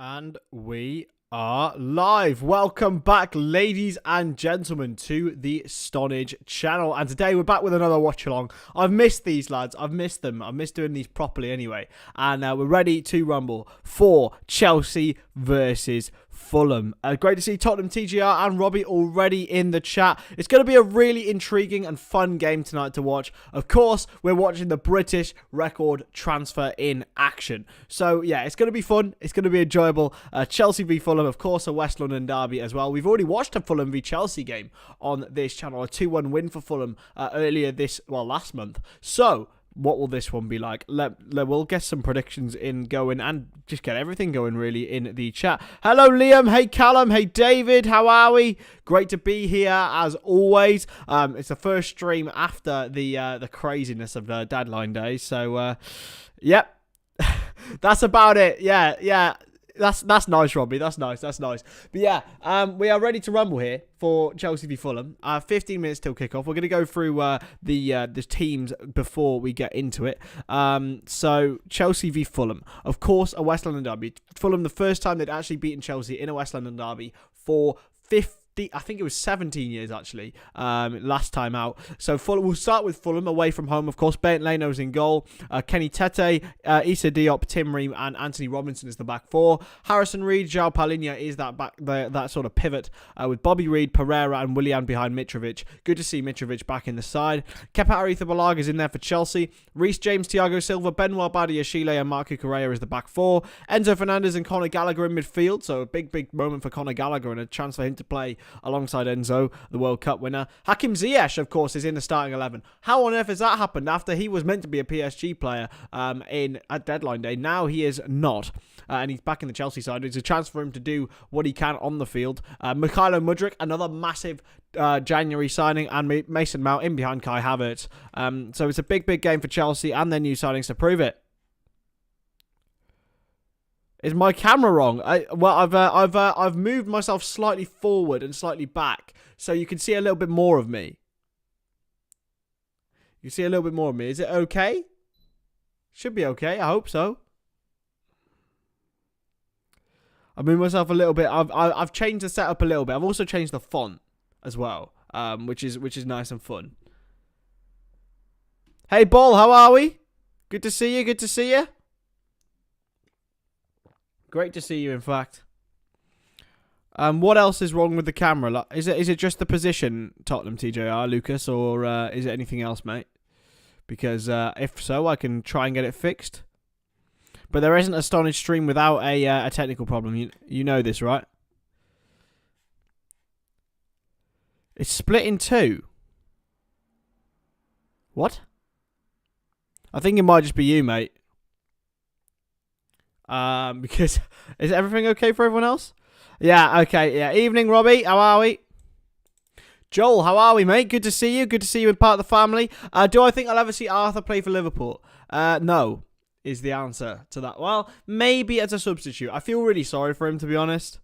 And we are live. Welcome back, ladies and gentlemen, to the Stonadge channel. And today we're back with another watch along. I've missed these lads. I've missed them. I've missed doing these properly anyway. And we're ready to rumble for Chelsea versus Fulham. Great to see Tottenham TGR and Robbie already in the chat. It's going to be a really intriguing and fun game tonight to watch. Of course, we're watching the British record transfer in action. So, yeah, it's going to be fun. It's going to be enjoyable. Chelsea v Fulham, of course, a West London derby as well. We've already watched a Fulham v Chelsea game on this channel. A 2-1 win for Fulham earlier last month. So, what will this one be like? We'll get some predictions in going and just get everything going really in the chat. Hello Liam, hey Callum, hey David, how are we? Great to be here as always. It's the first stream after the craziness of the deadline day. So yep. That's about it. Yeah. That's nice, Robbie. That's nice. But yeah, we are ready to rumble here for Chelsea v Fulham. 15 minutes till kickoff. We're going to go through the teams before we get into it. So Chelsea v Fulham, of course, a West London derby. Fulham, the first time they'd actually beaten Chelsea in a West London derby for 17 years actually, last time out. So we'll start with Fulham away from home, of course. Bent Leno's in goal. Kenny Tete, Issa Diop, Tim Ream, and Anthony Robinson is the back four. Harrison Reed, João Palhinha is that sort of pivot with Bobby Reed, Pereira, and Willian behind Mitrovic. Good to see Mitrovic back in the side. Kepa Arrizabalaga is in there for Chelsea. Reece James, Thiago Silva, Benoit Badiashile, and Marco Correa is the back four. Enzo Fernandez and Conor Gallagher in midfield. So a big moment for Conor Gallagher and a chance for him to play alongside Enzo, the World Cup winner. Hakim Ziyech, of course, is in the starting 11. How on earth has that happened after he was meant to be a PSG player at deadline day? Now he is not, and he's back in the Chelsea side. It's a chance for him to do what he can on the field. Mykhailo Mudryk, another massive January signing, and Mason Mount in behind Kai Havertz. So it's a big game for Chelsea and their new signings to prove it. Is my camera wrong? I've moved myself slightly forward and slightly back, so you can see a little bit more of me. You see a little bit more of me. Is it okay? Should be okay. I hope so. I've moved myself a little bit. I've changed the setup a little bit. I've also changed the font as well, which is nice and fun. Hey, Ball, how are we? Good to see you. Good to see you. Great to see you, in fact. What else is wrong with the camera? Is it just the position, Tottenham TJR, Lucas, or is it anything else, mate? Because if so, I can try and get it fixed. But there isn't a Stonadge stream without a technical problem. You know this, right? It's split in two. What? I think it might just be you, mate. Because is everything okay for everyone else? Yeah, okay, yeah. Evening, Robbie. How are we? Joel, how are we, mate? Good to see you. Good to see you in part of the family. Do I think I'll ever see Arthur play for Liverpool? No, is the answer to that. Well, maybe as a substitute. I feel really sorry for him, to be honest.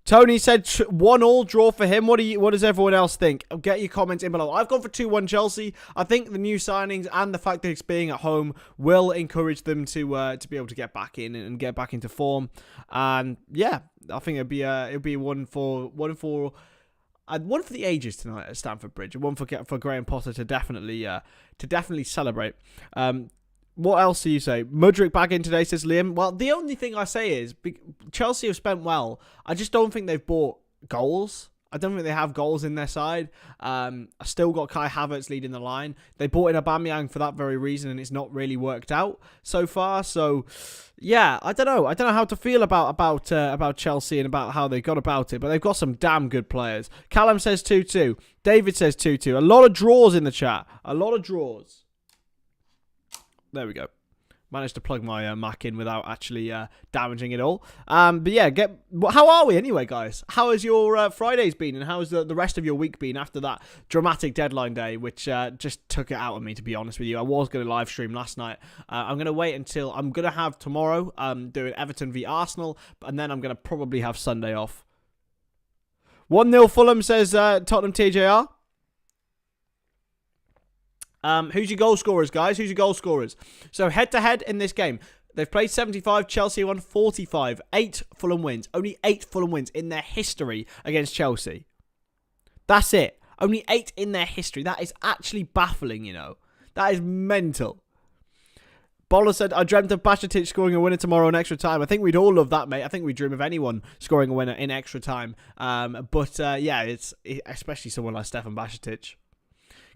Tony said 1-1 draw for him. What does everyone else think? Get your comments in below. I've gone for 2-1 Chelsea. I think the new signings and the fact that it's being at home will encourage them to be able to get back in and get back into form. And yeah, I think it'll be one for the ages tonight at Stamford Bridge. One for Graham Potter to definitely celebrate. What else do you say? Mudryk back in today, says Liam. Well, the only thing I say is Chelsea have spent well. I just don't think they've bought goals. I don't think they have goals in their side. I still got Kai Havertz leading the line. They bought in Aubameyang for that very reason, and it's not really worked out so far. So, yeah, I don't know. I don't know how to feel about Chelsea and about how they got about it, but they've got some damn good players. Callum says 2-2. David says 2-2. A lot of draws in the chat. A lot of draws. There we go. Managed to plug my Mac in without actually damaging it all. But yeah, how are we anyway, guys? How has your Fridays been, and how has the rest of your week been after that dramatic deadline day, which just took it out of me, to be honest with you. I was going to live stream last night. I'm going to wait until I'm going to have tomorrow doing Everton v Arsenal, and then I'm going to probably have Sunday off. 1-0 Fulham, says Tottenham TJR. Who's your goal scorers, guys? Who's your goal scorers? So head-to-head in this game. They've played 75. Chelsea won 45. 8 Fulham wins. Only 8 Fulham wins in their history against Chelsea. That's it. Only 8 in their history. That is actually baffling, you know. That is mental. Bowler said, I dreamt of Bajcetic scoring a winner tomorrow in extra time. I think we'd all love that, mate. I think we dream of anyone scoring a winner in extra time. Yeah, it's especially someone like Stefan Bajcetic.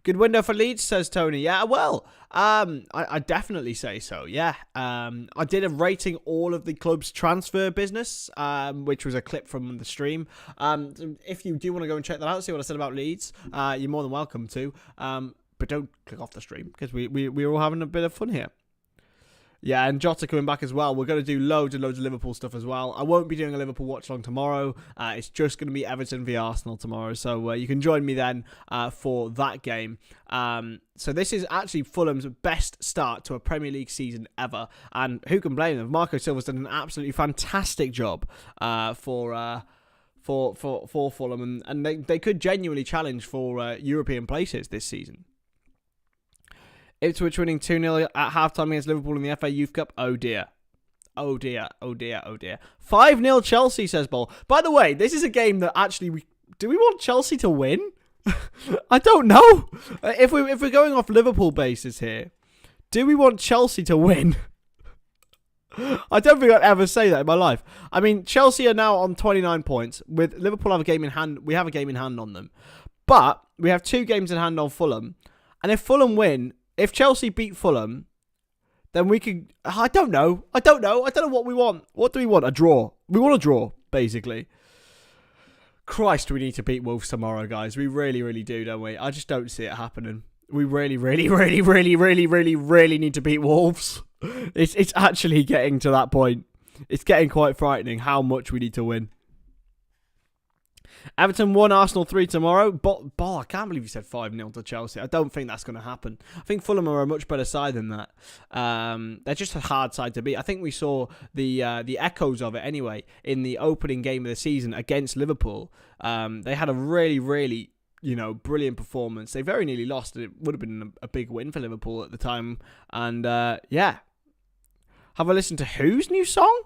Good window for Leeds, says Tony. Yeah, well, I definitely say so, yeah. I did a rating all of the club's transfer business, which was a clip from the stream. If you do want to go and check that out, see what I said about Leeds, you're more than welcome to. But don't click off the stream, because we're all having a bit of fun here. Yeah, and Jota coming back as well. We're going to do loads and loads of Liverpool stuff as well. I won't be doing a Liverpool watch-along tomorrow. It's just going to be Everton v Arsenal tomorrow. So you can join me then for that game. So this is actually Fulham's best start to a Premier League season ever. And who can blame them? Marco Silva's done an absolutely fantastic job for Fulham. And they could genuinely challenge for European places this season. Ipswich winning 2-0 at halftime against Liverpool in the FA Youth Cup. Oh dear. Oh dear. Oh dear. Oh dear. 5-0 Chelsea, says Ball. By the way, this is a game that actually... do we want Chelsea to win? I don't know. If we're going off Liverpool basis here, do we want Chelsea to win? I don't think I'd ever say that in my life. I mean, Chelsea are now on 29 points. With Liverpool have a game in hand. We have a game in hand on them. But we have 2 games in hand on Fulham. And if Fulham win... if Chelsea beat Fulham, then we could... I don't know what we want. What do we want? A draw. We want a draw, basically. Christ, we need to beat Wolves tomorrow, guys. We really, really do, don't we? I just don't see it happening. We really, really, really, really, really, really, really need to beat Wolves. It's actually getting to that point. It's getting quite frightening how much we need to win. Everton 1, Arsenal 3 tomorrow. Ball, I can't believe you said 5-0 to Chelsea. I don't think that's going to happen. I think Fulham are a much better side than that. They're just a hard side to beat. I think we saw the echoes of it anyway in the opening game of the season against Liverpool. They had a really, really, brilliant performance. They very nearly lost. It would have been a big win for Liverpool at the time. And yeah. Have I listened to whose new song?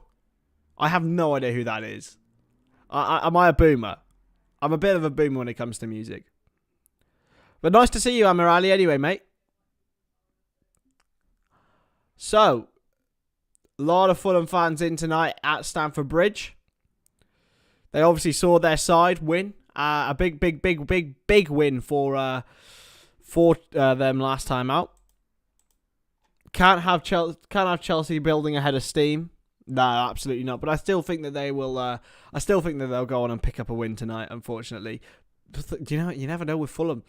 I have no idea who that is. Am I a boomer? I'm a bit of a boomer when it comes to music. But nice to see you, Amir Ali, anyway, mate. So, a lot of Fulham fans in tonight at Stamford Bridge. They obviously saw their side win. A big win for them last time out. Can't have Chelsea building ahead of steam. No, absolutely not. But I still think that they will. I still think that they'll go on and pick up a win tonight. Unfortunately, do you know? You never know with Fulham.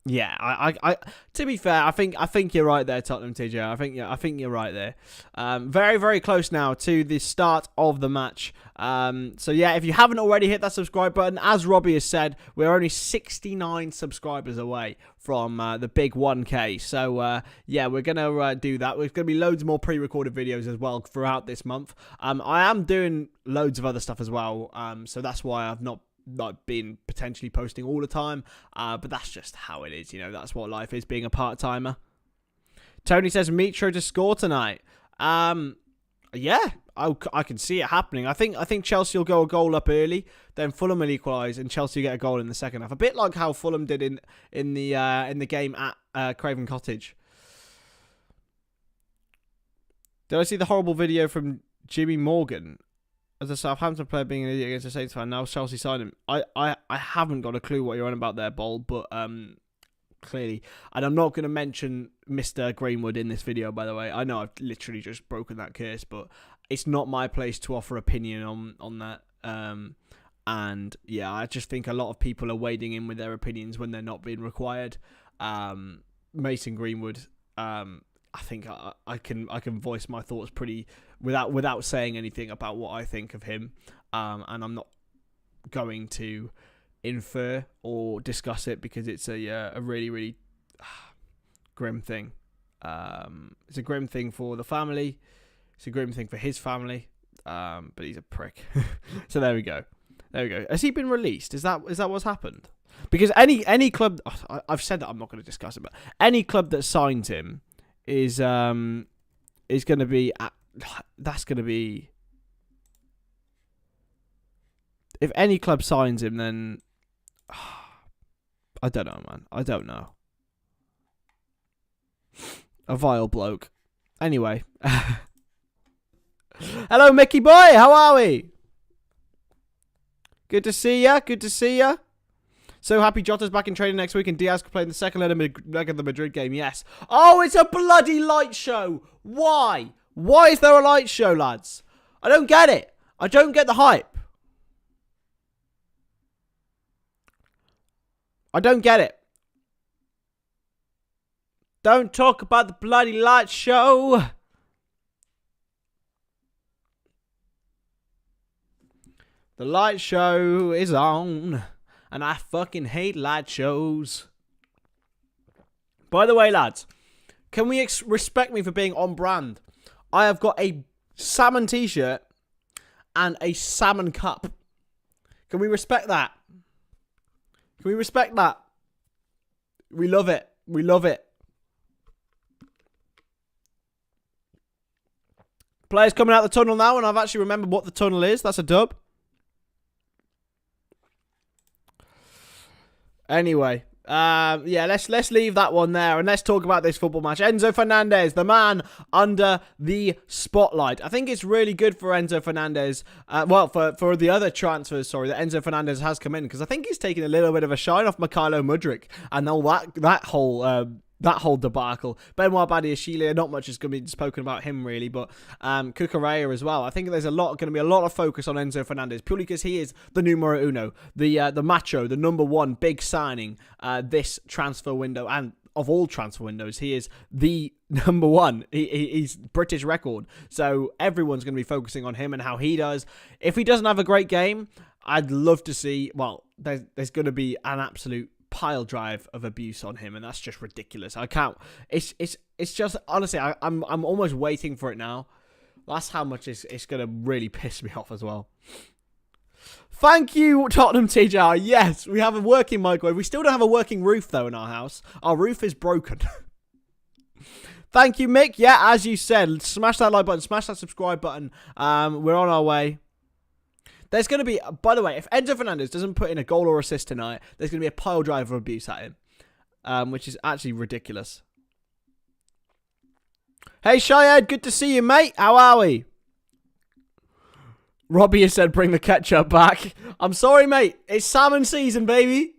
Yeah, I. To be fair, I think you're right there, Tottenham TJ. I think you're right there. Very, very close now to the start of the match. So yeah, if you haven't already hit that subscribe button, as Robbie has said, we're only 69 subscribers away from the big 1K. So yeah, we're gonna do that. There's gonna be loads more pre-recorded videos as well throughout this month. I am doing loads of other stuff as well. So that's why I've not been potentially posting all the time, but that's just how it is, that's what life is, being a part-timer. Tony says Mitro to score tonight. Yeah, I can see it happening. I think Chelsea will go a goal up early, then Fulham will equalise and Chelsea will get a goal in the second half, a bit like how Fulham did in the game at Craven Cottage. Did I see the horrible video from Jimmy Morgan as a Southampton player being an idiot against a Saints fan? Now Chelsea signed him. I haven't got a clue what you're on about there, Bol, but clearly. And I'm not going to mention Mr. Greenwood in this video, by the way. I know I've literally just broken that curse, but it's not my place to offer opinion on that. And yeah, I just think a lot of people are wading in with their opinions when they're not being required. Mason Greenwood, I think I can voice my thoughts pretty without saying anything about what I think of him, and I'm not going to infer or discuss it because it's a really, really grim thing. It's a grim thing for the family. It's a grim thing for his family. But he's a prick. So there we go. Has he been released? Is that what's happened? Because any club, I've said that I'm not going to discuss it, but any club that signs him is going to be, that's going to be, if any club signs him, then I don't know, man. I don't know. A vile bloke. Anyway. Hello, Mickey boy. How are we? Good to see ya. Good to see ya. So happy Jota's back in training next week and Diaz can play in the second leg of the Madrid game. Yes. Oh, it's a bloody light show. Why? Why is there a light show, lads? I don't get it. I don't get the hype. I don't get it. Don't talk about the bloody light show. The light show is on. And I fucking hate light shows. By the way, lads, can we respect me for being on brand? I have got a salmon t-shirt and a salmon cup. Can we respect that? Can we respect that? We love it. We love it. Players coming out the tunnel now, and I've actually remembered what the tunnel is. That's a dub. Anyway, yeah, let's leave that one there and let's talk about this football match. Enzo Fernandez, the man under the spotlight. I think it's really good for Enzo Fernandez, well, for the other transfers, sorry, that Enzo Fernandez has come in, because I think he's taken a little bit of a shine off Mykhailo Mudryk and all that whole debacle. Benoit Badiashile, not much is going to be spoken about him really, but Cucurella as well. I think there's going to be a lot of focus on Enzo Fernandez, purely because he is the numero uno, the macho, the number one big signing this transfer window, and of all transfer windows, he is the number one. He's British record, so everyone's going to be focusing on him and how he does. If he doesn't have a great game, I'd love to see, well, there's going to be an absolute pile drive of abuse on him, and that's just ridiculous. I can't. It's just, honestly, I'm almost waiting for it now. That's how much it's gonna really piss me off as well. Thank you, Tottenham TJR. Yes, we have a working microwave. We still don't have a working roof though in our house. Our roof is broken. Thank you, Mick. Yeah, as you said, smash that like button, smash that subscribe button. We're on our way. There's going to be, by the way, if Enzo Fernandez doesn't put in a goal or assist tonight, there's going to be a pile drive of abuse at him, which is actually ridiculous. Hey, Shayad, good to see you, mate. How are we? Robbie has said, bring the ketchup back. I'm sorry, mate. It's salmon season, baby.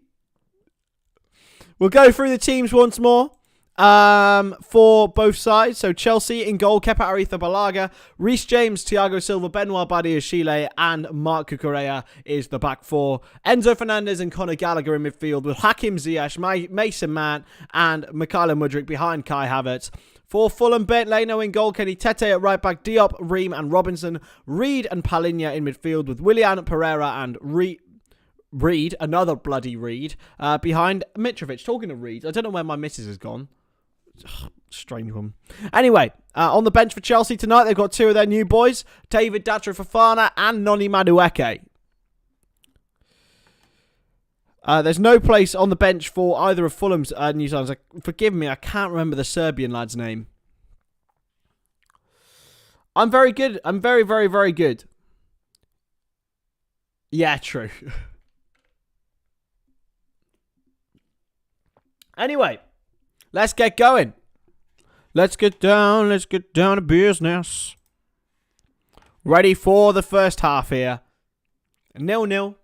We'll go through the teams once more. For both sides. So Chelsea in goal, Kepa Arrizabalaga, Reece James, Thiago Silva, Benoit Badiashile, and Marc Cucurella is the back four. Enzo Fernandez and Conor Gallagher in midfield with Hakim Ziyech, Mason Mount, and Mykhailo Mudryk behind Kai Havertz. For Fulham, Bent Leno in goal, Kenny Tete at right back, Diop, Ream, and Robinson, Reed and Palinha in midfield with Willian, Pereira, and Reed, another bloody Reed, behind Mitrovic. Talking of Reed, I don't know where my missus has gone. Strange one. Anyway, on the bench for Chelsea tonight, they've got two of their new boys, David Datro Fofana and Noni Madueke. There's no place on the bench for either of Fulham's new signings. Forgive me, I can't remember the Serbian lad's name. I'm very good. I'm very, very, very good. Yeah, true. Anyway. Let's get going. Let's get down to business. Ready for the first half here. 0-0,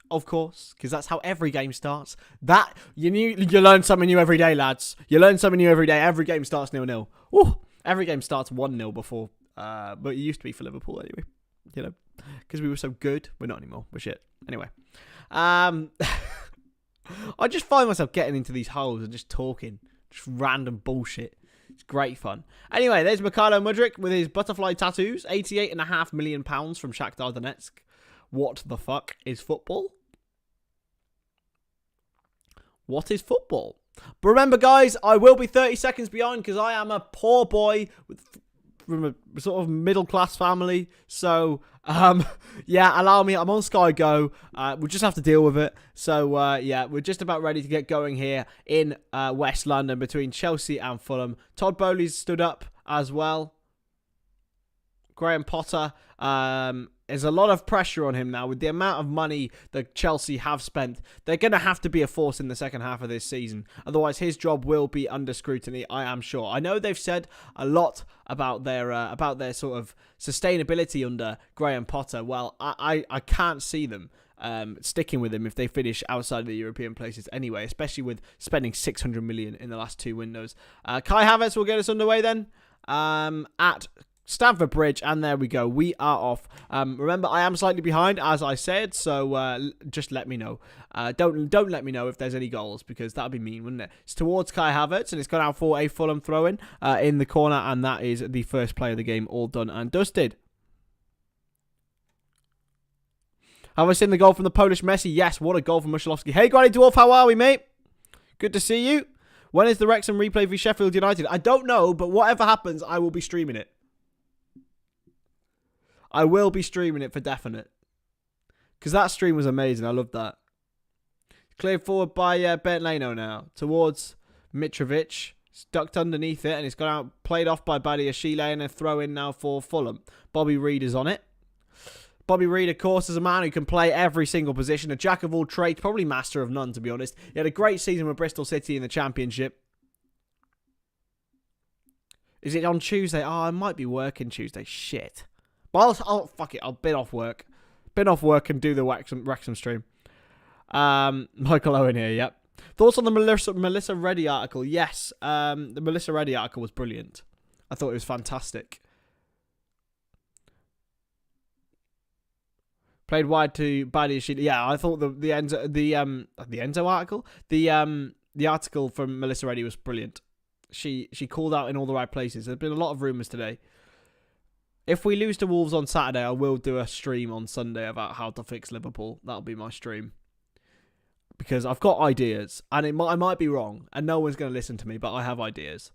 of course, because that's how every game starts. That, you learn something new every day, lads. You learn something new every day. Every game starts 0-0. Ooh, every game starts 1-0 before, but it used to be for Liverpool anyway. You know, because we were so good. We're not anymore. We're shit. Anyway. I just find myself getting into these holes and just talking. Just random bullshit. It's great fun. Anyway, there's Mykhailo Mudryk with his butterfly tattoos. £88.5 million from Shakhtar Donetsk. What the fuck is football? What is football? But remember, guys, I will be 30 seconds behind because I am a poor boy with from a sort of middle class family, so yeah, allow me. I'm on Sky Go. We'll just have to deal with it. So yeah, we're just about ready to get going here in West London between Chelsea and Fulham. Todd Bowley's stood up as well. Graham Potter. There's a lot of pressure on him now with the amount of money that Chelsea have spent. They're going to have to be a force in the second half of this season. Otherwise, his job will be under scrutiny, I am sure. I know they've said a lot about their sort of sustainability under Graham Potter. Well, I can't see them sticking with him if they finish outside of the European places anyway, especially with spending 600 million in the last 2 windows. Kai Havertz will get us underway then at Stamford Bridge, and there we go. We are off. Remember, I am slightly behind, as I said, so just let me know. Don't let me know if there's any goals, because that would be mean, wouldn't it? It's towards Kai Havertz, and it's gone out for a Fulham throw-in in the corner, and that is the first play of the game, all done and dusted. Have I seen the goal from the Polish Messi? Yes, what a goal from Mussolowski. Hey, Granny Dwarf, how are we, mate? Good to see you. When is the Wrexham replay v Sheffield United? I don't know, but whatever happens, I will be streaming it. I will be streaming it for definite. Because that stream was amazing. I loved that. Cleared forward by Bernd Leno now. Towards Mitrovic. It's ducked underneath it. And it's gone out. Played off by Badiashile. And a throw in now for Fulham. Bobby Reid is on it. Bobby Reid, of course, is a man who can play every single position. A jack of all trades. Probably master of none, to be honest. He had a great season with Bristol City in the Championship. Is it on Tuesday? Oh, I might be working Tuesday. Shit. But I'll fuck it. I'll bin off work. Bin off work and do the Wrexham stream. Michael Owen here, yep. Thoughts on the Melissa Reddy article? Yes, the Melissa Reddy article was brilliant. I thought it was fantastic. Played wide to Badiashile. Yeah, I thought the Enzo article, the article from Melissa Reddy was brilliant. She called out in all the right places. There's been a lot of rumours today. If we lose to Wolves on Saturday, I will do a stream on Sunday about how to fix Liverpool. That'll be my stream. Because I've got ideas. And I might be wrong. And no one's going to listen to me. But I have ideas.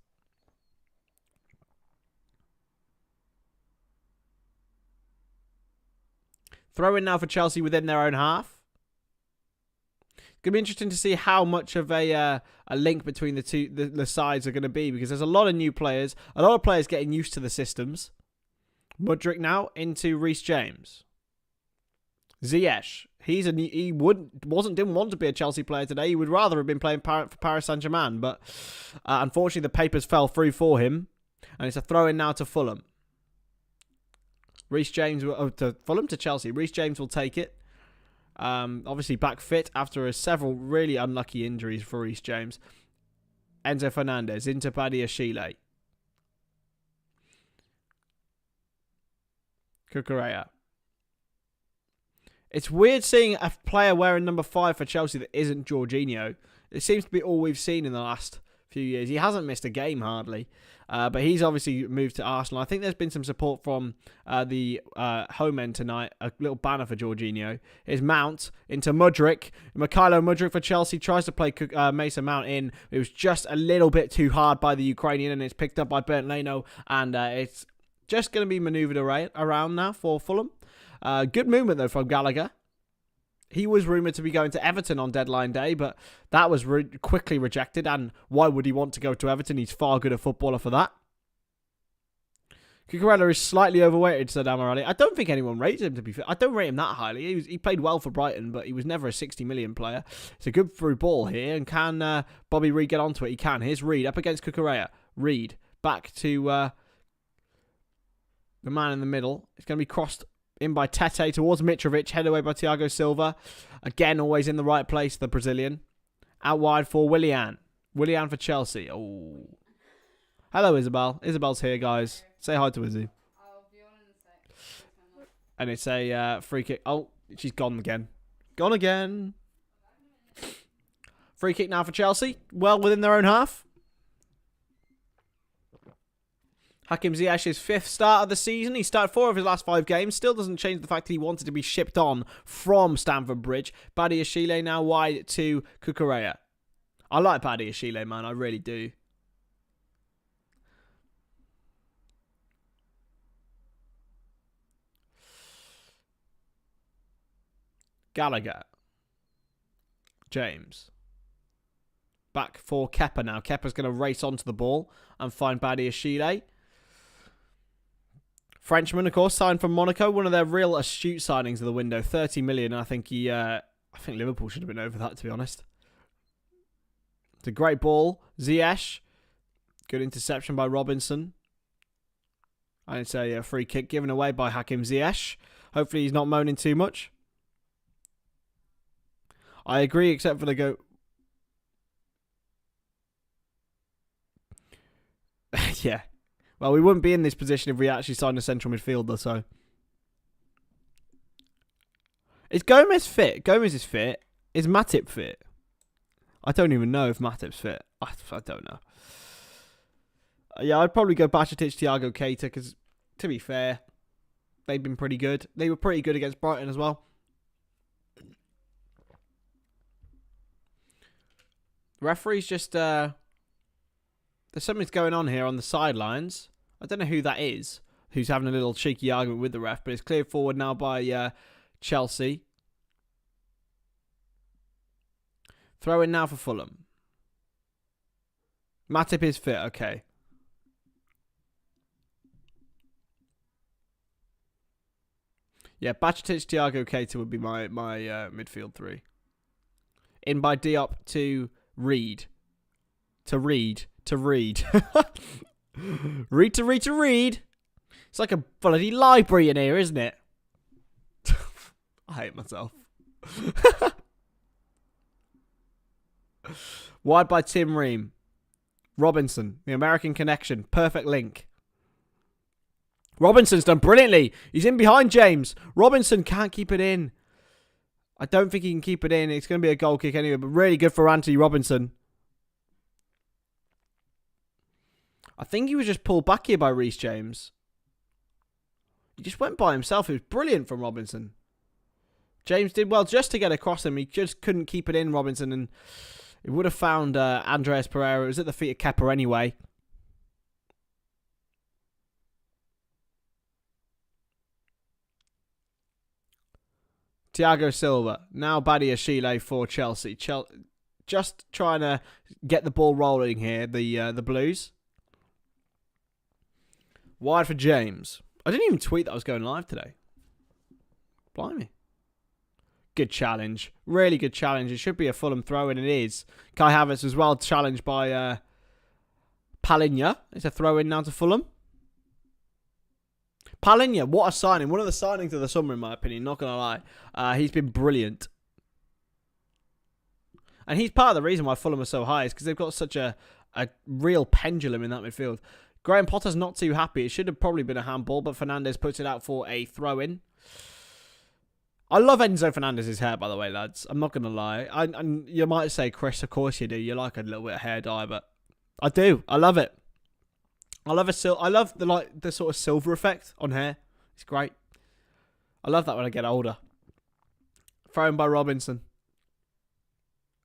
Throw in now for Chelsea within their own half. It's going to be interesting to see how much of a link between the sides are going to be. Because there's a lot of new players. A lot of players getting used to the systems. Mudryk now into Reece James. Ziyech. Didn't want to be a Chelsea player today. He would rather have been playing for Paris Saint-Germain, but unfortunately the papers fell through for him, and it's a throw in now to Fulham. Reece James to Chelsea. Reece James will take it. Obviously back fit after several really unlucky injuries for Reece James. Enzo Fernandez into Badiashile. Cucurella. It's weird seeing a player wearing number 5 for Chelsea that isn't Jorginho. It seems to be all we've seen in the last few years. He hasn't missed a game hardly, but he's obviously moved to Arsenal. I think there's been some support from the home end tonight. A little banner for Jorginho. Here's Mount into Mudryk. Mikhailo Mudryk for Chelsea tries to play Mason Mount in. It was just a little bit too hard by the Ukrainian, and it's picked up by Bernd Leno, and it's just going to be manoeuvred around now for Fulham. Good movement, though, from Gallagher. He was rumoured to be going to Everton on deadline day, but that was quickly rejected. And why would he want to go to Everton? He's far good a footballer for that. Cucurella is slightly overweighted, said Amarali. I don't think anyone rates him, to be fair. I don't rate him that highly. He played well for Brighton, but he was never a 60 million player. It's a good through ball here. And can Bobby Reid get onto it? He can. Here's Reid up against Cucurella. Reid back to the man in the middle. It's going to be crossed in by Tete towards Mitrovic. Head away by Thiago Silva. Again, always in the right place, the Brazilian. Out wide for Willian. Willian for Chelsea. Oh. Hello, Isabel. Isabel's here, guys. Say hi to Izzy. I'll be on in a sec. And it's a free kick. Oh, she's gone again. Gone again. Free kick now for Chelsea. Well within their own half. Hakim Ziyech's 5th start of the season. He started 4 of his last 5 games. Still doesn't change the fact that he wanted to be shipped on from Stamford Bridge. Badiashile now wide to Cucurella. I like Badiashile, man. I really do. Gallagher. James. Back for Kepa now. Kepa's going to race onto the ball and find Badiashile. Frenchman, of course, signed from Monaco. One of their real astute signings of the window. 30 million. I think Liverpool should have been over that, to be honest. It's a great ball. Ziyech. Good interception by Robinson. And it's a free kick given away by Hakim Ziyech. Hopefully he's not moaning too much. I agree, except for the go... yeah. Well, we wouldn't be in this position if we actually signed a central midfielder, so... Is Gomez fit? Gomez is fit. Is Matip fit? I don't even know if Matip's fit. I don't know. Yeah, I'd probably go Bajcetic, Thiago Keita, because, to be fair, they've been pretty good. They were pretty good against Brighton as well. Referee's just... there's something's going on here on the sidelines. I don't know who that is, who's having a little cheeky argument with the ref, but it's cleared forward now by Chelsea. Throw in now for Fulham. Matip is fit, okay. Yeah, Bajcetic, Thiago Keita would be my midfield three. In by Diop to Reed. To read. Read to read. It's like a bloody library in here, isn't it? I hate myself. Wide by Tim Ream. Robinson, the American connection. Perfect link. Robinson's done brilliantly. He's in behind James. Robinson can't keep it in. I don't think he can keep it in. It's going to be a goal kick anyway, but really good for Anthony Robinson. I think he was just pulled back here by Reece James. He just went by himself. It was brilliant from Robinson. James did well just to get across him. He just couldn't keep it in, Robinson, and it would have found Andreas Pereira. It was at the feet of Kepa anyway. Thiago Silva. Now Badiashile for Chelsea. Just trying to get the ball rolling here, the Blues. Wide for James. I didn't even tweet that I was going live today. Blimey. Good challenge. Really good challenge. It should be a Fulham throw, and it is. Kai Havertz as well challenged by Palhinha. It's a throw in now to Fulham. Palhinha, what a signing. One of the signings of the summer, in my opinion. Not going to lie. He's been brilliant. And he's part of the reason why Fulham are so high is because they've got such a real pendulum in that midfield. Graham Potter's not too happy. It should have probably been a handball, but Fernandez puts it out for a throw-in. I love Enzo Fernandez's hair, by the way, lads. I'm not going to lie. And you might say, Chris, of course you do. You like a little bit of hair dye, but I do. I love it. I love the sort of silver effect on hair. It's great. I love that when I get older. Thrown by Robinson.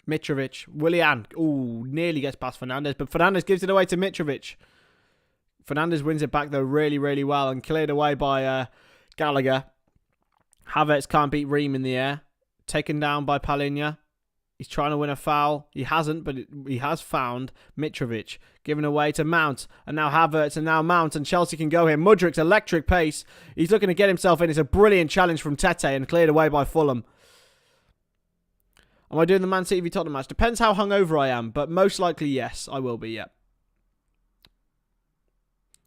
Mitrovic. Willian. Ooh, nearly gets past Fernandez, but Fernandez gives it away to Mitrovic. Fernandez wins it back, though, really, really well, and cleared away by Gallagher. Havertz can't beat Ream in the air. Taken down by Palhinha. He's trying to win a foul. He hasn't, but he has found Mitrovic. Given away to Mount. And now Havertz and now Mount. And Chelsea can go here. Mudrik's electric pace. He's looking to get himself in. It's a brilliant challenge from Tete and cleared away by Fulham. Am I doing the Man City v Tottenham match? Depends how hungover I am, but most likely, yes, I will be, yeah.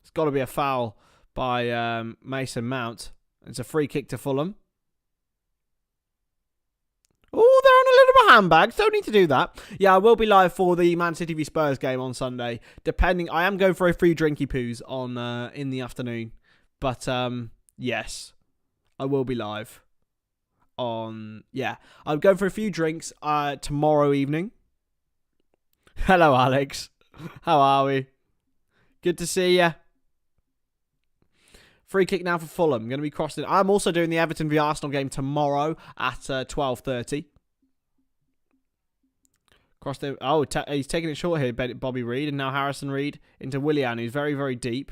It's got to be a foul by Mason Mount. It's a free kick to Fulham. Oh, they're on a little bit of handbags. Don't need to do that. Yeah, I will be live for the Man City v Spurs game on Sunday. I am going for a few drinky poos on in the afternoon. But, yes, I will be live I'm going for a few drinks tomorrow evening. Hello, Alex. How are we? Good to see you. Free kick now for Fulham. Going to be crossing. I'm also doing the Everton v Arsenal game tomorrow at 12:30. He's taking it short here, Bobby Reed, and now Harrison Reed into Willian, who's very, very deep.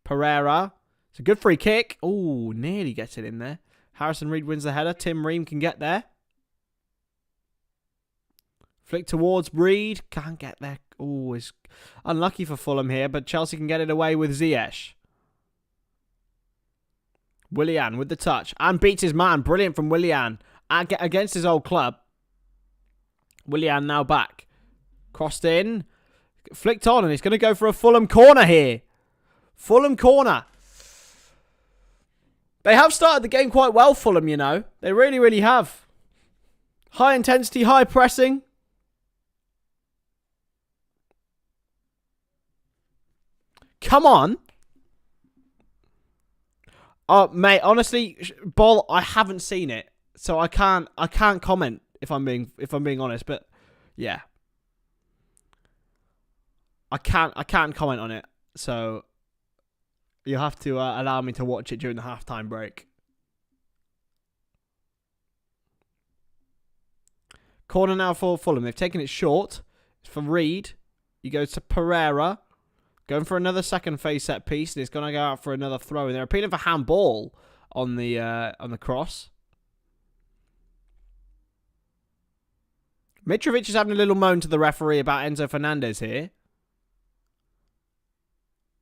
Pereira. It's a good free kick. Oh, nearly gets it in there. Harrison Reed wins the header. Tim Ream can get there. Flick towards Reed. Can't get there. Oh, it's unlucky for Fulham here, but Chelsea can get it away with Ziyech. Willian with the touch. And beats his man. Brilliant from Willian. Against his old club. Willian now back. Crossed in. Flicked on, and it's going to go for a Fulham corner here. Fulham corner. They have started the game quite well, Fulham, you know. They really, really have. High intensity, high pressing. Come on. Oh, mate, honestly, ball, I haven't seen it. So I can't comment if I'm being honest, but yeah. I can't comment on it. So you'll have to allow me to watch it during the halftime break. Corner now for Fulham. They've taken it short. It's for Reed. He goes to Pereira. Going for another second phase set piece. And it's going to go out for another throw. And they're appealing for handball on the cross. Mitrovic is having a little moan to the referee about Enzo Fernandez here.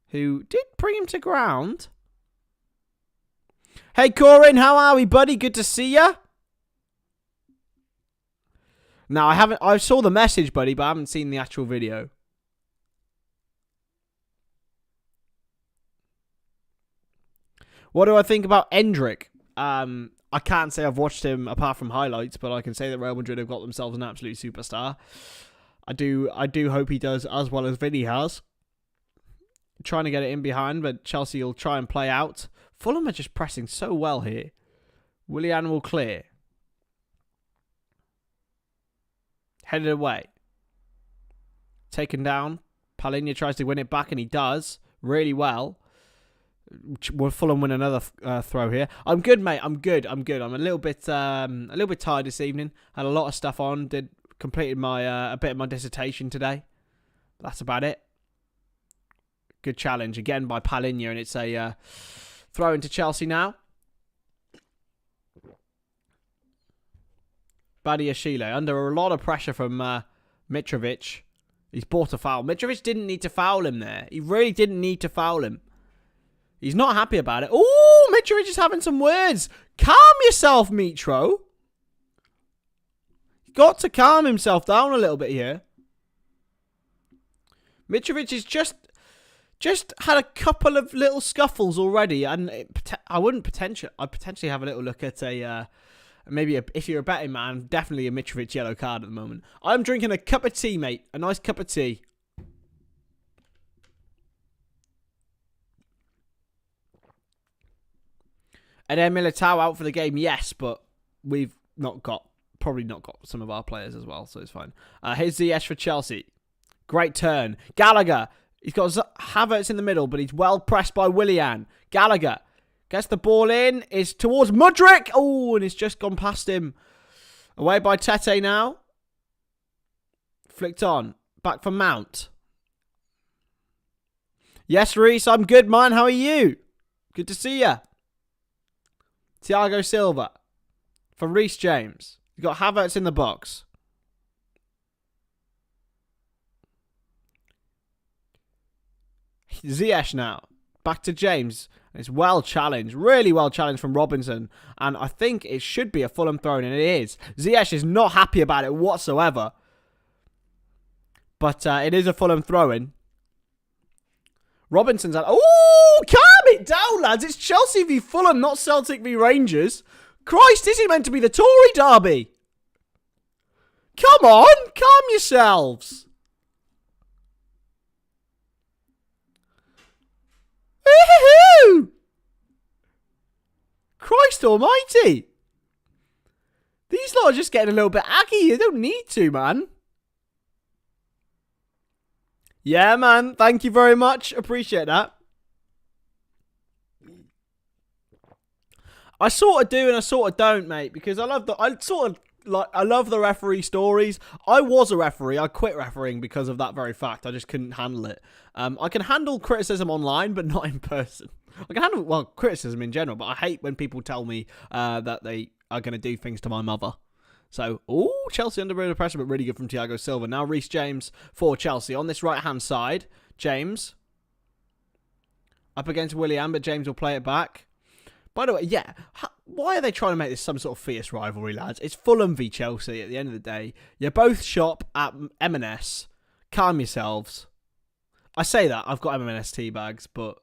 Who did bring him to ground. Hey, Corin, how are we, buddy? Good to see ya. Now, I saw the message, buddy, but I haven't seen the actual video. What do I think about Endrick? I can't say I've watched him apart from highlights, but I can say that Real Madrid have got themselves an absolute superstar. I do hope he does as well as Vinny has. Trying to get it in behind, but Chelsea will try and play out. Fulham are just pressing so well here. Willian will clear. Headed away. Taken down. Palhinha tries to win it back, and he does really well. Will Fulham win another throw here? I'm good, mate. I'm good. I'm a little bit tired this evening. Had a lot of stuff on. Completed my a bit of my dissertation today. That's about it. Good challenge again by Palhinha, and it's a throw into Chelsea now. Badiashile under a lot of pressure from Mitrovic. He's bought a foul. Mitrovic didn't need to foul him there. He really didn't need to foul him. He's not happy about it. Oh, Mitrovic is having some words. Calm yourself, Mitro. He's got to calm himself down a little bit here. Mitrovic is just had a couple of little scuffles already, and I'd potentially have a little look at if you're a betting man, definitely a Mitrovic yellow card at the moment. I'm drinking a cup of tea, mate. A nice cup of tea. And then Militao out for the game, yes, but we've probably not got some of our players as well, so it's fine. Here's Ziyech for Chelsea. Great turn. Gallagher. He's got Havertz in the middle, but he's well pressed by Willian. Gallagher gets the ball in. Is towards Mudryk. Oh, and it's just gone past him. Away by Tete now. Flicked on. Back for Mount. Yes, Reese, I'm good, man. How are you? Good to see ya. Thiago Silva for Reece James. You've got Havertz in the box. Ziyech now. Back to James. It's well challenged. Really well challenged from Robinson. And I think it should be a Fulham throw, and it is. Ziyech is not happy about it whatsoever. But it is a Fulham throw-in. Robinson's out. Oh, calm it down, lads. It's Chelsea v Fulham, not Celtic v Rangers. Christ, is it meant to be the Tory derby? Come on, calm yourselves. Woohoo! Christ almighty. These lot are just getting a little bit aggy. You don't need to, man. Yeah, man. Thank you very much. Appreciate that. I sort of do and I sort of don't, mate, because I love the referee stories. I was a referee. I quit refereeing because of that very fact. I just couldn't handle it. I can handle criticism online, but not in person. I can handle, well, criticism in general, but I hate when people tell me that they are going to do things to my mother. So, Chelsea under a bit of pressure, but really good from Thiago Silva. Now Reece James for Chelsea. On this right-hand side, James up against Willian, but James will play it back. By the way, yeah, why are they trying to make this some sort of fierce rivalry, lads? It's Fulham v Chelsea at the end of the day. You both shop at M&S. Calm yourselves. I say that, I've got M&S tea bags, but...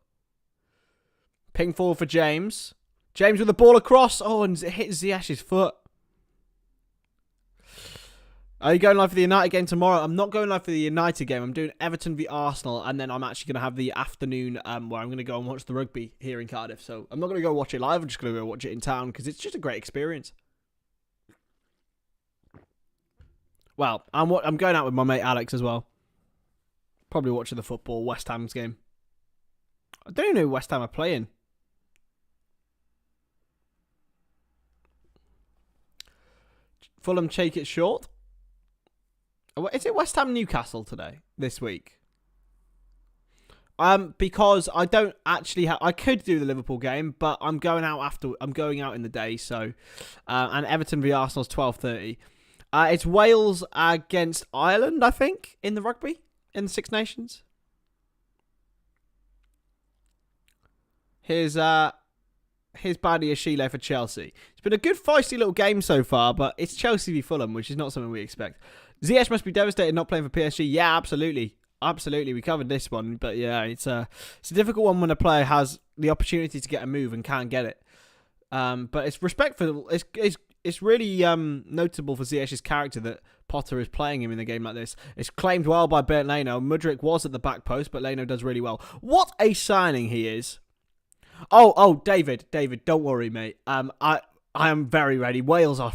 Ping forward for James. James with the ball across. Oh, and it hits Ziyech's foot. Are you going live for the United game tomorrow? I'm not going live for the United game. I'm doing Everton v Arsenal, and then I'm actually going to have the afternoon where I'm going to go and watch the rugby here in Cardiff. So I'm not going to go watch it live. I'm just going to go watch it in town because it's just a great experience. Well, I'm going out with my mate Alex as well. Probably watching the football, West Ham's game. I don't even know who West Ham are playing. Fulham take it short. Is it West Ham Newcastle today, this week? Because I don't actually have... I could do the Liverpool game, but I'm going out after... I'm going out in the day, so... and Everton v Arsenal's 12:30. It's Wales against Ireland, I think, in the rugby, in the Six Nations. Here's Badi Ashile for Chelsea. It's been a good feisty little game so far, but it's Chelsea v Fulham, which is not something we expect. Ziyech must be devastated not playing for PSG. Yeah, absolutely. Absolutely. We covered this one, but yeah, it's a difficult one when a player has the opportunity to get a move and can't get it. But it's respectful. It's really notable for Ziyech's character that Potter is playing him in a game like this. It's claimed well by Bernd Leno. Mudryk was at the back post, but Leno does really well. What a signing he is. Oh, David, don't worry, mate. I am very ready. Wales are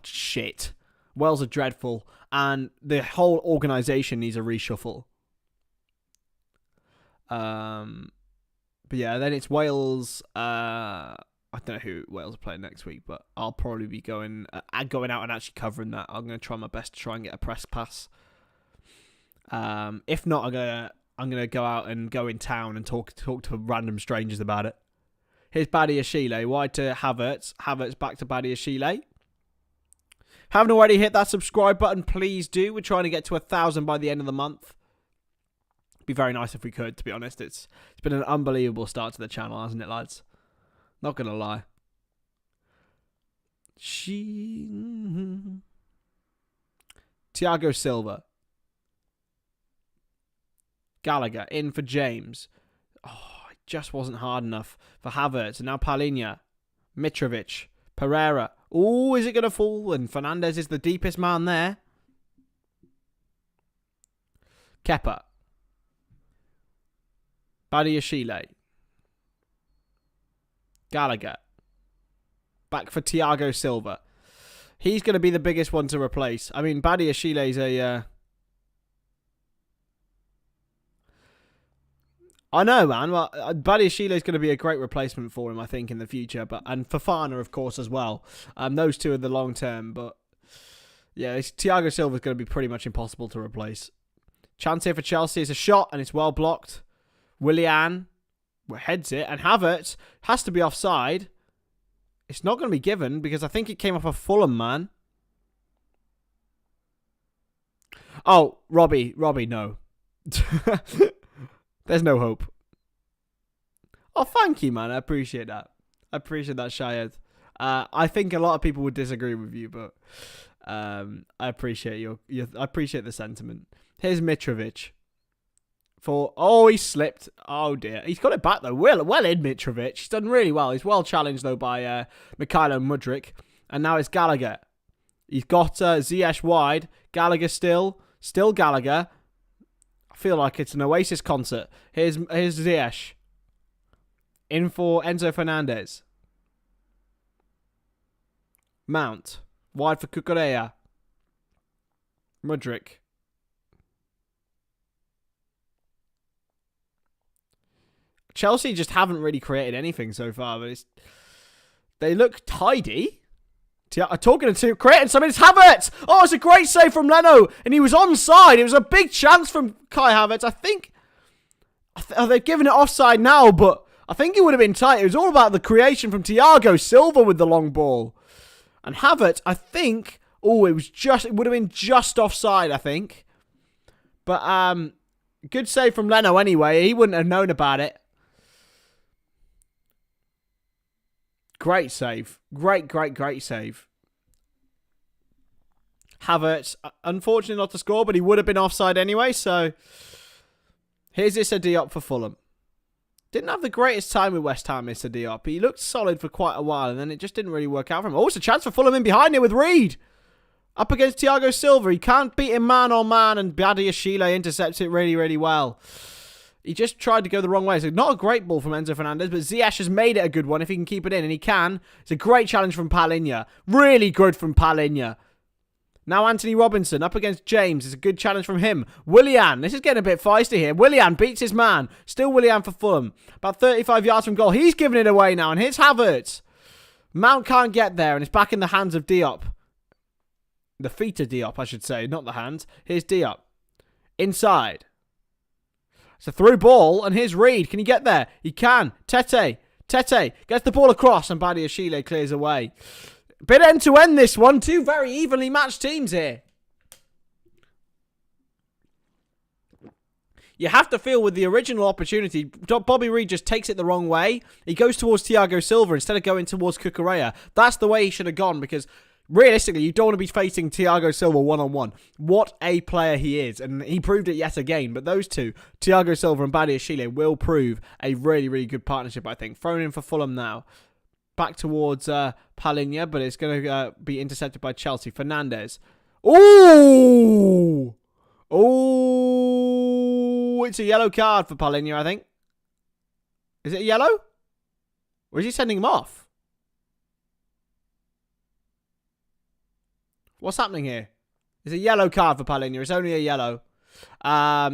shit. Wales are dreadful, and the whole organisation needs a reshuffle. But yeah, then it's Wales. I don't know who Wales are playing next week, but I'll probably be going out and actually covering that. I'm going to try my best to try and get a press pass. If not, I'm gonna go out and go in town and talk to random strangers about it. Here's Badi Ashile, wide to Havertz. Havertz back to Badi Ashile. Haven't already hit that subscribe button, please do. We're trying to get to 1,000 by the end of the month. Be very nice if we could, to be honest. It's been an unbelievable start to the channel, hasn't it, lads? Not gonna lie. Thiago Silva. Gallagher in for James. Oh, it just wasn't hard enough for Havertz. And now Palhinha. Mitrovic. Pereira. Oh, is it going to fall? And Fernandez is the deepest man there. Kepa. Badiashile. Gallagher. Back for Thiago Silva. He's going to be the biggest one to replace. I mean, Badiashile is a... I know, man. Well, Badiashile is going to be a great replacement for him, I think, in the future. And Fofana, of course, as well. Those two are the long term. But yeah, Thiago Silva is going to be pretty much impossible to replace. Chance here for Chelsea. It's a shot, and it's well blocked. Willian heads it, and Havertz has to be offside. It's not going to be given because I think it came off a Fulham man. Oh, Robbie, no. There's no hope. Oh, thank you, man. I appreciate that. I appreciate that, Shayed. I think a lot of people would disagree with you, but I appreciate I appreciate the sentiment. Here's Mitrovic. He slipped. Oh dear. He's got it back though. Well in Mitrovic. He's done really well. He's well challenged though by Mikhailo Mudryk. And now it's Gallagher. He's got Ziyech wide. Gallagher still Gallagher. I feel like it's an Oasis concert. Here's Ziyech. In for Enzo Fernandez. Mount. Wide for Cucurella. Mudryk. Chelsea just haven't really created anything so far, but they look tidy. Talking to creating something, it's Havertz! Oh, it's a great save from Leno, and he was onside. It was a big chance from Kai Havertz. I think they've given it offside now, but I think it would have been tight. It was all about the creation from Thiago Silva with the long ball. And Havertz, I think... Oh, it would have been just offside, I think. But, good save from Leno anyway. He wouldn't have known about it. Great save. Great save. Havertz, unfortunately not to score, but he would have been offside anyway, so... Here's Issa Diop for Fulham. Didn't have the greatest time with West Ham, Issa Diop. He looked solid for quite a while, and then it just didn't really work out for him. Oh, it's a chance for Fulham in behind here with Reed. Up against Thiago Silva. He can't beat him man on man, and Badiashile intercepts it really, really well. He just tried to go the wrong way. So not a great ball from Enzo Fernandez, but Ziyech has made it a good one if he can keep it in, and he can. It's a great challenge from Palhinha. Really good from Palhinha. Now Anthony Robinson up against James. It's a good challenge from him. Willian. This is getting a bit feisty here. Willian beats his man. Still Willian for Fulham. About 35 yards from goal. He's giving it away now. And here's Havertz. Mount can't get there. And it's back in the hands of Diop. The feet of Diop, I should say. Not the hands. Here's Diop. Inside. It's a through ball. And here's Reed. Can he get there? He can. Tete gets the ball across. And Badiashile clears away. Bit end-to-end this one. Two very evenly matched teams here. You have to feel with the original opportunity, Bobby Reed just takes it the wrong way. He goes towards Thiago Silva instead of going towards Cucurella. That's the way he should have gone because realistically, you don't want to be facing Thiago Silva one-on-one. What a player he is. And he proved it yet again. But those two, Thiago Silva and Badiashile, will prove a really, really good partnership, I think. Thrown in for Fulham now. Back towards Palhinha, but it's going to be intercepted by Chelsea. Fernandez. Ooh! Ooh! It's a yellow card for Palhinha, I think. Is it a yellow? Or is he sending him off? What's happening here? It's a yellow card for Palhinha. It's only a yellow.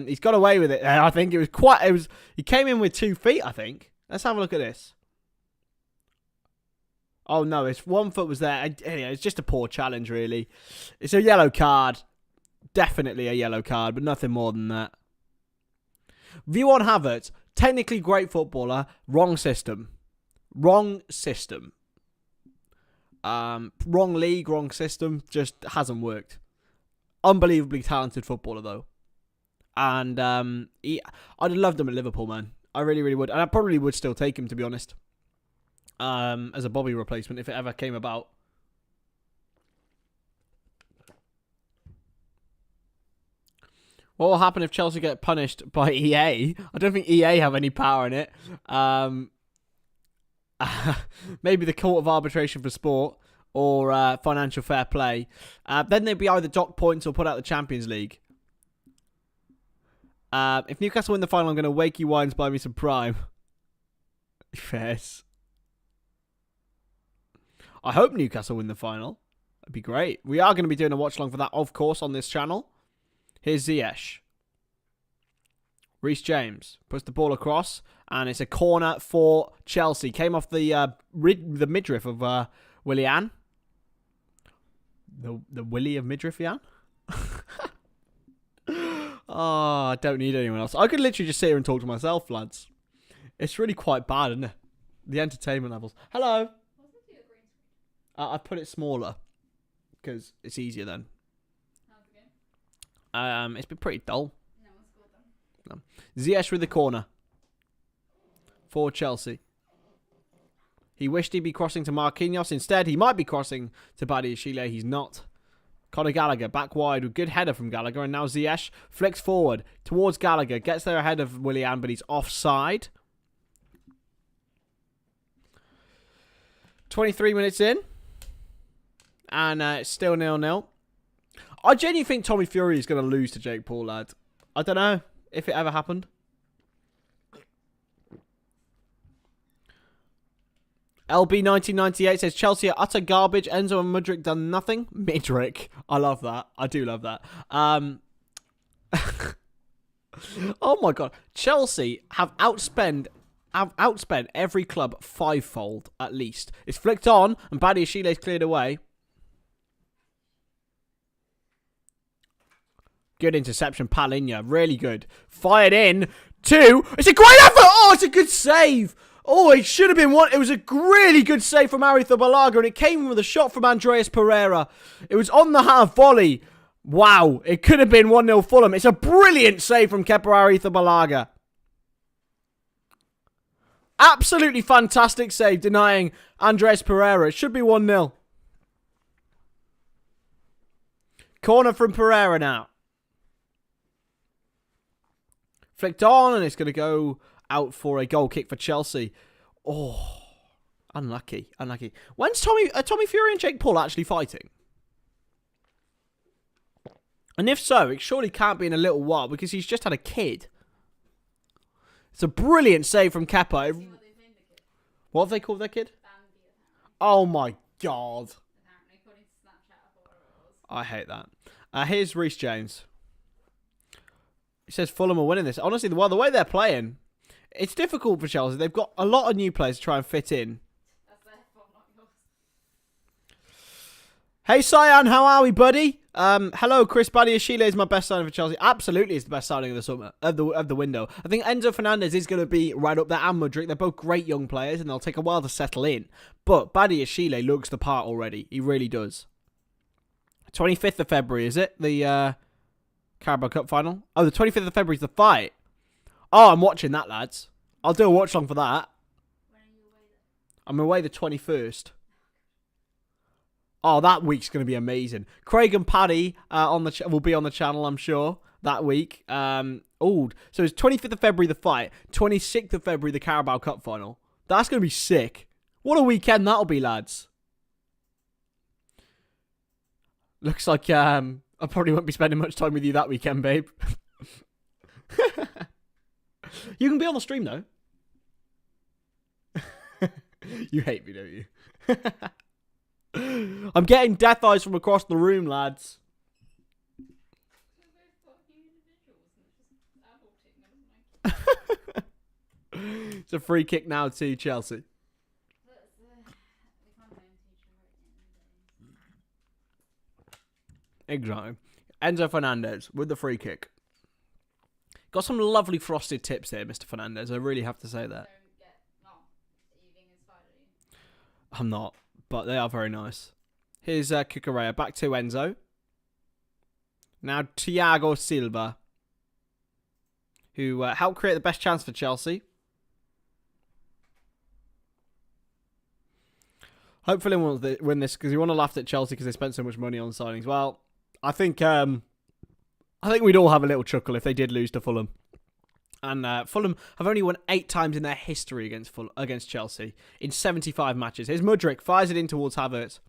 He's got away with it. I think he came in with 2 feet, I think. Let's have a look at this. Oh, no, it's 1 foot was there. It's just a poor challenge, really. It's a yellow card. Definitely a yellow card, but nothing more than that. View on Havertz. Technically great footballer. Wrong system. Wrong system. Wrong league, wrong system. Just hasn't worked. Unbelievably talented footballer, though. And I'd have loved him at Liverpool, man. I really, really would. And I probably would still take him, to be honest. As a Bobby replacement, if it ever came about. What will happen if Chelsea get punished by EA? I don't think EA have any power in it. Maybe the Court of Arbitration for Sport or Financial Fair Play. Then they'd be either dock points or put out the Champions League. If Newcastle win the final, I'm going to Wakey Wines buy me some Prime. Yes. I hope Newcastle win the final. That'd be great. We are going to be doing a watch-along for that, of course, on this channel. Here's Ziyech. Reece James puts the ball across, and it's a corner for Chelsea. Came off the midriff of Willian. The Willie of midriff, Jan? Oh, I don't need anyone else. I could literally just sit here and talk to myself, lads. It's really quite bad, isn't it? The entertainment levels. Hello. I've put it smaller because it's easier then. It's been pretty dull. No. Ziyech with the corner for Chelsea. He wished he'd be crossing to Marquinhos. Instead, he might be crossing to Badiashile. He's not. Conor Gallagher back wide with good header from Gallagher. And now Ziyech flicks forward towards Gallagher. Gets there ahead of Willian, but he's offside. 23 minutes in. And it's still 0-0. I genuinely think Tommy Fury is going to lose to Jake Paul, lad. I don't know if it ever happened. LB 1998 says Chelsea are utter garbage. Enzo and Mudryk done nothing. Mudryk. I love that. I do love that. Oh my god. Chelsea have outspent every club fivefold at least. It's flicked on and Badiashile's cleared away. Good interception, Palhinha. Really good. Fired in. 2. It's a great effort. Oh, it's a good save. Oh, it should have been one. It was a really good save from Arrizabalaga, and it came with a shot from Andreas Pereira. It was on the half volley. Wow, it could have been 1-0 Fulham. It's a brilliant save from Kepa Arrizabalaga. Absolutely fantastic save, denying Andreas Pereira. It should be 1-0. Corner from Pereira now. Flicked on, and it's going to go out for a goal kick for Chelsea. Oh, unlucky. When's Tommy Fury and Jake Paul actually fighting? And if so, it surely can't be in a little while because he's just had a kid. It's a brilliant save from Kepa. What have they called their kid? Oh my god. I hate that. Here's Reece James. He says Fulham are winning this. Honestly, the way they're playing, it's difficult for Chelsea. They've got a lot of new players to try and fit in. That's their fault, not yours. Hey, Cyan, how are we, buddy? Hello, Chris Badiashile is my best signing for Chelsea. Absolutely is the best signing of the summer, of the window. I think Enzo Fernandez is going to be right up there, and Mudryk. They're both great young players, and they'll take a while to settle in. But Badiashile looks the part already. He really does. 25th of February, is it? The Carabao Cup final? Oh, the 25th of February is the fight. Oh, I'm watching that, lads. I'll do a watch long for that. When are you away then? I'm away the 21st. Oh, that week's going to be amazing. Craig and Paddy will be on the channel, I'm sure, that week. So it's 25th of February, the fight. 26th of February, the Carabao Cup final. That's going to be sick. What a weekend that'll be, lads. Looks like I probably won't be spending much time with you that weekend, babe. You can be on the stream, though. You hate me, don't you? I'm getting death eyes from across the room, lads. It's a free kick now to Chelsea. Exactly. Enzo Fernandez with the free kick. Got some lovely frosted tips here, Mr. Fernandez. I really have to say that. I'm not, but they are very nice. Here's Cucurella. Back to Enzo. Now Thiago Silva, who helped create the best chance for Chelsea. Hopefully we'll win this because we want to laugh at Chelsea because they spent so much money on signings. Well, I think we'd all have a little chuckle if they did lose to Fulham. And Fulham have only won 8 times in their history against Chelsea in 75 matches. Here's Mudryk, fires it in towards Havertz.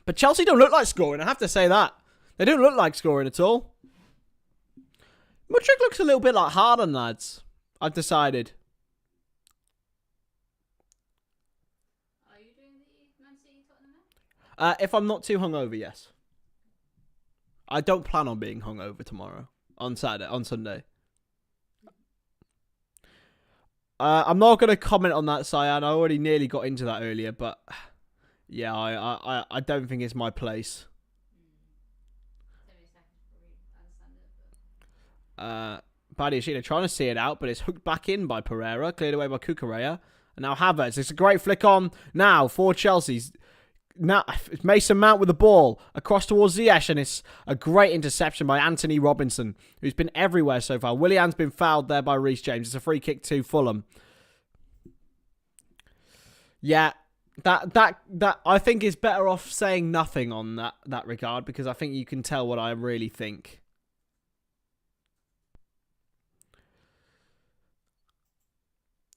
But Chelsea don't look like scoring, I have to say that. They don't look like scoring at all. Mudryk looks a little bit like Haaland, lads. I've decided. Are you doing the Man City Tottenham? If I'm not too hungover, yes. I don't plan on being hungover tomorrow. On Sunday. I'm not going to comment on that, Cyan. I already nearly got into that earlier, but yeah, I don't think it's my place. Badiashile trying to see it out, but it's hooked back in by Pereira, cleared away by Cucurella, and now Havertz. It's a great flick on now for Chelsea's. Now it's Mason Mount with the ball across towards Ziyech, and it's a great interception by Anthony Robinson, who's been everywhere so far. Willian's been fouled there by Reece James. It's a free kick to Fulham. Yeah, that I think is better off saying nothing on that regard because I think you can tell what I really think.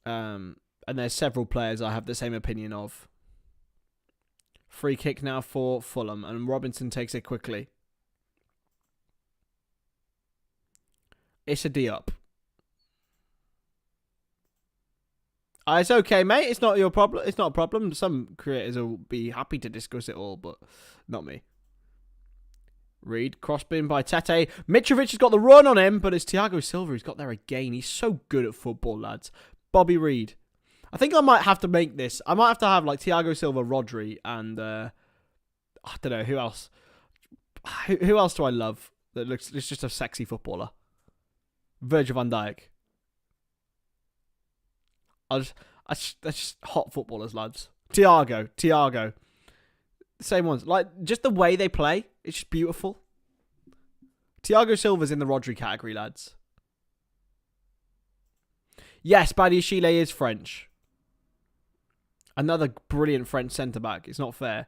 And there's several players I have the same opinion of. Free kick now for Fulham, and Robinson takes it quickly. Issa Diop. It's okay, mate. It's not your problem. It's not a problem. Some creators will be happy to discuss it all, but not me. Reed, crossbin by Tete. Mitrovic has got the run on him, but it's Thiago Silva who's got there again. He's so good at football, lads. Bobby Reed. I think I might have to make this. I might have to have like Thiago Silva, Rodri, and I don't know who else. Who else do I love that looks? It's just a sexy footballer. Virgil van Dijk. They're just hot footballers, lads. Thiago. Same ones. Like, just the way they play, it's just beautiful. Thiago Silva's in the Rodri category, lads. Yes, Badiashile is French. Another brilliant French centre-back. It's not fair.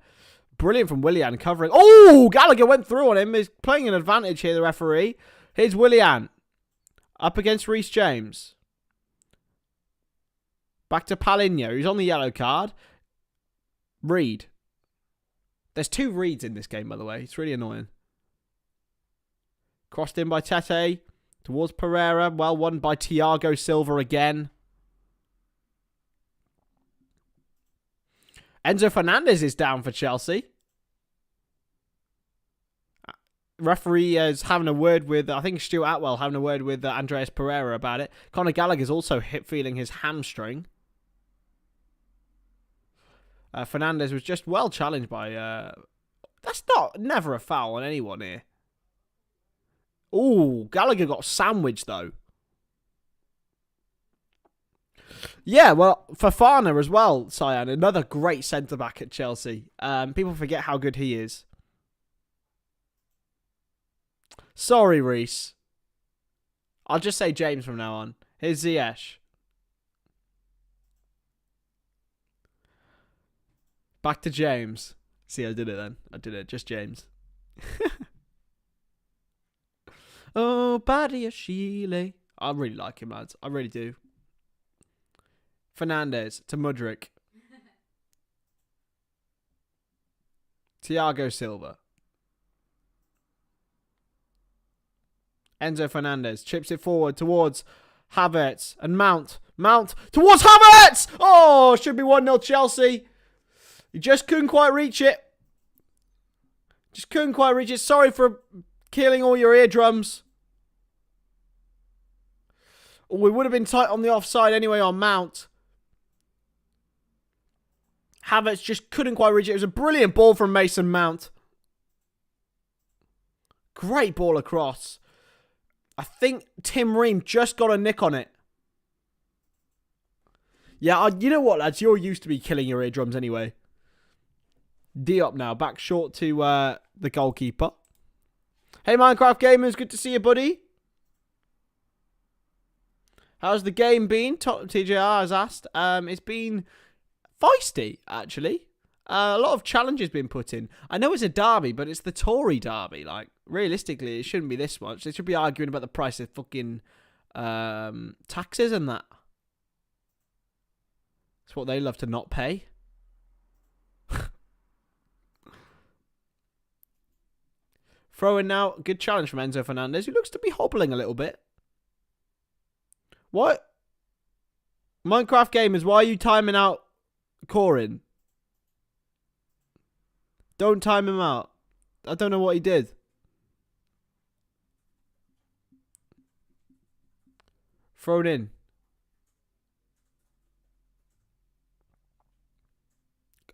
Brilliant from Willian covering. Oh, Gallagher went through on him. He's playing an advantage here, the referee. Here's Willian. Up against Reece James. Back to Paulinho. He's on the yellow card. Reed. There's 2 Reeds in this game, by the way. It's really annoying. Crossed in by Tete. Towards Pereira. Well won by Thiago Silva again. Enzo Fernandez is down for Chelsea. Referee is having a word with, I think Stuart Atwell having a word with Andreas Pereira about it. Conor Gallagher's also feeling his hamstring. Fernandez was just well challenged by... that's never a foul on anyone here. Ooh, Gallagher got sandwiched though. Yeah, well, Fofana as well, Cyan. Another great centre-back at Chelsea. People forget how good he is. Sorry, Reece. I'll just say James from now on. Here's Ziyech. Back to James. See, I did it then. I did it. Just James. Oh, Badiashile. I really like him, lads. I really do. Fernandez to Mudryk. Thiago Silva. Enzo Fernandez chips it forward towards Havertz and Mount. Mount towards Havertz! Oh, should be 1-0 Chelsea. He just couldn't quite reach it. Sorry for killing all your eardrums. Oh, we would have been tight on the offside anyway on Mount. Havertz just couldn't quite reach it. It was a brilliant ball from Mason Mount. Great ball across. I think Tim Ream just got a nick on it. Yeah, you know what, lads? You're used to me killing your eardrums anyway. Diop now, back short to the goalkeeper. Hey, Minecraft gamers, good to see you, buddy. How's the game been? TJR has asked. It's been feisty, actually. A lot of challenges been put in. I know it's a derby, but it's the Tory derby. Like, realistically, it shouldn't be this much. They should be arguing about the price of fucking taxes and that. It's what they love to not pay. Throw in now. Good challenge from Enzo Fernandez, who looks to be hobbling a little bit. What? Minecraft gamers, why are you timing out Corin? Don't time him out. I don't know what he did. Thrown in.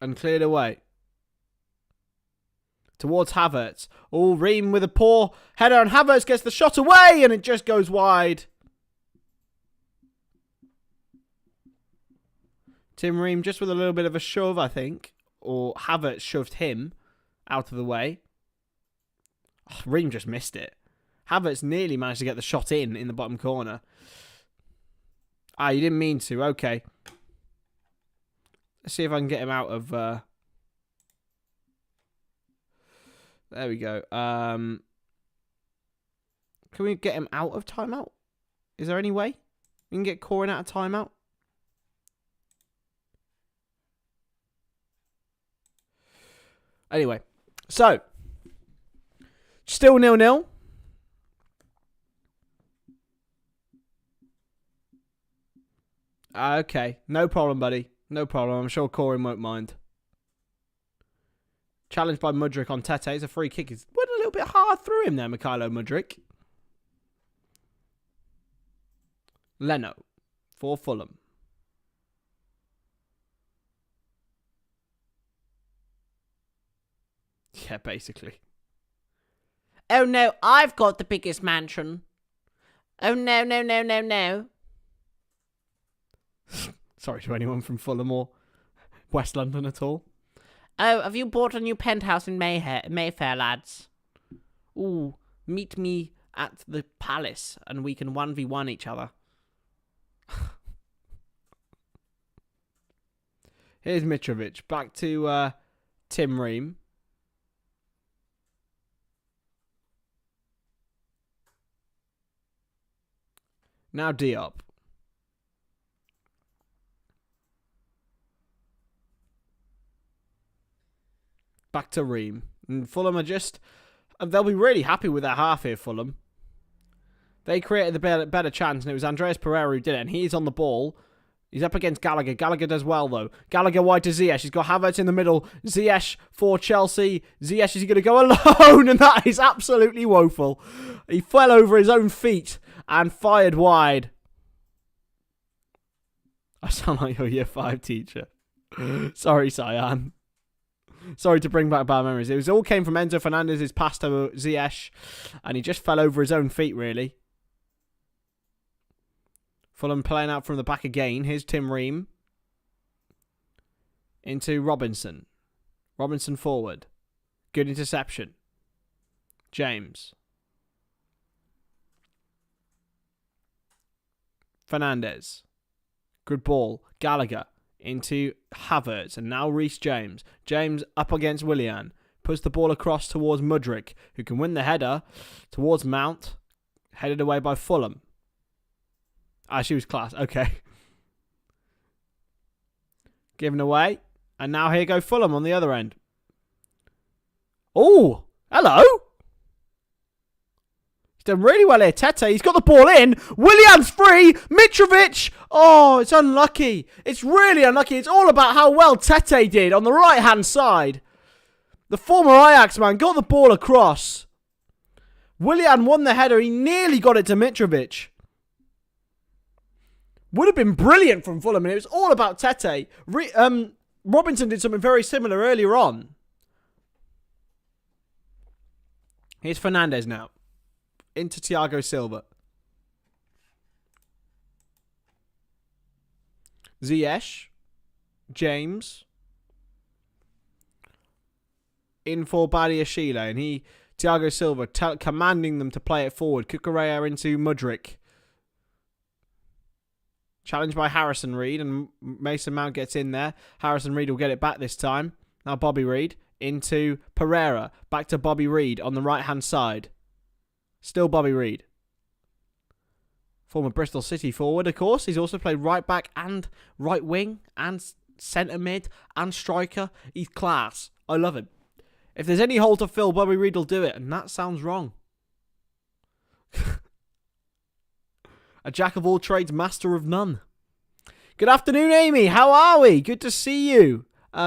And cleared away. Towards Havertz. Oh, Ream with a poor header, and Havertz gets the shot away, and it just goes wide. Tim Ream just with a little bit of a shove, I think. Or Havertz shoved him out of the way. Oh, Ream just missed it. Havertz nearly managed to get the shot in the bottom corner. Ah, you didn't mean to. Okay. Let's see if I can get him out of... There we go. Can we get him out of timeout? Is there any way we can get Corin out of timeout? Anyway, so still 0-0. Okay, no problem, buddy. No problem. I'm sure Corin won't mind. Challenged by Mudryk on Tete. It's a free kick. It's went a little bit hard through him there, Mikhailo Mudryk. Leno for Fulham. Yeah, basically. Oh no, I've got the biggest mansion. Oh no, no, no, no, no. Sorry to anyone from Fulham or West London at all. Oh, have you bought a new penthouse in Mayfair, lads? Ooh, meet me at the palace and we can 1v1 each other. Here's Mitrovic. Back to Tim Ream. Now Diop. Back to Ream. And Fulham are just... They'll be really happy with their half here, Fulham. They created the better chance, and it was Andreas Pereira who did it, and he's on the ball. He's up against Gallagher. Gallagher does well, though. Gallagher wide to Ziyech. He's got Havertz in the middle. Ziyech for Chelsea. Ziyech is going to go alone, and that is absolutely woeful. He fell over his own feet and fired wide. I sound like your Year 5 teacher. Sorry, Cyan. Sorry to bring back bad memories. It was all came from Enzo Fernandez's pass to Ziyech, and he just fell over his own feet, really. Fulham playing out from the back again. Here's Tim Ream. Into Robinson. Robinson forward. Good interception. James. Fernandez. Good ball. Gallagher. Into Havertz. And now Reece James. James up against Willian. Puts the ball across towards Mudryk, who can win the header towards Mount. Headed away by Fulham. Ah, she was class. Okay. Given away. And now here go Fulham on the other end. Oh, hello. He's done really well here. Tete, he's got the ball in. Willian's free. Mitrovic. Oh, it's unlucky. It's really unlucky. It's all about how well Tete did on the right-hand side. The former Ajax man got the ball across. Willian won the header. He nearly got it to Mitrovic. Would have been brilliant from Fulham, and it was all about Tete. Robinson did something very similar earlier on. Here's Fernandez now. Into Thiago Silva. Ziyech. James. In for Badiashile, and Thiago Silva commanding them to play it forward. Cucurella into Mudryk. Challenged by Harrison Reed, and Mason Mount gets in there. Harrison Reed will get it back this time. Now Bobby Reed into Pereira. Back to Bobby Reed on the right-hand side. Still Bobby Reed. Former Bristol City forward, of course. He's also played right back and right wing and centre mid and striker. He's class. I love him. If there's any hole to fill, Bobby Reed will do it, and that sounds wrong. A jack of all trades, master of none. Good afternoon, Amy. How are we? Good to see you.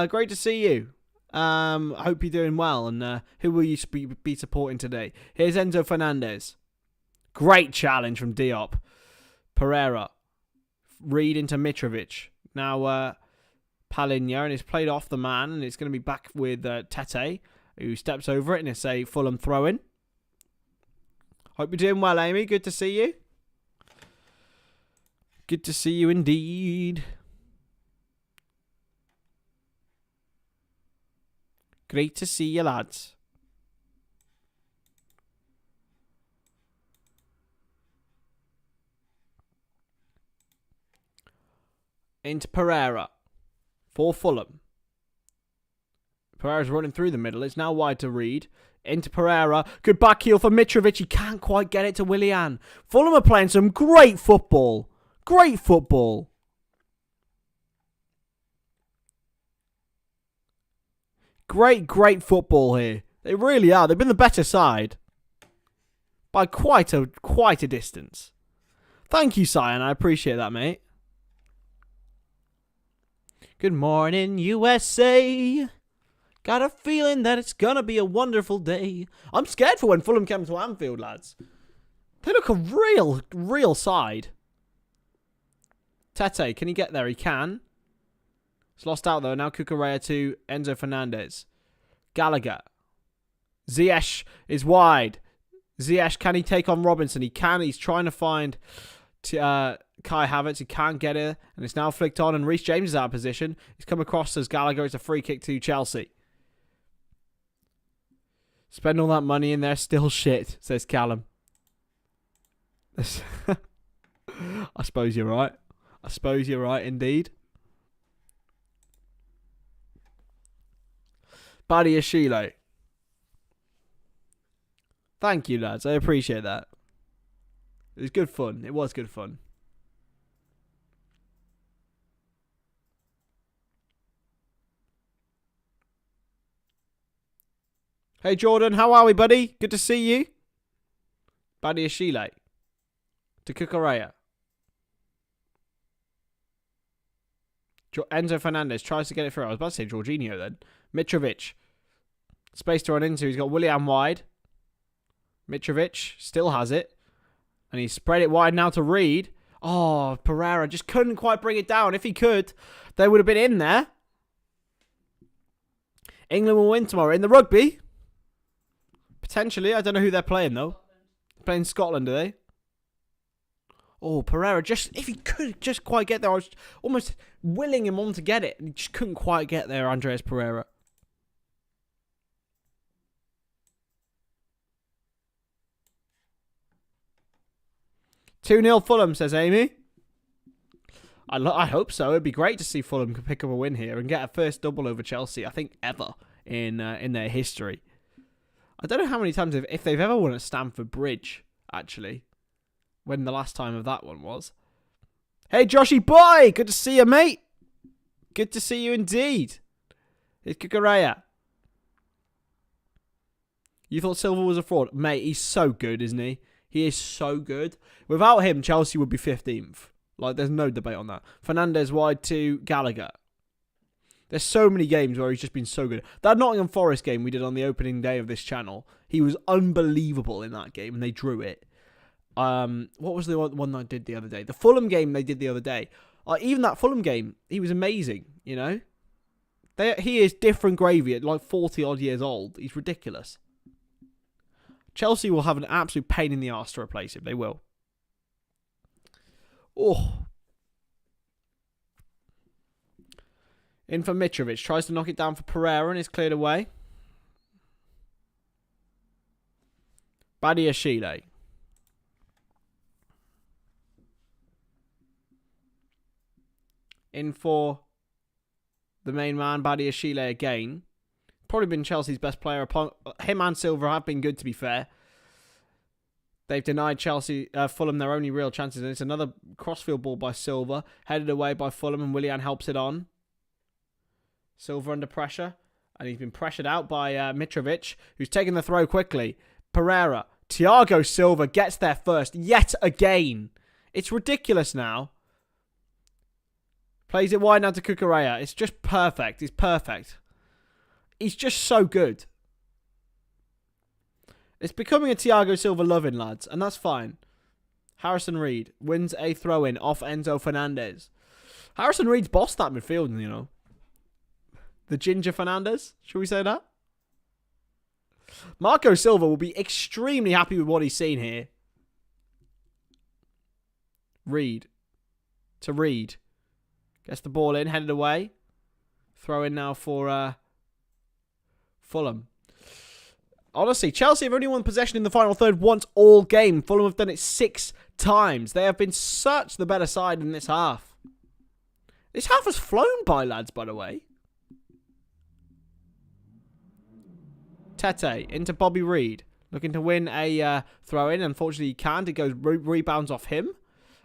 Great to see you. I hope you're doing well. And who will you be supporting today? Here's Enzo Fernandez. Great challenge from Diop. Pereira. Reed into Mitrovic. Now Palinha, and it's played off the man, and it's going to be back with Tete, who steps over it, and it's a Fulham throw-in. Hope you're doing well, Amy. Good to see you. Good to see you indeed. Great to see you, lads. Into Pereira for Fulham. Pereira's running through the middle. It's now wide to Reed. Into Pereira. Good back heel for Mitrovic. He can't quite get it to Willian. Fulham are playing some great football. Great football. Great football here. They really are. They've been the better side. By quite a distance. Thank you, Cyan. I appreciate that, mate. Good morning, USA. Got a feeling that it's gonna be a wonderful day. I'm scared for when Fulham come to Anfield, lads. They look a real side. Tete, can he get there? He can. It's lost out though. Now Cucurella to Enzo Fernandez. Gallagher. Ziyech is wide. Ziyech, can he take on Robinson? He can. He's trying to find Kai Havertz, he can't get it, and it's now flicked on, and Reece James is out of position. He's come across as Gallagher. It's a free kick to Chelsea. Spend all that money in there, still shit, says Callum. I suppose you're right. I suppose you're right, indeed. Badiashile. Thank you, lads. I appreciate that. It was good fun. It was good fun. Hey, Jordan. How are we, buddy? Good to see you. Badiashile. To Kukureya. Enzo Fernandez tries to get it through. I was about to say Jorginho then. Mitrovic. Space to run into. He's got Willian wide. Mitrovic still has it. And he's spread it wide now to Reed. Oh, Pereira just couldn't quite bring it down. If he could, they would have been in there. England will win tomorrow. In the rugby? Potentially. I don't know who they're playing, though. They're playing Scotland, are they? Oh, Pereira, just if he could just quite get there. I was almost willing him on to get it. And he just couldn't quite get there, Andreas Pereira. "2-0 Fulham," says Amy. I hope so. It'd be great to see Fulham pick up a win here and get a first double over Chelsea, I think, ever in their history. I don't know how many times, if they've ever won at Stamford Bridge, actually. When the last time of that one was. Hey, Joshy boy! Good to see you, mate. Good to see you indeed. It's Kukureya. You thought Silva was a fraud? Mate, he's so good, isn't he? He is so good. Without him, Chelsea would be 15th. Like, there's no debate on that. Fernandez wide to Gallagher. There's so many games where he's just been so good. That Nottingham Forest game we did on the opening day of this channel, he was unbelievable in that game, and they drew it. What was the one I did the other day? The Fulham game they did the other day. Even that Fulham game, he was amazing, you know? He is different gravy at like 40 odd years old. He's ridiculous. Chelsea will have an absolute pain in the arse to replace him. They will. Oh. In for Mitrovic. Tries to knock it down for Pereira and it's cleared away. Badiashile. In for the main man, Badiashile again. Probably been Chelsea's best player. Him and Silva have been good, to be fair. They've denied Fulham their only real chances. And it's another crossfield ball by Silva. Headed away by Fulham and Willian helps it on. Silva under pressure. And he's been pressured out by Mitrovic, who's taking the throw quickly. Pereira. Thiago Silva gets there first. Yet again. It's ridiculous now. Plays it wide now to Kukureya. It's just perfect. It's perfect. He's just so good. It's becoming a Thiago Silva loving, lads. And that's fine. Harrison Reed wins a throw-in off Enzo Fernandez. Harrison Reed's bossed that midfield, you know. The Ginger Fernandez. Should we say that? Marco Silva will be extremely happy with what he's seen here. Reed. To Reed. Gets the ball in, headed away. Throw in now for Fulham. Honestly, Chelsea have only won possession in the final third once all game. Fulham have done it 6 times. They have been such the better side in this half. This half has flown by, lads, by the way. Tete into Bobby Reed. Looking to win a throw-in. Unfortunately, he can't. It goes rebounds off him.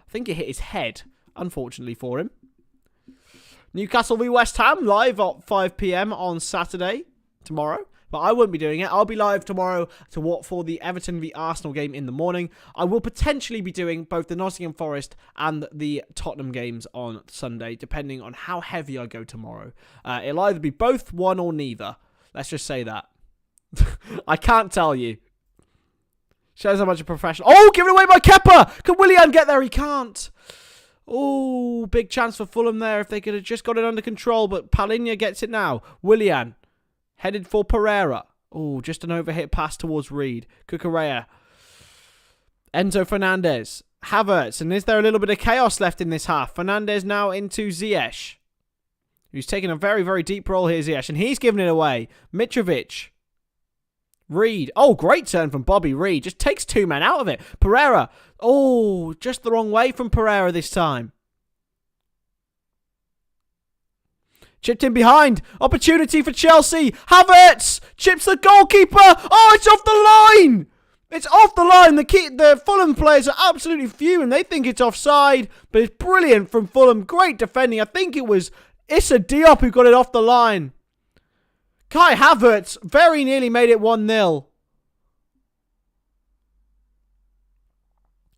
I think it hit his head, unfortunately for him. Newcastle v West Ham live at 5 PM on Saturday, tomorrow. But I won't be doing it. I'll be live tomorrow for the Everton v Arsenal game in the morning. I will potentially be doing both the Nottingham Forest and the Tottenham games on Sunday, depending on how heavy I go tomorrow. It'll either be both, one, or neither. Let's just say that. I can't tell you. Shows how much a professional. Oh, give it away by Kepa! Can Willian get there? He can't. Oh, big chance for Fulham there if they could have just got it under control. But Palhinha gets it now. Willian headed for Pereira. Oh, just an overhit pass towards Reed. Kukureya. Enzo Fernandez Havertz. And is there a little bit of chaos left in this half? Fernandez now into Ziyech, who's taking a very, very deep role here, Ziyech. And he's giving it away. Mitrovic. Reed. Oh, great turn from Bobby Reed. Just takes 2 men out of it. Pereira. Oh, just the wrong way from Pereira this time. Chipped in behind. Opportunity for Chelsea. Havertz chips the goalkeeper. Oh, it's off the line. It's off the line. The Fulham players are absolutely fuming. They think it's offside, but it's brilliant from Fulham. Great defending. I think it was Issa Diop who got it off the line. Kai Havertz very nearly made it 1-0.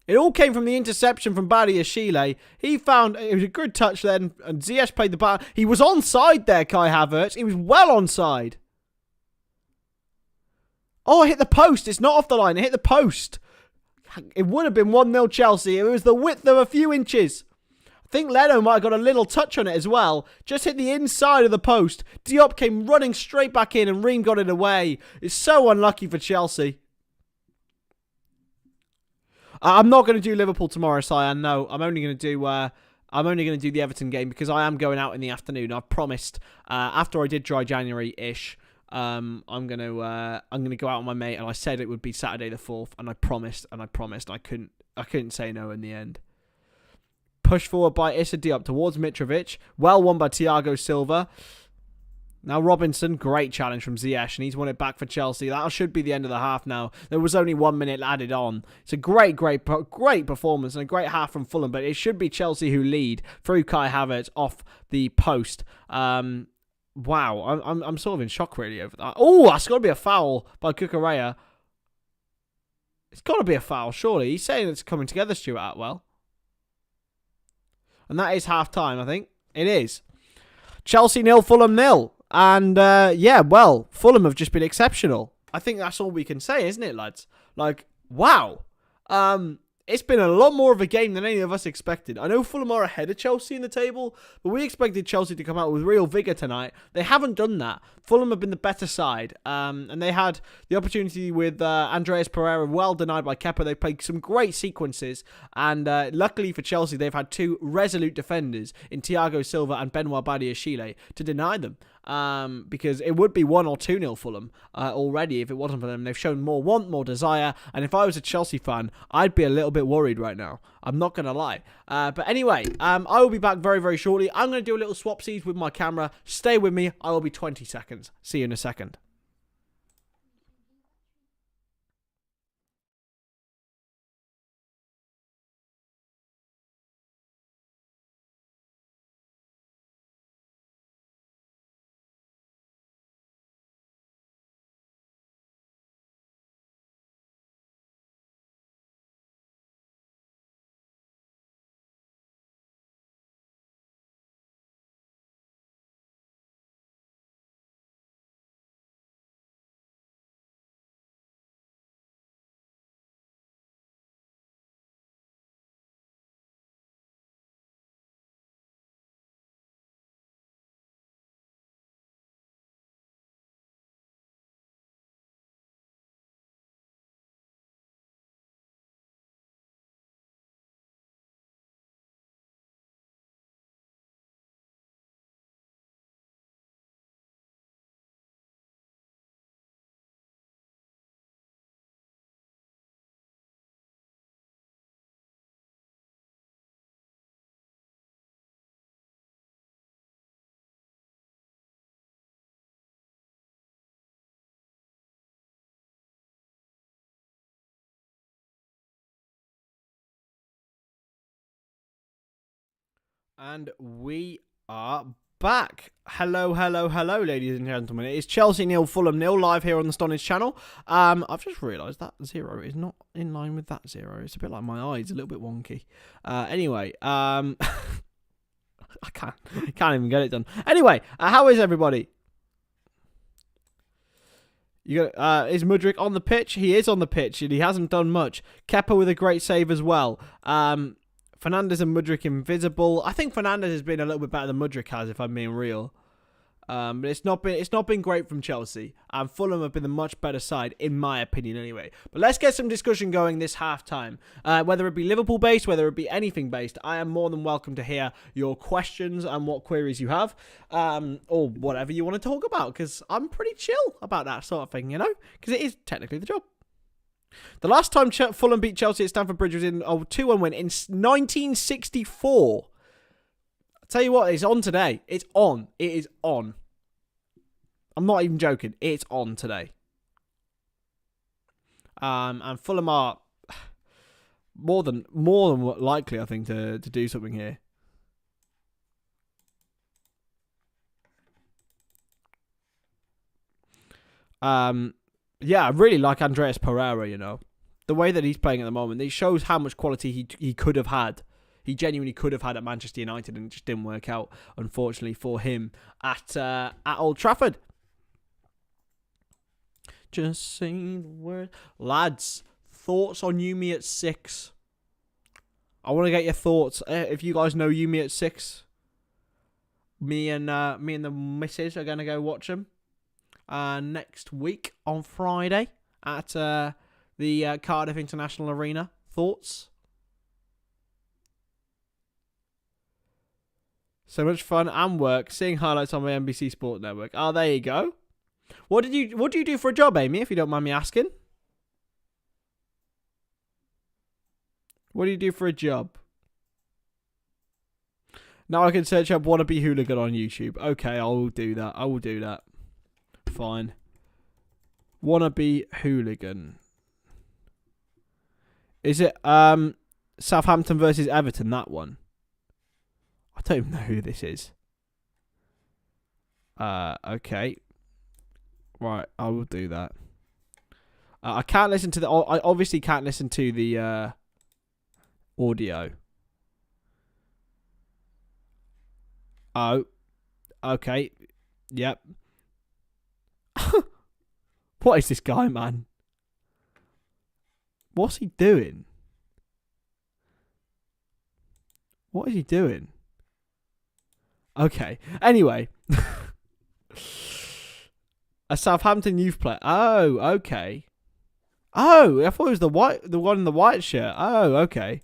It all came from the interception from Badiashile. He found it was a good touch then, and Ziyech played the ball. He was onside there, Kai Havertz. He was well onside. Oh, it hit the post. It's not off the line. It hit the post. It would have been 1-0 Chelsea. It was the width of a few inches. I think Leno might have got a little touch on it as well. Just hit the inside of the post. Diop came running straight back in and Ream got it away. It's so unlucky for Chelsea. I'm not going to do Liverpool tomorrow, Cyan. No, I'm only going to do the Everton game because I am going out in the afternoon. I've promised after I did Dry January-ish. I'm gonna go out with my mate, and I said it would be Saturday the 4th, and I promised. I couldn't say no in the end. Push forward by Issa Diop towards Mitrovic. Well won by Thiago Silva. Now Robinson, great challenge from Ziyech, and he's won it back for Chelsea. That should be the end of the half now. There was only 1 minute added on. It's a great performance and a great half from Fulham, but it should be Chelsea who lead through Kai Havertz off the post. Wow, I'm sort of in shock really over that. Oh, that's got to be a foul by Cucurella. It's got to be a foul, surely. He's saying it's coming together, Stuart Atwell. And that is half-time, I think. It is. Chelsea 0, Fulham 0. And, well, Fulham have just been exceptional. I think that's all we can say, isn't it, lads? Like, wow. It's been a lot more of a game than any of us expected. I know Fulham are ahead of Chelsea in the table, but we expected Chelsea to come out with real vigour tonight. They haven't done that. Fulham have been the better side, and they had the opportunity with Andreas Pereira, well denied by Kepa. They played some great sequences, and luckily for Chelsea, they've had two resolute defenders in Thiago Silva and Benoit Badiashile to deny them. Because it would be 1 or 2-0 Fulham already if it wasn't for them. They've shown more want, more desire, and if I was a Chelsea fan, I'd be a little bit worried right now. I'm not going to lie. But anyway, I will be back very, very shortly. I'm going to do a little swapsies with my camera. Stay with me. I will be 20 seconds. See you in a second. And we are back. Hello, ladies and gentlemen. It is Chelsea 0, Fulham 0, live here on the Stonadge channel. I've just realised that 0 is not in line with that 0. It's a bit like my eyes, a little bit wonky. Anyway, I can't even get it done. Anyway, how is everybody? Is Mudryk on the pitch? He is on the pitch, and he hasn't done much. Kepa with a great save as well. Fernandez and Mudryk invisible. I think Fernandez has been a little bit better than Mudryk has, if I'm being real. But it's not been great from Chelsea, and Fulham have been the much better side in my opinion anyway. But let's get some discussion going this half time. Whether it be Liverpool based, whether it be anything based, I am more than welcome to hear your questions and what queries you have, or whatever you want to talk about, because I'm pretty chill about that sort of thing, you know, because it is technically the job. The last time Fulham beat Chelsea at Stamford Bridge was in a 2-1 win in 1964. Tell you what, it's on today. It's on. It is on. I'm not even joking. It's on today. And Fulham are more than likely, I think, to do something here. Yeah, I really like Andreas Pereira, you know. The way that he's playing at the moment, it shows how much quality he could have had. He genuinely could have had at Manchester United, and it just didn't work out, unfortunately, for him at Old Trafford. Just saying the word. Lads, thoughts on Yumi at 6? I want to get your thoughts. If you guys know Yumi at 6, me and the missus are going to go watch him next week on Friday at the Cardiff International Arena. Thoughts? So much fun and work seeing highlights on my NBC Sport Network. Oh, there you go. What do you do for a job, Amy, if you don't mind me asking? What do you do for a job? Now I can search up wannabe hooligan on YouTube. Okay, I will do that. Fine. Wannabe hooligan. Is it Southampton versus Everton, that one? I don't even know who this is. Okay. Right, I will do that. I can't listen to I obviously can't listen to the audio. Oh. Okay. Yep. What is this guy, man? What's he doing? What is he doing? Okay. Anyway. A Southampton youth player. Oh, okay. Oh, I thought it was the one in the white shirt. Oh, okay.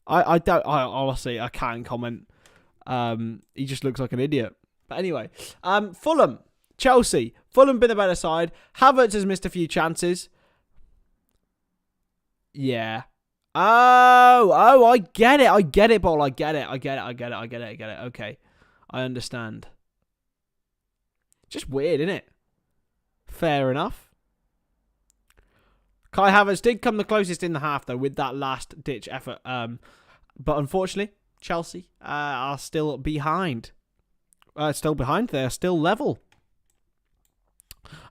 I honestly, I can't comment. He just looks like an idiot. But anyway, Fulham, Chelsea. Fulham been the better side. Havertz has missed a few chances. Yeah. Oh, I get it, Paul. I get it. Okay. I understand. Just weird, isn't it? Fair enough. Kai Havertz did come the closest in the half, though, with that last-ditch effort. But unfortunately, Chelsea are still behind. They're still level.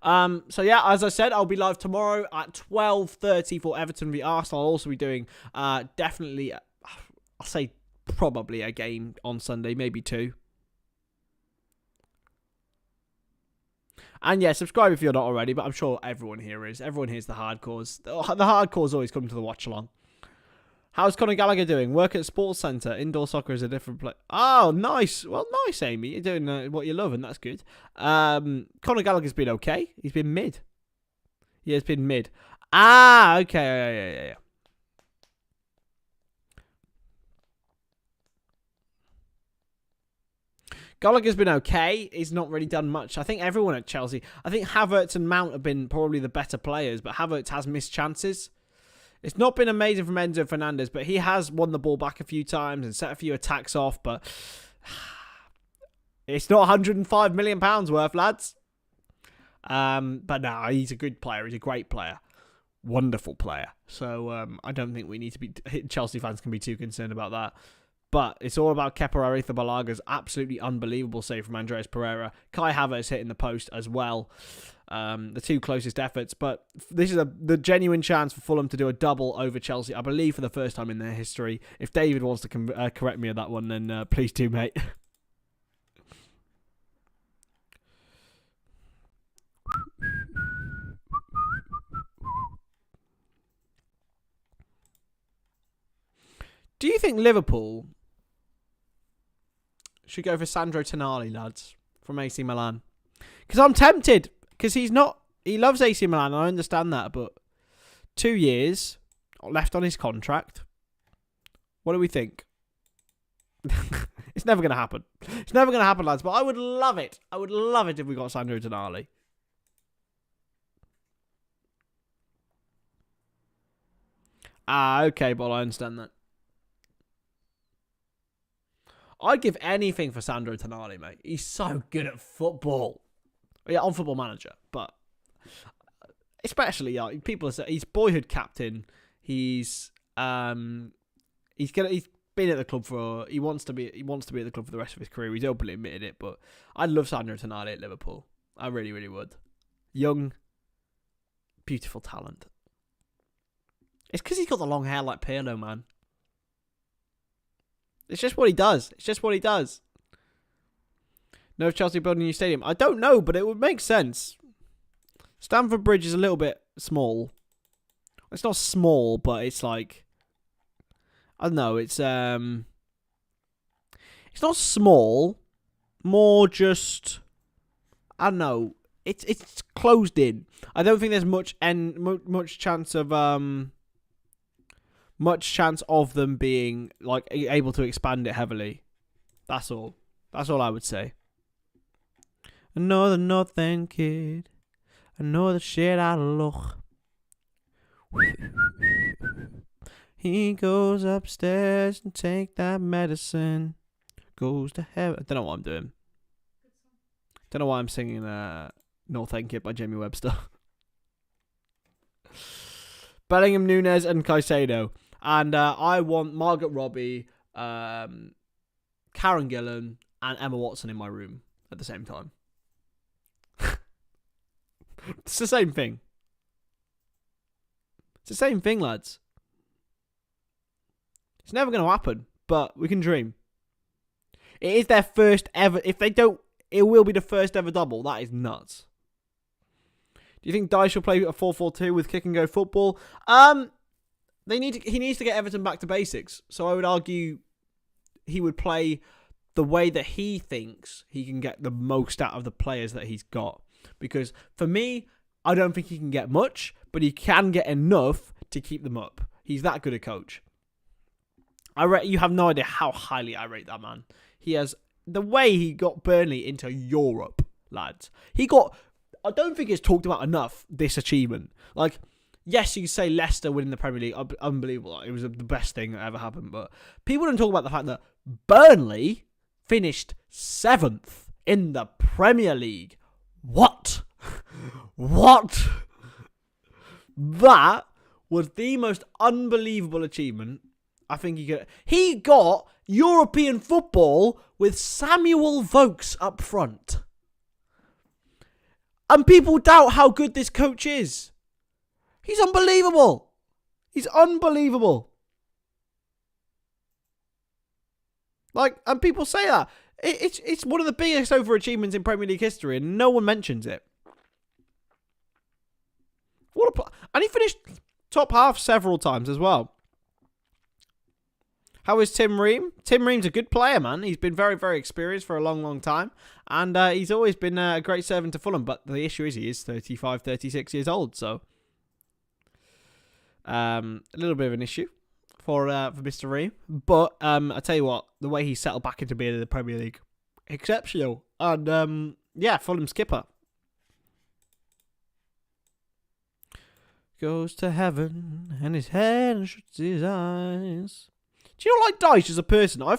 So yeah, as I said, I'll be live tomorrow at 12:30 for Everton v Arsenal. I'll also be doing definitely, I'll say probably a game on Sunday, maybe 2. And yeah, subscribe if you're not already, but I'm sure everyone here is. Everyone here's the hardcores. The hardcores always come to the watch along. How's Conor Gallagher doing? Work at Sports Centre. Indoor soccer is a different play. Oh, nice. Well, nice, Amy. You're doing what you love, and that's good. Conor Gallagher's been okay. He's been mid. Yeah, it's been mid. Ah, okay. Yeah. Gallagher's been okay. He's not really done much. I think everyone at Chelsea. I think Havertz and Mount have been probably the better players, but Havertz has missed chances. It's not been amazing from Enzo Fernandez, but he has won the ball back a few times and set a few attacks off, but it's not £105 million worth, lads. But no, he's a good player. He's a great player. Wonderful player. So I don't think we need to be... Chelsea fans can be too concerned about that. But it's all about Kepa Arrizabalaga's absolutely unbelievable save from Andreas Pereira. Kai Havertz hitting the post as well. The two closest efforts. But this is the genuine chance for Fulham to do a double over Chelsea, I believe, for the first time in their history. If David wants to correct me on that one, then please do, mate. Do you think Liverpool should go for Sandro Tonali, lads, from AC Milan. Because I'm tempted. Because he loves AC Milan, I understand that, but 2 years left on his contract. What do we think? It's never going to happen. It's never going to happen, lads, but I would love it. I would love it if we got Sandro Tonali. Okay, but I understand that. I'd give anything for Sandro Tonali, mate. He's so good at football. Yeah, on Football Manager, but especially people say he's boyhood captain. He's been at the club for he wants to be at the club for the rest of his career. He's openly admitted it, but I'd love Sandro Tonali at Liverpool. I really, really would. Young, beautiful talent. It's because he's got the long hair like Pirlo, man. It's just what he does. No, Chelsea building a new stadium. I don't know, but it would make sense. Stamford Bridge is a little bit small. It's not small, but it's like I don't know. It's not small. More just I don't know. It's closed in. I don't think there's much chance of them being like able to expand it heavily. That's all. That's all I would say. Another northern kid. Another shit out of luck. He goes upstairs and take that medicine. Goes to heaven. I don't know what I'm doing. Don't know why I'm singing Northern Kid by Jamie Webster. Bellingham, Nunes and Caicedo. And I want Margaret Robbie, Karen Gillan and Emma Watson in my room at the same time. It's the same thing. It's the same thing, lads. It's never going to happen, but we can dream. It is their first ever. If they don't, it will be the first ever double. That is nuts. Do you think Dyche will play a 4-4-2 with kick and go football? He needs to get Everton back to basics. So I would argue he would play the way that he thinks he can get the most out of the players that he's got. Because for me, I don't think he can get much, but he can get enough to keep them up. He's that good a coach. You have no idea how highly I rate that man. He has the way he got Burnley into Europe, lads. I don't think it's talked about enough, this achievement. Like, yes, you can say Leicester winning the Premier League, unbelievable. It was the best thing that ever happened. But people don't talk about the fact that Burnley finished 7th in the Premier League. What? What? That was the most unbelievable achievement I think he could. He got European football with Samuel Vokes up front. And people doubt how good this coach is. He's unbelievable. He's unbelievable. Like, and people say that. It's one of the biggest overachievements in Premier League history, and no one mentions it. And he finished top half several times as well. How is Tim Ream? Tim Ream's a good player, man. He's been very, very experienced for a long, long time. And he's always been a great servant to Fulham. But the issue is he is 35, 36 years old. So a little bit of an issue for Mr. Ream. But I tell you what, the way he settled back into being in the Premier League, exceptional. And Fulham skipper. Goes to heaven and his head shuts his eyes. Do you not like Dyche as a person? I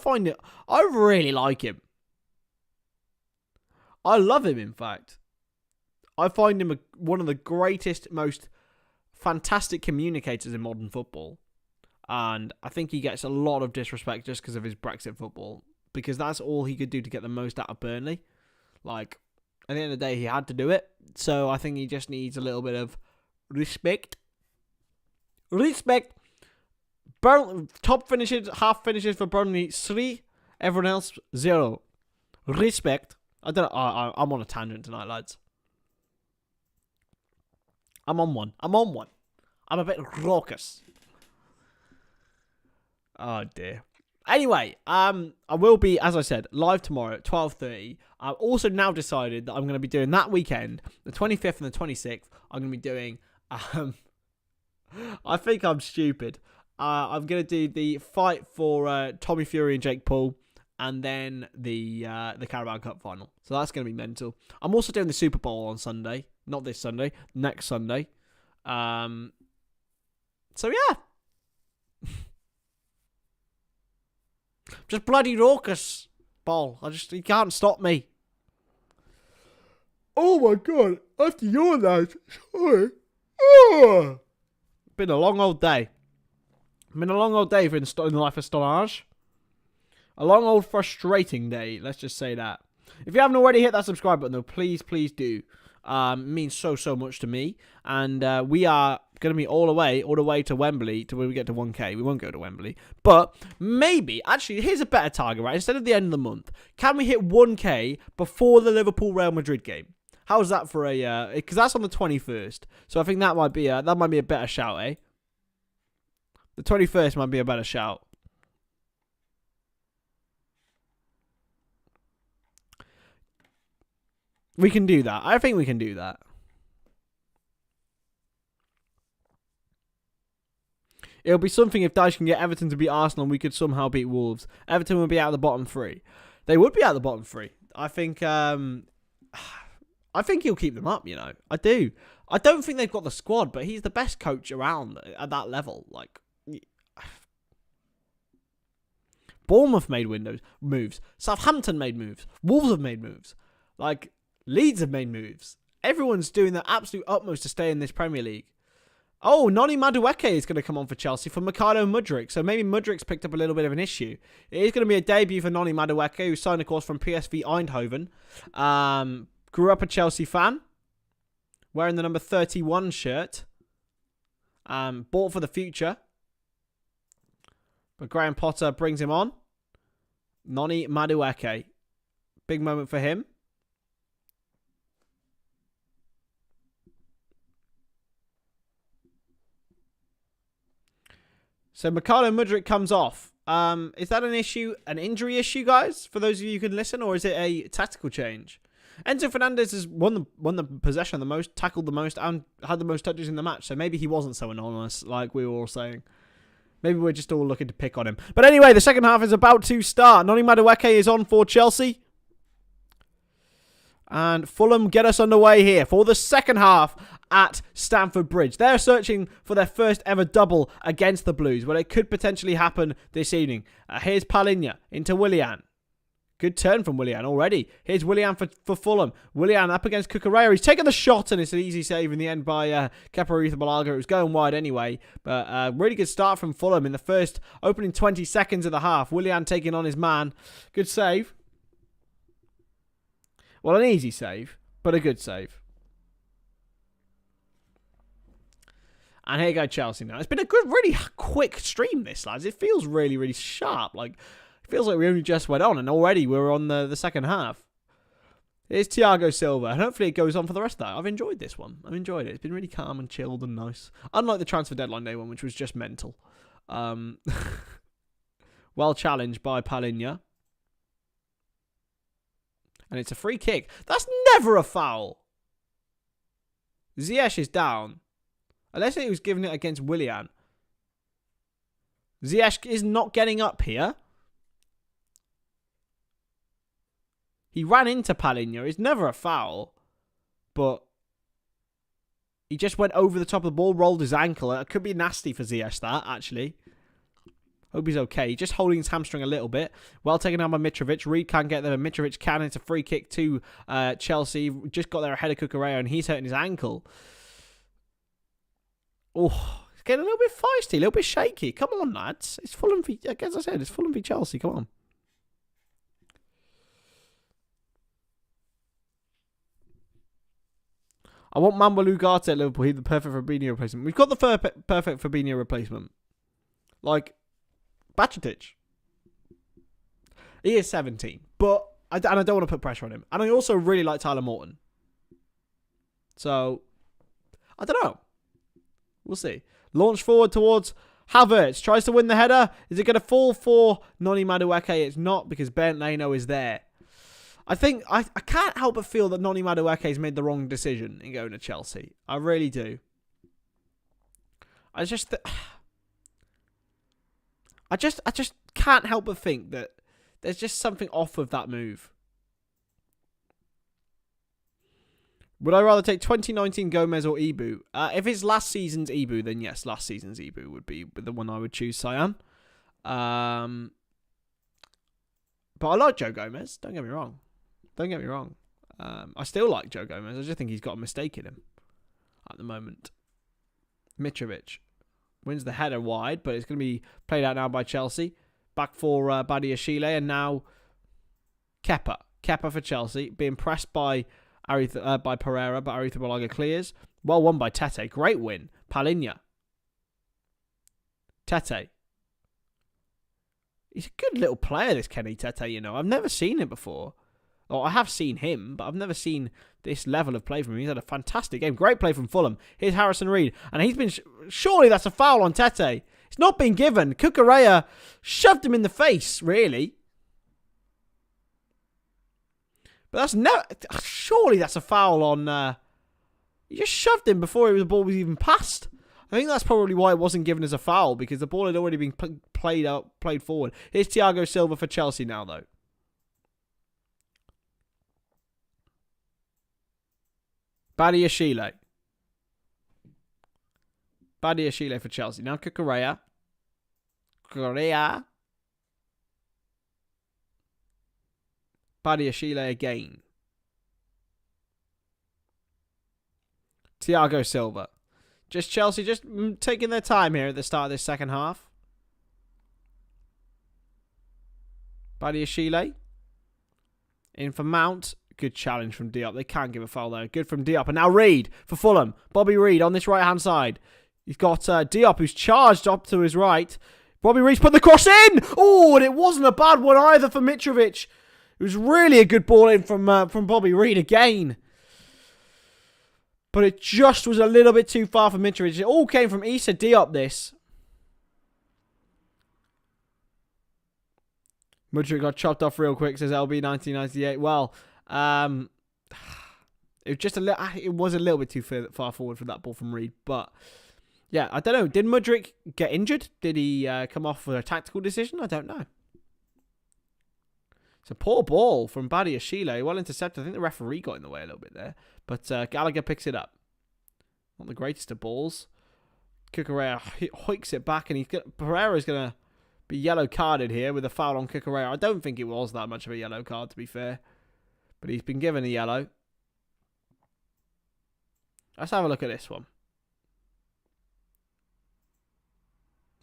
really like him. I love him, in fact. I find him one of the greatest, most fantastic communicators in modern football. And I think he gets a lot of disrespect just because of his Brexit football. Because that's all he could do to get the most out of Burnley. Like, at the end of the day, he had to do it. So I think he just needs a little bit of respect. Top finishes, half finishes for Burnley, 3. Everyone else, 0. Respect. I don't know. I'm on a tangent tonight, lads. I'm on one. I'm a bit raucous. Oh, dear. Anyway, I will be, as I said, live tomorrow at 12:30. I've also now decided that I'm going to be doing that weekend, the 25th and the 26th. I'm going to be doing. I think I'm stupid. I'm going to do the fight for Tommy Fury and Jake Paul, and then the Carabao Cup final. So that's going to be mental. I'm also doing the Super Bowl on Sunday. Not this Sunday, next Sunday. So yeah. Just bloody raucous, Ball. You can't stop me. Oh my god, after your night, sorry. Oh. Been a long old day. Been a long old day in the life of Stonadge. A long old frustrating day, let's just say that. If you haven't already hit that subscribe button though, please do. It means so much to me. And we are going to be all the way to Wembley to when we get to 1K. We won't go to Wembley. But maybe, actually, here's a better target, right? Instead of the end of the month, can we hit 1K before the Liverpool-Real Madrid game? How's that for a, because that's on the 21st. So I think that might be a better shout, eh? The 21st might be a better shout. We can do that. I think we can do that. It'll be something if Dyche can get Everton to beat Arsenal and we could somehow beat Wolves. Everton would be out of the bottom 3. They would be out of the bottom 3. I think he'll keep them up, you know. I do. I don't think they've got the squad, but he's the best coach around at that level. Like, Bournemouth made moves. Southampton made moves. Wolves have made moves. Like, Leeds have made moves. Everyone's doing their absolute utmost to stay in this Premier League. Oh, Noni Madueke is going to come on for Chelsea for Mikhailo Mudryk. So maybe Mudryk's picked up a little bit of an issue. It is going to be a debut for Noni Madueke, who signed, of course, from PSV Eindhoven. Grew up a Chelsea fan. Wearing the number 31 shirt. Bought for the future. But Graham Potter brings him on. Noni Madueke. Big moment for him. So Mikhailo Mudryk comes off. Is that an issue, an injury issue, guys? For those of you who can listen, or is it a tactical change? Enzo Fernandez has won the possession the most, tackled the most, and had the most touches in the match. So maybe he wasn't so anonymous, like we were all saying. Maybe we're just all looking to pick on him. But anyway, the second half is about to start. Noni Madueke is on for Chelsea. And Fulham get us underway here for the second half at Stamford Bridge. They're searching for their first ever double against the Blues. Well, it could potentially happen this evening. Here's Palhinha into Willian. Good turn from Willian already. Here's Willian for Fulham. Willian up against Cucurella. He's taken the shot and it's an easy save in the end by Kepa Arrizabalaga. It was going wide anyway. But really good start from Fulham in the first opening 20 seconds of the half. Willian taking on his man. Good save. Well, an easy save, but a good save. And here you go, Chelsea now. It's been a good, really quick stream, this, lads. It feels really sharp. Like, it feels like we only just went on, and already we're on the second half. Here's Thiago Silva, and hopefully it goes on for the rest of that. I've enjoyed this one. I've enjoyed it. It's been really calm and chilled and nice. Unlike the transfer deadline day one, which was just mental. Well challenged by Palhinha. And it's a free kick. That's never a foul. Ziyech is down. Unless he was giving it against Willian. Ziyech is not getting up here. He ran into Palhinha. It's never a foul. But he just went over the top of the ball, rolled his ankle. It could be nasty for Ziyech, that, actually. Hope he's okay. Just holding his hamstring a little bit. Well taken out by Mitrovic. Reed can't get there, but Mitrovic can. It's a free kick to Chelsea. Just got there ahead of Cucurella, and he's hurting his ankle. Oh, it's getting a little bit feisty, a little bit shaky. Come on, lads. It's Fulham v... As I said, it's Fulham v Chelsea. Come on. I want Manuel Ugarte at Liverpool. He's the perfect Fabinho replacement. We've got the perfect Fabinho replacement. Like... Bacetic. He is 17, but I don't want to put pressure on him. And I also really like Tyler Morton. So, I don't know. We'll see. Launch forward towards Havertz tries to win the header. Is it going to fall for Noni Madueke? It's not, because Bernd Leno is there. I think I can't help but feel that Noni Madueke has made the wrong decision in going to Chelsea. I really do. I just can't help but think that there's just something off with that move. Would I rather take 2019 Gomez or Ibu? If it's last season's Ibu, then yes, last season's Ibu would be the one I would choose, Cyan. But I like Joe Gomez. Don't get me wrong. I still like Joe Gomez. I just think he's got a mistake in him at the moment. Mitrovic wins the header wide, but it's going to be played out now by Chelsea. Back for Badiashile, and now Kepa. Kepa for Chelsea, being pressed by Pereira, but Arrizabalaga clears. Well won by Tete. Great win. Palinha. Tete. He's a good little player, this Kenny Tete, you know. I've never seen him before. Or I have seen him, but I've never seen this level of play from him. He's had a fantastic game. Great play from Fulham. Here's Harrison Reed. And he's been... surely that's a foul on Tete. It's not been given. Cucurella shoved him in the face, really. But that's no... surely that's a foul on... he just shoved him before the ball was even passed. I think that's probably why it wasn't given as a foul, because the ball had already been played forward. Here's Thiago Silva for Chelsea now, though. Badiashile. Badiashile for Chelsea. Now Cucurella. Badiashile again. Thiago Silva. Just Chelsea just taking their time here at the start of this second half. Badiashile. In for Mount. Good challenge from Diop. They can't give a foul there. Good from Diop. And now Reed for Fulham. Bobby Reed on this right-hand side. He's got Diop, who's charged up to his right. Bobby Reed's put the cross in. Oh, and it wasn't a bad one either for Mitrovic. It was really a good ball in from Bobby Reed again. But it just was a little bit too far for Mitrovic. It all came from Issa Diop, this. Mudryk got chopped off real quick, says LB 1998. Well, it was a little bit too far forward for that ball from Reed. But, yeah, I don't know. Did Mudryk get injured? Did he come off with a tactical decision? I don't know. It's a poor ball from Badiashile. Well intercepted. I think the referee got in the way a little bit there. But Gallagher picks it up. Not the greatest of balls. Cucurella hoiks it back, and Pereira's going to be yellow carded here with a foul on Cucurella. I don't think it was that much of a yellow card, to be fair. But he's been given a yellow. Let's have a look at this one.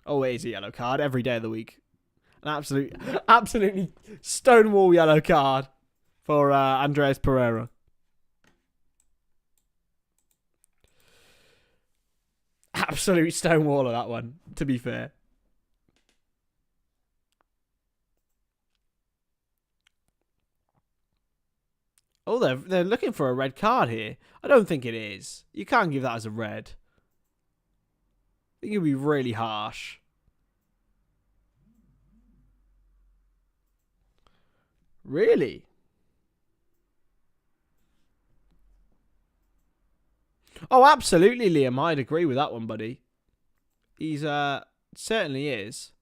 Oh, it is a yellow card every day of the week. An absolutely stonewall yellow card for Andreas Pereira. Absolute stonewall of that one, to be fair. Oh, they're looking for a red card here. I don't think it is. You can't give that as a red. I think it would be really harsh. Really? Oh, absolutely, Liam. I'd agree with that one, buddy. He's certainly is.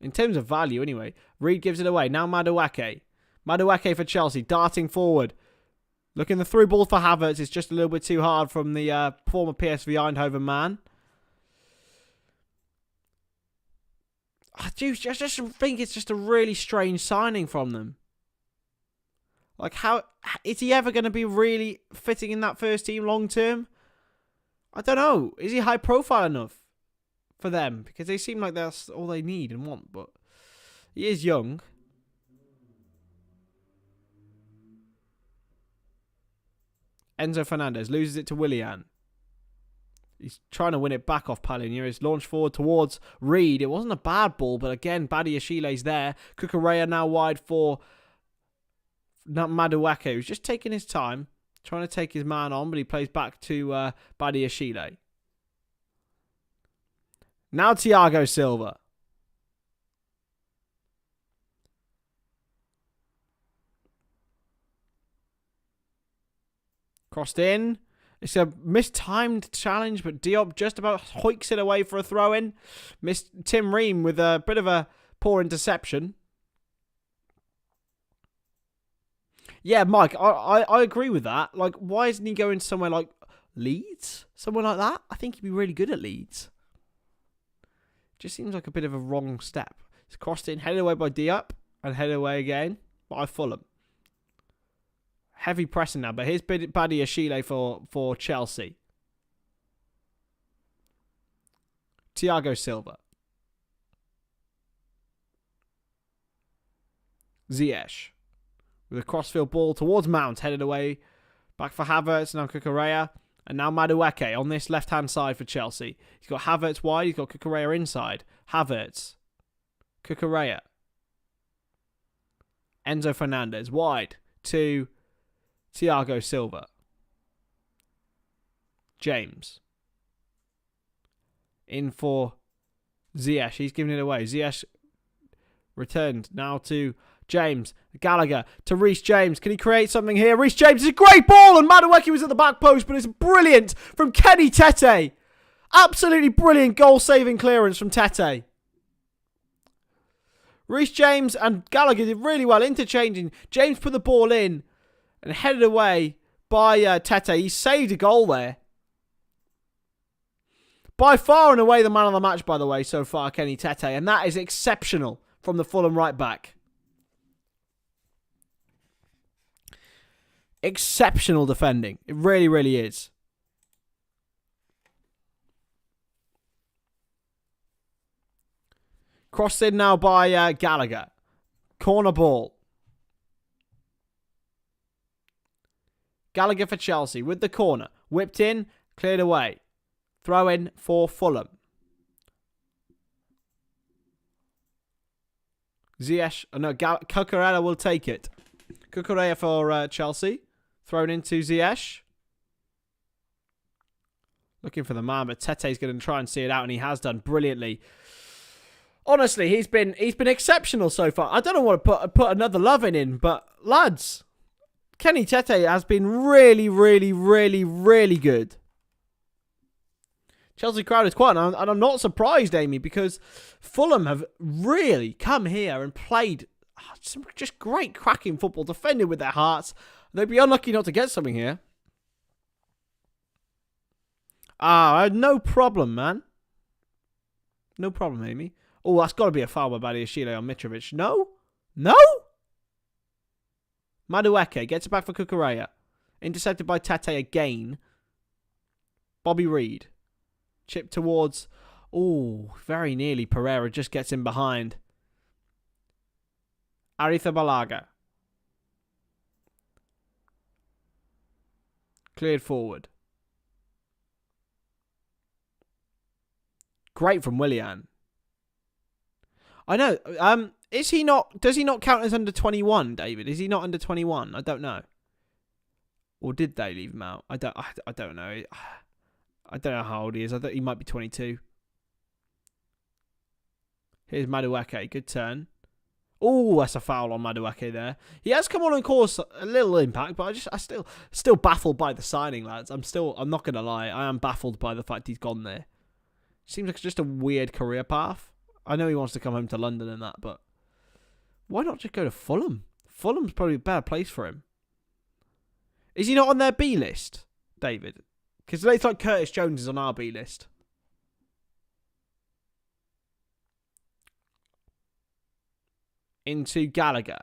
In terms of value, anyway. Reed gives it away. Now Madueke. Madueke for Chelsea, darting forward. Looking the through ball for Havertz. It's just a little bit too hard from the former PSV Eindhoven man. I just think it's just a really strange signing from them. Like, how is he ever going to be really fitting in that first team long term? I don't know. Is he high profile enough for them? Because they seem like that's all they need and want. But he is young. Enzo Fernandez loses it to Willian. He's trying to win it back off Palinha. He's launched forward towards Reed. It wasn't a bad ball, but again, Badiashile's there. Cucurella now wide for Madueke, who's just taking his time, trying to take his man on, but he plays back to Badiashile. Now Thiago Silva. Crossed in. It's a mistimed challenge, but Diop just about hoiks it away for a throw-in. Missed Tim Ream with a bit of a poor interception. Yeah, Mike, I agree with that. Like, why isn't he going somewhere like Leeds? Somewhere like that? I think he'd be really good at Leeds. Just seems like a bit of a wrong step. It's crossed in, headed away by Diop, and headed away again by Fulham. Heavy pressing now, but here's Badi Ashile for Chelsea. Thiago Silva. Ziyech. With a crossfield ball towards Mount, headed away. Back for Havertz, now Cucurella. And now Madueke on this left-hand side for Chelsea. He's got Havertz wide, he's got Cucurella inside. Havertz. Cucurella. Enzo Fernandez wide to Thiago Silva. James. In for Ziyech. He's giving it away. Ziyech returned now to James. Gallagher to Reece James. Can he create something here? Reece James is a great ball, and Madueke was at the back post, but it's brilliant from Kenny Tete. Absolutely brilliant goal-saving clearance from Tete. Reece James and Gallagher did really well interchanging. James put the ball in and headed away by Tete. He saved a goal there. By far and away the man of the match, by the way, so far, Kenny Tete. And that is exceptional from the Fulham right back. Exceptional defending. It really, really is. Crossed in now by Gallagher. Corner ball. Gallagher for Chelsea with the corner. Whipped in, cleared away. Throw in for Fulham. Ziyech, Cucurella will take it. Cucurella for Chelsea. Thrown into Ziyech. Looking for the man, but Tete's going to try and see it out, and he has done brilliantly. Honestly, he's been exceptional so far. I don't know what to put another loving in, but lads, Kenny Tete has been really, really, really, really good. Chelsea crowd is quiet, and I'm not surprised, Amy, because Fulham have really come here and played some just great, cracking football, defended with their hearts. They'd be unlucky not to get something here. No problem, man. No problem, Amy. Oh, that's got to be a foul by Badiashile on Mitrovic. No? No? Madueke gets it back for Cucurella. Intercepted by Tete again. Bobby Reed. Chip towards... Oh, very nearly Pereira just gets in behind. Arrizabalaga. Cleared forward. Great from Willian. I know. Is he not? Does he not count as under 21, David? Is he not under 21? I don't know. Or did they leave him out? I don't know. I don't know how old he is. I think he might be 22. Here's Madueke. Good turn. Oh, that's a foul on Madueke there. He has come on and caused a little impact, but I still baffled by the signing, lads. I'm not gonna lie. I am baffled by the fact he's gone there. Seems like it's just a weird career path. I know he wants to come home to London and that, but why not just go to Fulham? Fulham's probably a better place for him. Is he not on their B list, David? Because it's like Curtis Jones is on our B list. Into Gallagher.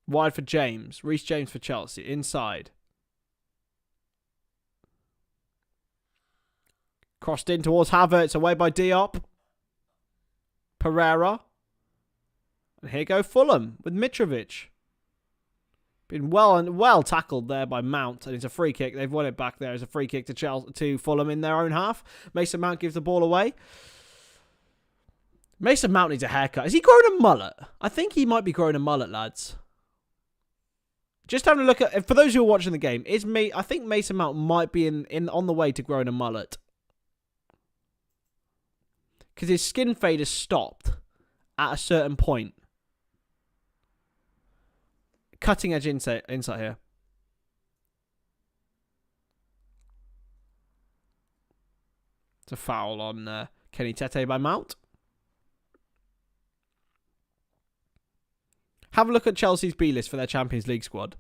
Wide for James. Reece James for Chelsea. Inside. Crossed in towards Havertz. Away by Diop. Pereira. And here go Fulham with Mitrovic. Been well tackled there by Mount. And it's a free kick. They've won it back there. It's a free kick to Fulham in their own half. Mason Mount gives the ball away. Mason Mount needs a haircut. Is he growing a mullet? I think he might be growing a mullet, lads. Just having a look at, for those who are watching the game, I think Mason Mount might be on the way to growing a mullet. Because his skin fade has stopped at a certain point. Cutting edge insight here. It's a foul on Kenny Tete by Mount. Have a look at Chelsea's B list for their Champions League squad.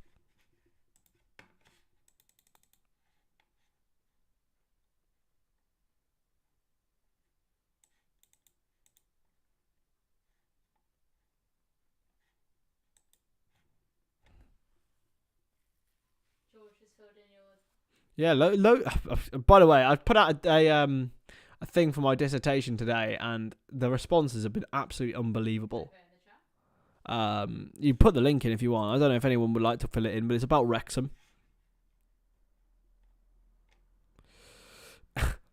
George has filled in yours. Yeah, by the way, I've put out a thing for my dissertation today, and the responses have been absolutely unbelievable. You put the link in if you want. I don't know if anyone would like to fill it in, but it's about Wrexham.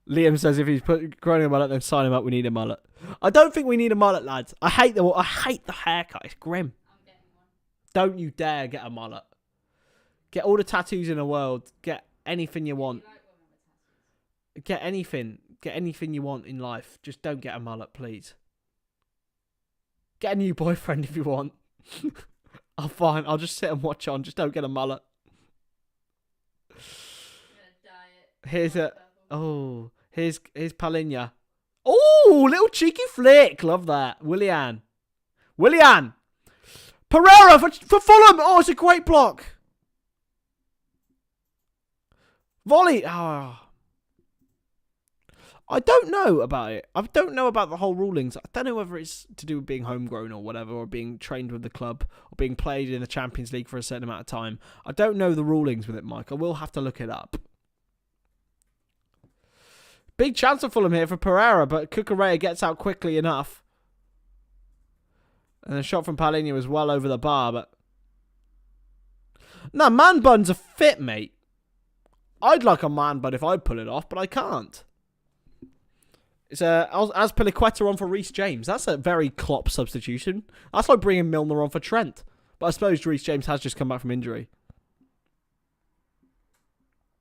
Liam says if he's growing a mullet, then sign him up. We need a mullet. I don't think we need a mullet, lads. I hate the haircut. It's grim. I'm getting one. Don't you dare get a mullet. Get all the tattoos in the world. Get anything you want. You like women with tattoos? Get anything. Get anything you want in life. Just don't get a mullet, please. Get a new boyfriend if you want. I'll fine. I'll just sit and watch on. Just don't get a mullet. I'm gonna dye it. Here's Purple. here's Palinha. Oh, little cheeky flick. Love that. Willian. Pereira for Fulham. Oh, it's a great block. Volley. Oh. I don't know about it. I don't know about the whole rulings. I don't know whether it's to do with being homegrown or whatever, or being trained with the club, or being played in the Champions League for a certain amount of time. I don't know the rulings with it, Mike. I will have to look it up. Big chance of Fulham here for Pereira, but Cucurella gets out quickly enough. And the shot from Palinha was well over the bar, but... No, man buns are fit, mate. I'd like a man bun if I'd pull it off, but I can't. It's as Piliqueta on for Reece James. That's a very Klopp substitution. That's like bringing Milner on for Trent. But I suppose Reece James has just come back from injury.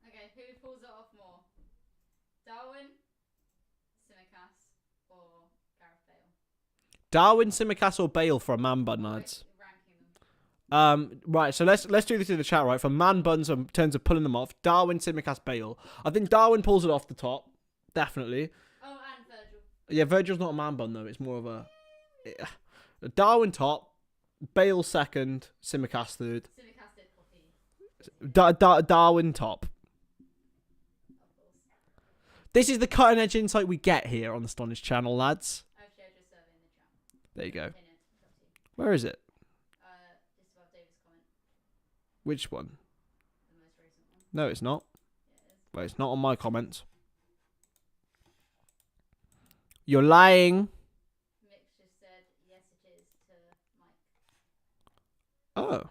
Okay, who pulls it off more? Darwin, Simicast, or Gareth Bale? Darwin, Simicast, or Bale for a man bun, lads. Ranking them. Right, so let's do this in the chat, right? For man buns in terms of pulling them off, Darwin, Simicast, Bale. I think Darwin pulls it off the top. Definitely. Oh, and Virgil. Yeah, Virgil's not a man bun, though. It's more of a... Darwin top, Bale second, Simicast third. Simicast did Poppy. Darwin top. Of course. This is the cutting edge insight we get here on the Stonadge channel, lads. I've shared your survey in the chat. There you go. Pin it. It's up to you. Where is it? Just above David's comment. Which one? The most recent one. No, it's not. Yeah, it is. Well, it's not on my comments. You're lying. Mick just said, yes it is, to Mike. Oh.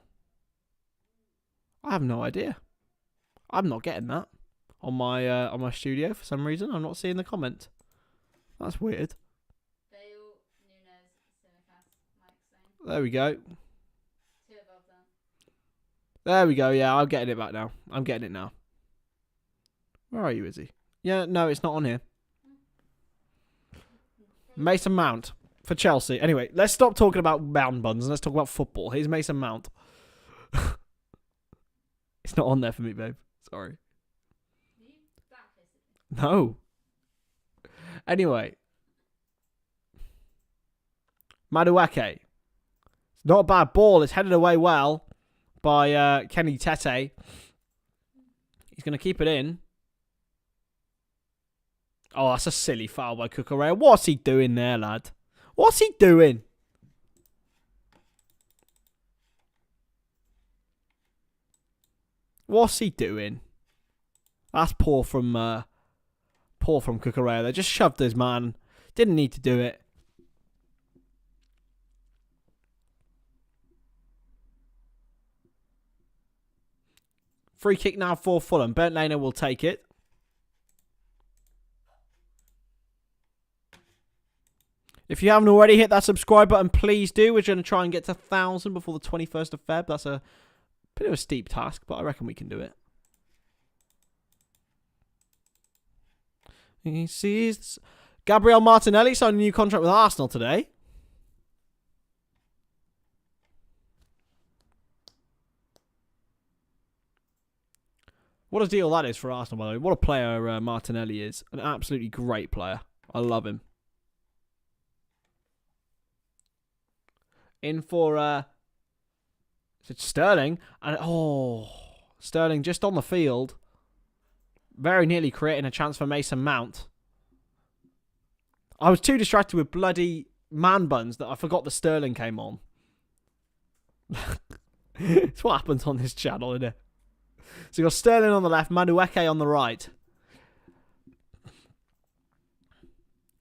I have no idea. I'm not getting that on my studio for some reason. I'm not seeing the comment. That's weird. Bale, Nunes, Simicast, Mike saying. There we go. 2 above that. There we go. Yeah, I'm getting it back now. I'm getting it now. Where are you, Izzy? Yeah, no, it's not on here. Mason Mount for Chelsea. Anyway, let's stop talking about man buns and let's talk about football. Here's Mason Mount. It's not on there for me, babe. Sorry. You blacklisted me. No. Anyway. Madueke. It's not a bad ball. It's headed away well by Kenny Tete. He's going to keep it in. Oh, that's a silly foul by Cucurella. What's he doing there, lad? What's he doing? What's he doing? That's poor from Cucurella. They just shoved his man. Didn't need to do it. Free kick now for Fulham. Bernd Lehner will take it. If you haven't already, hit that subscribe button, please do. We're going to try and get to 1,000 before the 21st of Feb. That's a Bit of a steep task, but I reckon we can do it. He sees Gabriel Martinelli signed a new contract with Arsenal today. What a deal that is for Arsenal, by the way. What a player Martinelli is. An absolutely great player. I love him. In for Sterling. And Sterling just on the field. Very nearly creating a chance for Mason Mount. I was too distracted with bloody man buns that I forgot the Sterling came on. It's what happens on this channel, isn't it? So you've got Sterling on the left, Madueke on the right.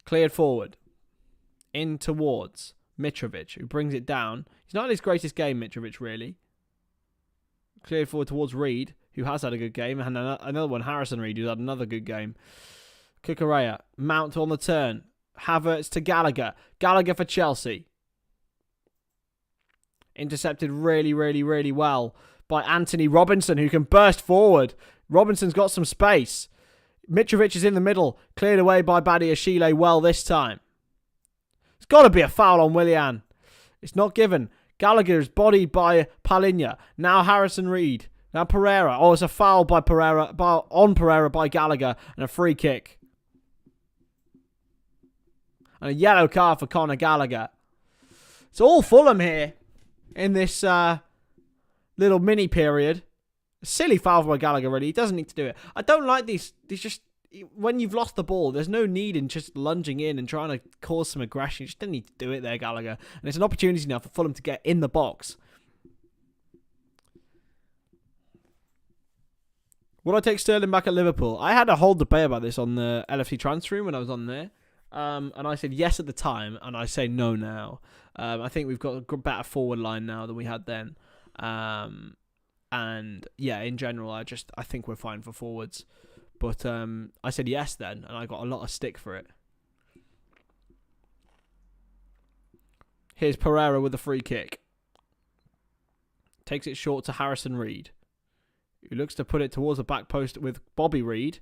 Cleared forward. In towards Mitrovic, who brings it down. He's not in his greatest game, Mitrovic, really. Cleared forward towards Reed, who has had a good game. And another one, Harrison Reed, who's had another good game. Cucurella, Mount on the turn. Havertz to Gallagher. Gallagher for Chelsea. Intercepted really, really, really well by Anthony Robinson, who can burst forward. Robinson's got some space. Mitrovic is in the middle. Cleared away by Badiashile well this time. It's got to be a foul on Willian. It's not given. Gallagher is bodied by Palinha. Now Harrison Reed. Now Pereira. Oh, it's a foul by Pereira by Gallagher and a free kick. And a yellow card for Conor Gallagher. It's all Fulham here in this little mini period. Silly foul by Gallagher, really. He doesn't need to do it. I don't like these just... When you've lost the ball, there's no need in just lunging in and trying to cause some aggression. You just didn't need to do it there, Gallagher. And it's an opportunity now for Fulham to get in the box. Would I take Sterling back at Liverpool? I had a whole debate about this on the LFC transfer room when I was on there. And I said yes at the time, and I say no now. I think we've got a better forward line now than we had then. And yeah, in general, I think we're fine for forwards. But I said yes then, and I got a lot of stick for it. Here's Pereira with a free kick. Takes it short to Harrison Reed, who looks to put it towards the back post with Bobby Reed.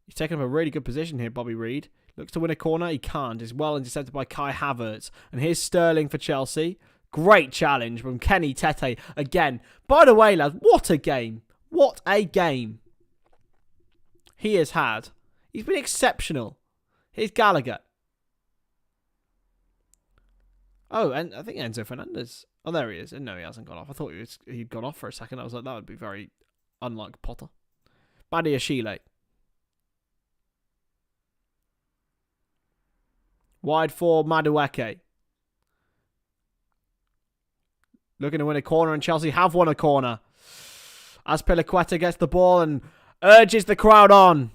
He's taken up a really good position here, Bobby Reed. Looks to win a corner. He can't. He's well intercepted by Kai Havertz. And here's Sterling for Chelsea. Great challenge from Kenny Tete again. By the way, lads, what a game. What a game he has had. He's been exceptional. Here's Gallagher. Oh, and I think Enzo Fernandez. Oh, there he is. No, he hasn't gone off. I thought he'd gone off for a second. I was like, that would be very unlike Potter. Badiashile. Wide for Madueke. Looking to win a corner, and Chelsea have won a corner. Azpilicueta gets the ball and urges the crowd on.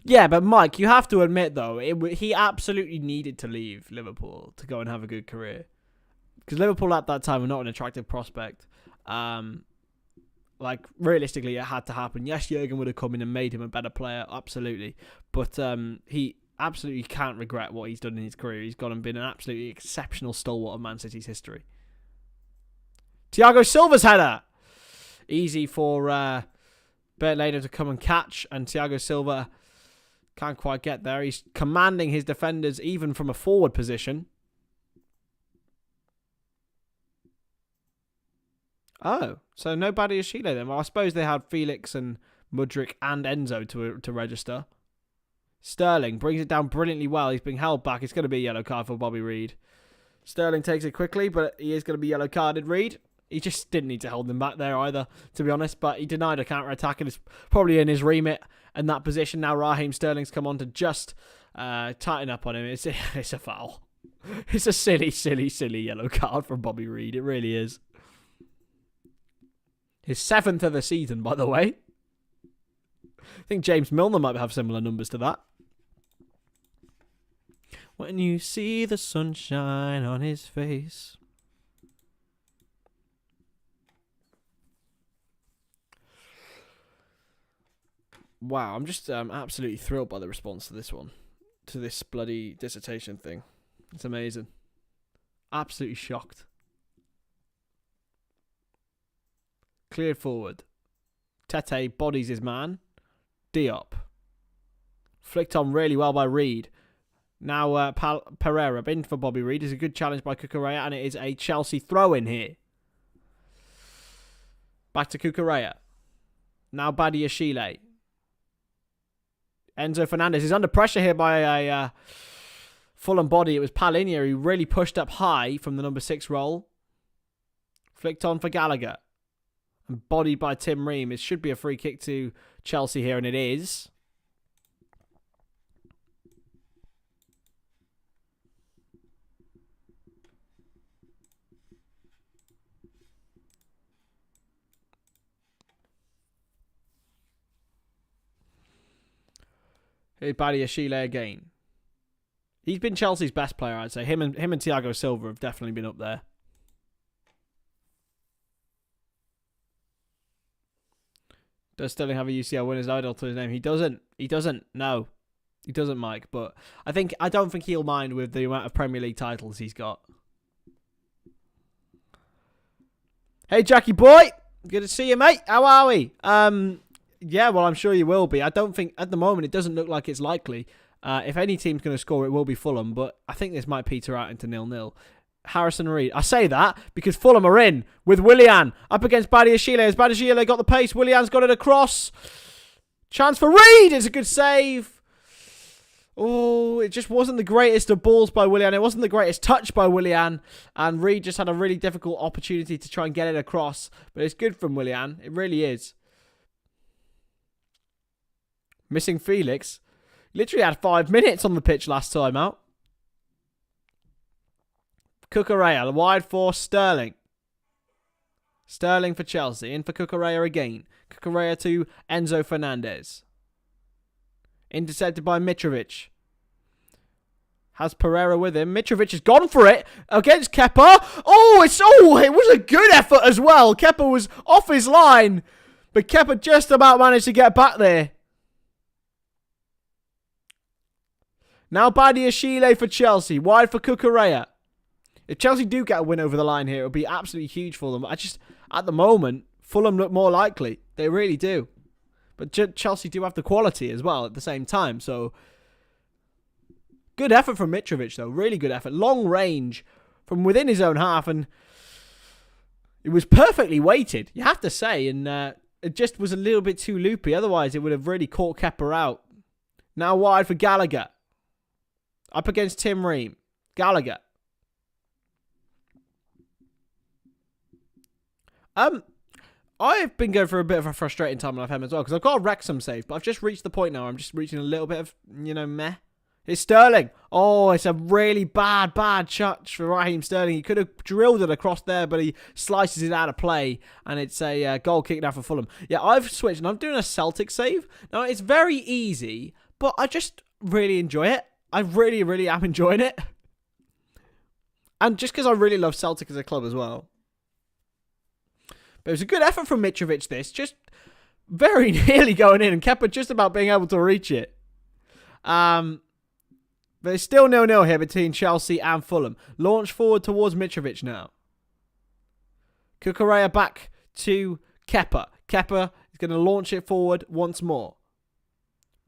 Yeah, but Mike, you have to admit, though, he absolutely needed to leave Liverpool to go and have a good career. Because Liverpool at that time were not an attractive prospect. Realistically, it had to happen. Yes, Jurgen would have come in and made him a better player, absolutely. But he absolutely can't regret what he's done in his career. He's gone and been an absolutely exceptional stalwart of Man City's history. Thiago Silva's header. Easy for Bert Leno to come and catch. And Thiago Silva can't quite get there. He's commanding his defenders even from a forward position. Oh, so no Badiashile then. Well, I suppose they had Felix and Mudryk and Enzo to register. Sterling brings it down brilliantly well. He's being held back. It's going to be a yellow card for Bobby Reed. Sterling takes it quickly, but he is going to be yellow carded. Reed. He just didn't need to hold them back there either, to be honest. But he denied a counter-attack, and it's probably in his remit in that position. Now Raheem Sterling's come on to just tighten up on him. It's a foul. It's a silly, silly, silly yellow card from Bobby Reed. It really is. His 7th of the season, by the way. I think James Milner might have similar numbers to that. When you see the sunshine on his face. Wow, I'm just absolutely thrilled by the response to this one. To this bloody dissertation thing. It's amazing. Absolutely shocked. Cleared forward. Tete bodies his man. Diop. Flicked on really well by Reed. Now Pereira in for Bobby Reed. Is a good challenge by Cucurella, and it is a Chelsea throw-in here. Back to Cucurella. Now Badiashile. Enzo Fernandez is under pressure here by a Fulham body. It was Palhinha who really pushed up high from the number 6 role. Flicked on for Gallagher. And bodied by Tim Ream. It should be a free kick to Chelsea here, and it is. Here's Badiashile again. He's been Chelsea's best player, I'd say. Him and Thiago Silva have definitely been up there. Does Sterling have a UCL winner's idol to his name? He doesn't. He doesn't. No. He doesn't, Mike. But I don't think he'll mind with the amount of Premier League titles he's got. Hey, Jackie boy. Good to see you, mate. How are we? Yeah, well, I'm sure you will be. I don't think, at the moment, it doesn't look like it's likely. If any team's going to score, it will be Fulham. But I think this might peter out into 0-0. Harrison Reed. I say that because Fulham are in with Willian up against Badiashile. Has Badiashile got the pace? Willian's got it across. Chance for Reed. It's a good save. Oh, it just wasn't the greatest of balls by Willian. It wasn't the greatest touch by Willian. And Reed just had a really difficult opportunity to try and get it across. But it's good from Willian. It really is. Missing Felix. Literally had 5 minutes on the pitch last time out. Cucurella, wide for Sterling. Sterling for Chelsea. In for Cucurella again. Cucurella to Enzo Fernandez. Intercepted by Mitrovic. Has Pereira with him. Mitrovic has gone for it against Kepa. It was a good effort as well. Kepa was off his line. But Kepa just about managed to get back there. Now Badiashile for Chelsea. Wide for Cucurella. If Chelsea do get a win over the line here, it'll be absolutely huge for them. At the moment, Fulham look more likely. They really do. But Chelsea do have the quality as well at the same time. So, good effort from Mitrovic, though. Really good effort. Long range from within his own half. And it was perfectly weighted, you have to say. And it just was a little bit too loopy. Otherwise, it would have really caught Kepa out. Now wide for Gallagher. Up against Tim Ream. Gallagher. I've been going through a bit of a frustrating time when I've had him as well because I've got a Wrexham save, but I've just reached the point now where I'm just reaching a little bit of, meh. It's Sterling. Oh, it's a really bad touch for Raheem Sterling. He could have drilled it across there, but he slices it out of play, and it's a goal kick now for Fulham. Yeah, I've switched, and I'm doing a Celtic save. Now, it's very easy, but I just really enjoy it. I really, really am enjoying it. And just because I really love Celtic as a club as well. But it was a good effort from Mitrovic, this. Just very nearly going in and Kepa just about being able to reach it. But it's still 0-0 here between Chelsea and Fulham. Launch forward towards Mitrovic now. Cucurella back to Kepa. Kepa is going to launch it forward once more.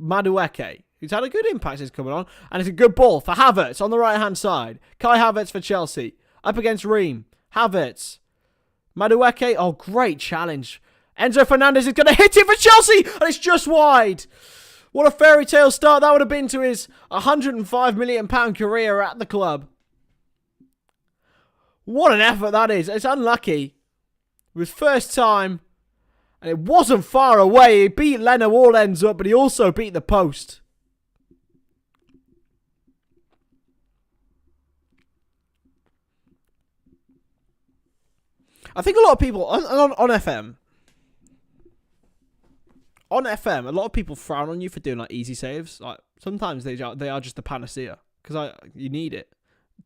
Madueke, who's had a good impact since coming on. And it's a good ball for Havertz on the right-hand side. Kai Havertz for Chelsea. Up against Ream. Havertz. Madueke, oh, great challenge. Enzo Fernandez is going to hit it for Chelsea, and it's just wide. What a fairy tale start that would have been to his £105 million career at the club. What an effort that is. It's unlucky. It was first time, and it wasn't far away. He beat Leno all ends up, but he also beat the post. I think a lot of people on FM, a lot of people frown on you for doing like easy saves. Like sometimes they are just the panacea because you need it.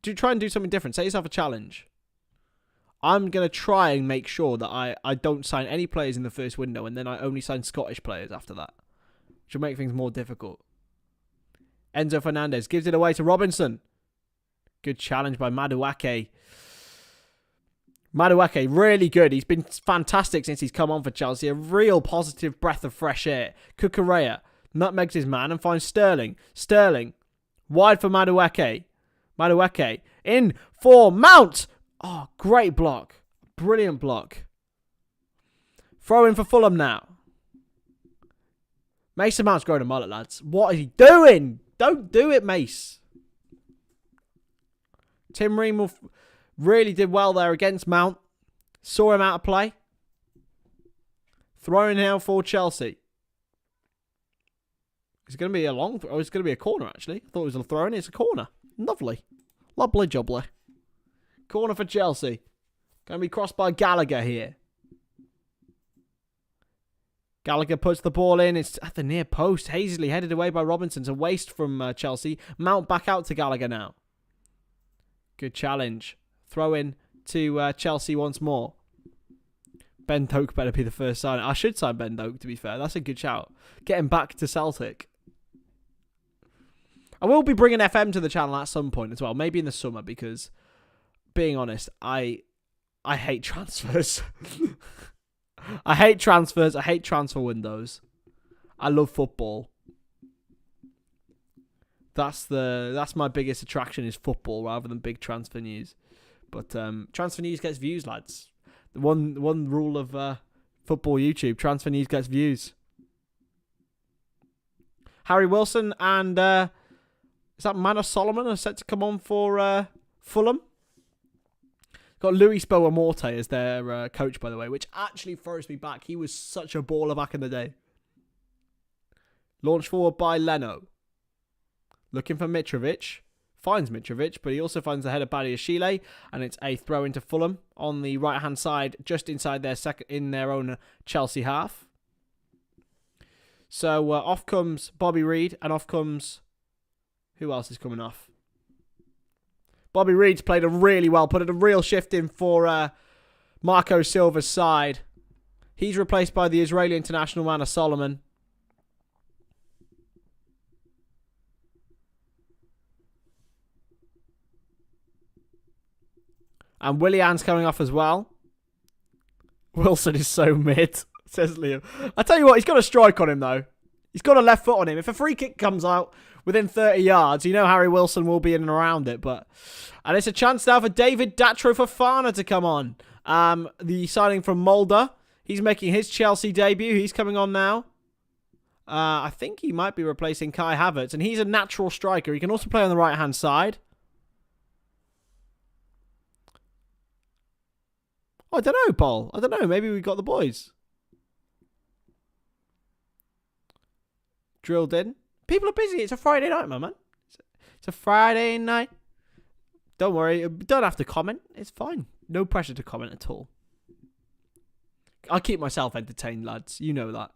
Try and do something different. Set yourself a challenge. I'm gonna try and make sure that I don't sign any players in the first window, and then I only sign Scottish players after that, which will make things more difficult. Enzo Fernandez gives it away to Robinson. Good challenge by Madueke. Madueke, really good. He's been fantastic since he's come on for Chelsea. A real positive breath of fresh air. Cucurella nutmegs his man and finds Sterling. Sterling, wide for Madueke. Madueke, in for Mount. Oh, great block. Brilliant block. Throw in for Fulham now. Mason Mount's growing a mullet, lads. What is he doing? Don't do it, Mace. Tim Ream really did well there against Mount. Saw him out of play. Throwing now for Chelsea. It's going to be a long... Oh, it's going to be a corner, actually. I thought it was a throw-in. It's a corner. Lovely. Lovely jubbly. Corner for Chelsea. Going to be crossed by Gallagher here. Gallagher puts the ball in. It's at the near post. Hazley headed away by Robinson. It's a waste from Chelsea. Mount back out to Gallagher now. Good challenge. Throw in to Chelsea once more. Ben Doak better be the first sign. I should sign Ben Doak, to be fair. That's a good shout. Get him back to Celtic. I will be bringing FM to the channel at some point as well. Maybe in the summer because, being honest, I hate transfers. I hate transfers. I hate transfer windows. I love football. That's my biggest attraction is football rather than big transfer news. But transfer news gets views, lads. The one rule of football YouTube: transfer news gets views. Harry Wilson and is that Manor Solomon are set to come on for Fulham. Got Luis Boamorte as their coach, by the way, which actually throws me back. He was such a baller back in the day. Launched forward by Leno. Looking for Mitrovic. Finds Mitrovic, but he also finds the head of Badiashile, and it's a throw into Fulham on the right-hand side, just inside their own Chelsea half. So off comes Bobby Reed, and off comes... Who else is coming off? Bobby Reed's played it really well, put a real shift in for Marco Silva's side. He's replaced by the Israeli international Manor Solomon. And Willian's coming off as well. Wilson is so mid, says Liam. I tell you what, he's got a strike on him, though. He's got a left foot on him. If a free kick comes out within 30 yards, you know Harry Wilson will be in and around it. And it's a chance now for David Datro Fofana to come on. The signing from Mulder. He's making his Chelsea debut. He's coming on now. I think he might be replacing Kai Havertz. And he's a natural striker. He can also play on the right-hand side. I don't know, Paul. I don't know. Maybe we got the boys. Drilled in. People are busy. It's a Friday night, my man. It's a Friday night. Don't worry. You don't have to comment. It's fine. No pressure to comment at all. I'll keep myself entertained, lads. You know that.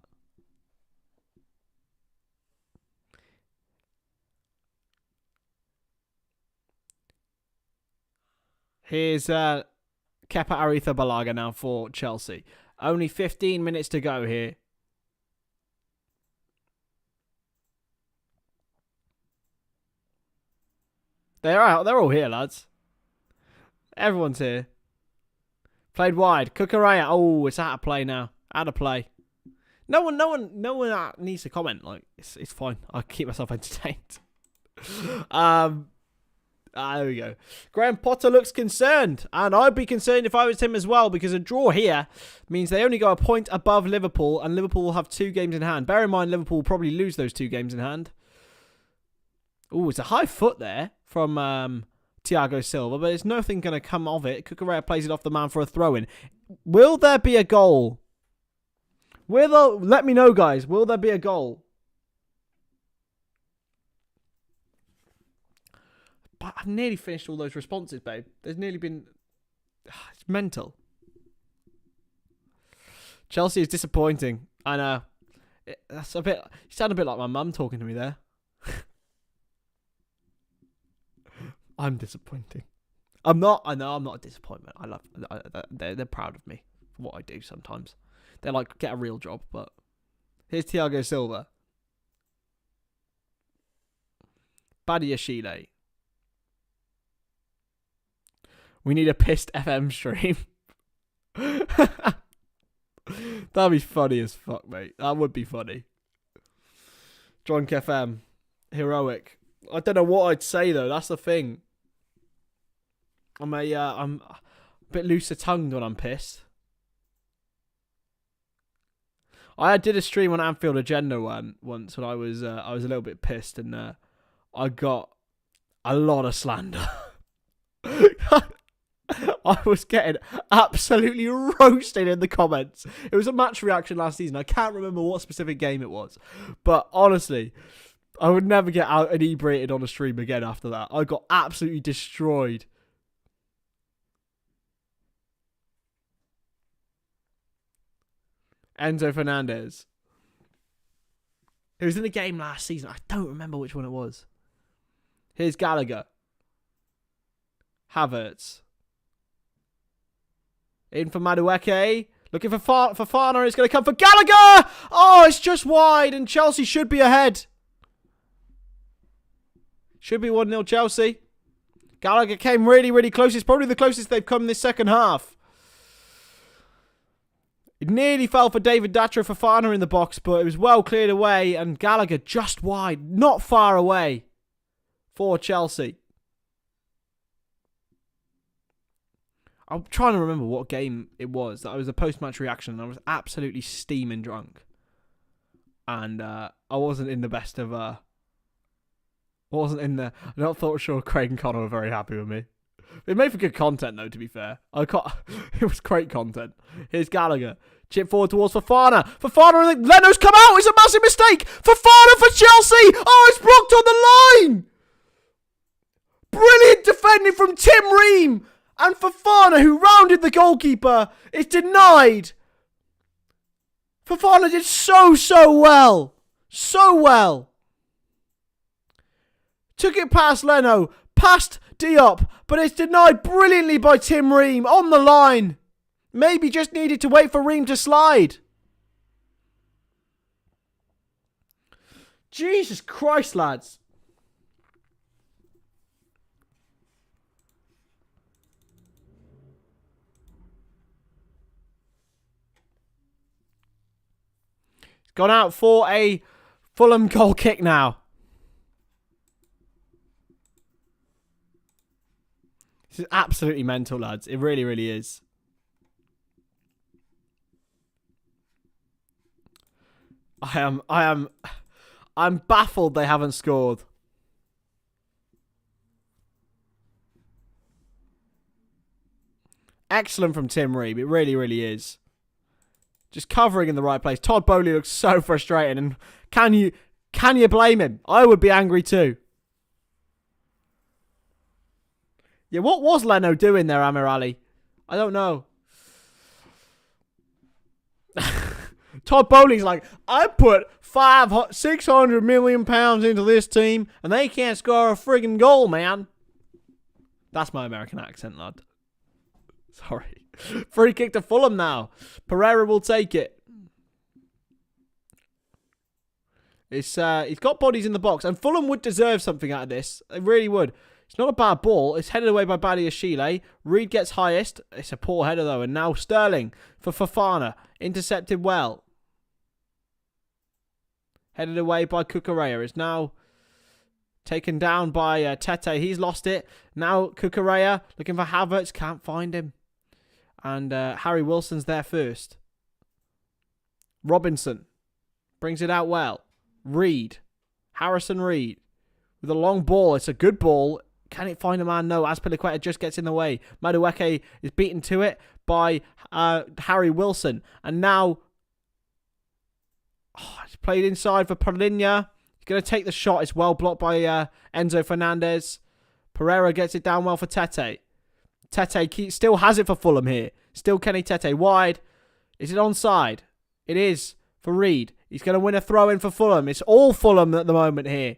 Here's Kepa Arrizabalaga now for Chelsea. Only 15 minutes to go here. They're out. They're all here, lads. Everyone's here. Played wide. Cucurella. Oh, it's out of play now. Out of play. No one needs to comment. Like it's fine. I'll keep myself entertained. There we go. Graham Potter looks concerned, and I'd be concerned if I was him as well, because a draw here means they only go a point above Liverpool, and Liverpool will have 2 games in hand. Bear in mind, Liverpool will probably lose those 2 games in hand. Oh, it's a high foot there from Thiago Silva, but there's nothing going to come of it. Cucurella plays it off the man for a throw-in. Will there be a goal? Let me know, guys. Will there be a goal? But I've nearly finished all those responses, babe. There's nearly been... It's mental. Chelsea is disappointing. I know. That's a bit... You sound a bit like my mum talking to me there. I'm disappointing. I'm not. I know I'm not a disappointment. They're proud of me for what I do sometimes. They're like, get a real job. But here's Thiago Silva. Badiashile. We need a pissed FM stream. That'd be funny as fuck, mate. That would be funny. Drunk FM. Heroic. I don't know what I'd say, though. That's the thing. I'm a bit looser tongued when I'm pissed. I did a stream on Anfield Agenda once when I was a little bit pissed, and I got a lot of slander. I was getting absolutely roasted in the comments. It was a match reaction last season. I can't remember what specific game it was, but honestly, I would never get out inebriated on a stream again after that. I got absolutely destroyed. Enzo Fernandez. It was in the game last season. I don't remember which one it was. Here's Gallagher. Havertz. In for Madueke. Looking for Fafana. It's going to come for Gallagher. Oh, it's just wide. And Chelsea should be ahead. Should be 1-0 Chelsea. Gallagher came really, really close. It's probably the closest they've come this second half. It nearly fell for David Datro Fafana in the box, but it was well cleared away. And Gallagher just wide. Not far away for Chelsea. I'm trying to remember what game it was. That was a post-match reaction, and I was absolutely steaming drunk. And I wasn't in the best of... I'm not sure Craig and Connor were very happy with me. It made for good content, though, to be fair. It was great content. Here's Gallagher. Chip forward towards Fafana. Fafana and Leno's come out. It's a massive mistake. Fafana for Chelsea. Oh, it's blocked on the line. Brilliant defending from Tim Ream. And Fafana, who rounded the goalkeeper, is denied. Fafana did so well. So well. Took it past Leno. Past Diop. But it's denied brilliantly by Tim Ream on the line. Maybe just needed to wait for Ream to slide. Jesus Christ, lads. It's gone out for a Fulham goal kick now. This is absolutely mental, lads. It really, really is. I'm baffled they haven't scored. Excellent from Tim Ream. It really, really is. Just covering in the right place. Todd Bowley looks so frustrated, and can you blame him? I would be angry too. Yeah, what was Leno doing there, Amir Ali? I don't know. Todd Bowley's like, I put 600 million pounds into this team, and they can't score a friggin' goal, man. That's my American accent, lad. Sorry. Free kick to Fulham now. Pereira will take it. He's got bodies in the box, and Fulham would deserve something out of this. They really would. It's not a bad ball. It's headed away by Badiashile. Reed gets highest. It's a poor header, though. And now Sterling for Fafana. Intercepted well. Headed away by Cucurella. It's now taken down by Tete. He's lost it. Now Cucurella looking for Havertz. Can't find him. And Harry Wilson's there first. Robinson brings it out well. Reed. Harrison Reed. With a long ball. It's a good ball. Can it find a man? No. Azpilicueta just gets in the way. Madueke is beaten to it by Harry Wilson. And now... it's played inside for Paulinho. He's going to take the shot. It's well blocked by Enzo Fernandez. Pereira gets it down well for Tete. Tete still has it for Fulham here. Still Kenny Tete wide. Is it onside? It is for Reed. He's going to win a throw-in for Fulham. It's all Fulham at the moment here.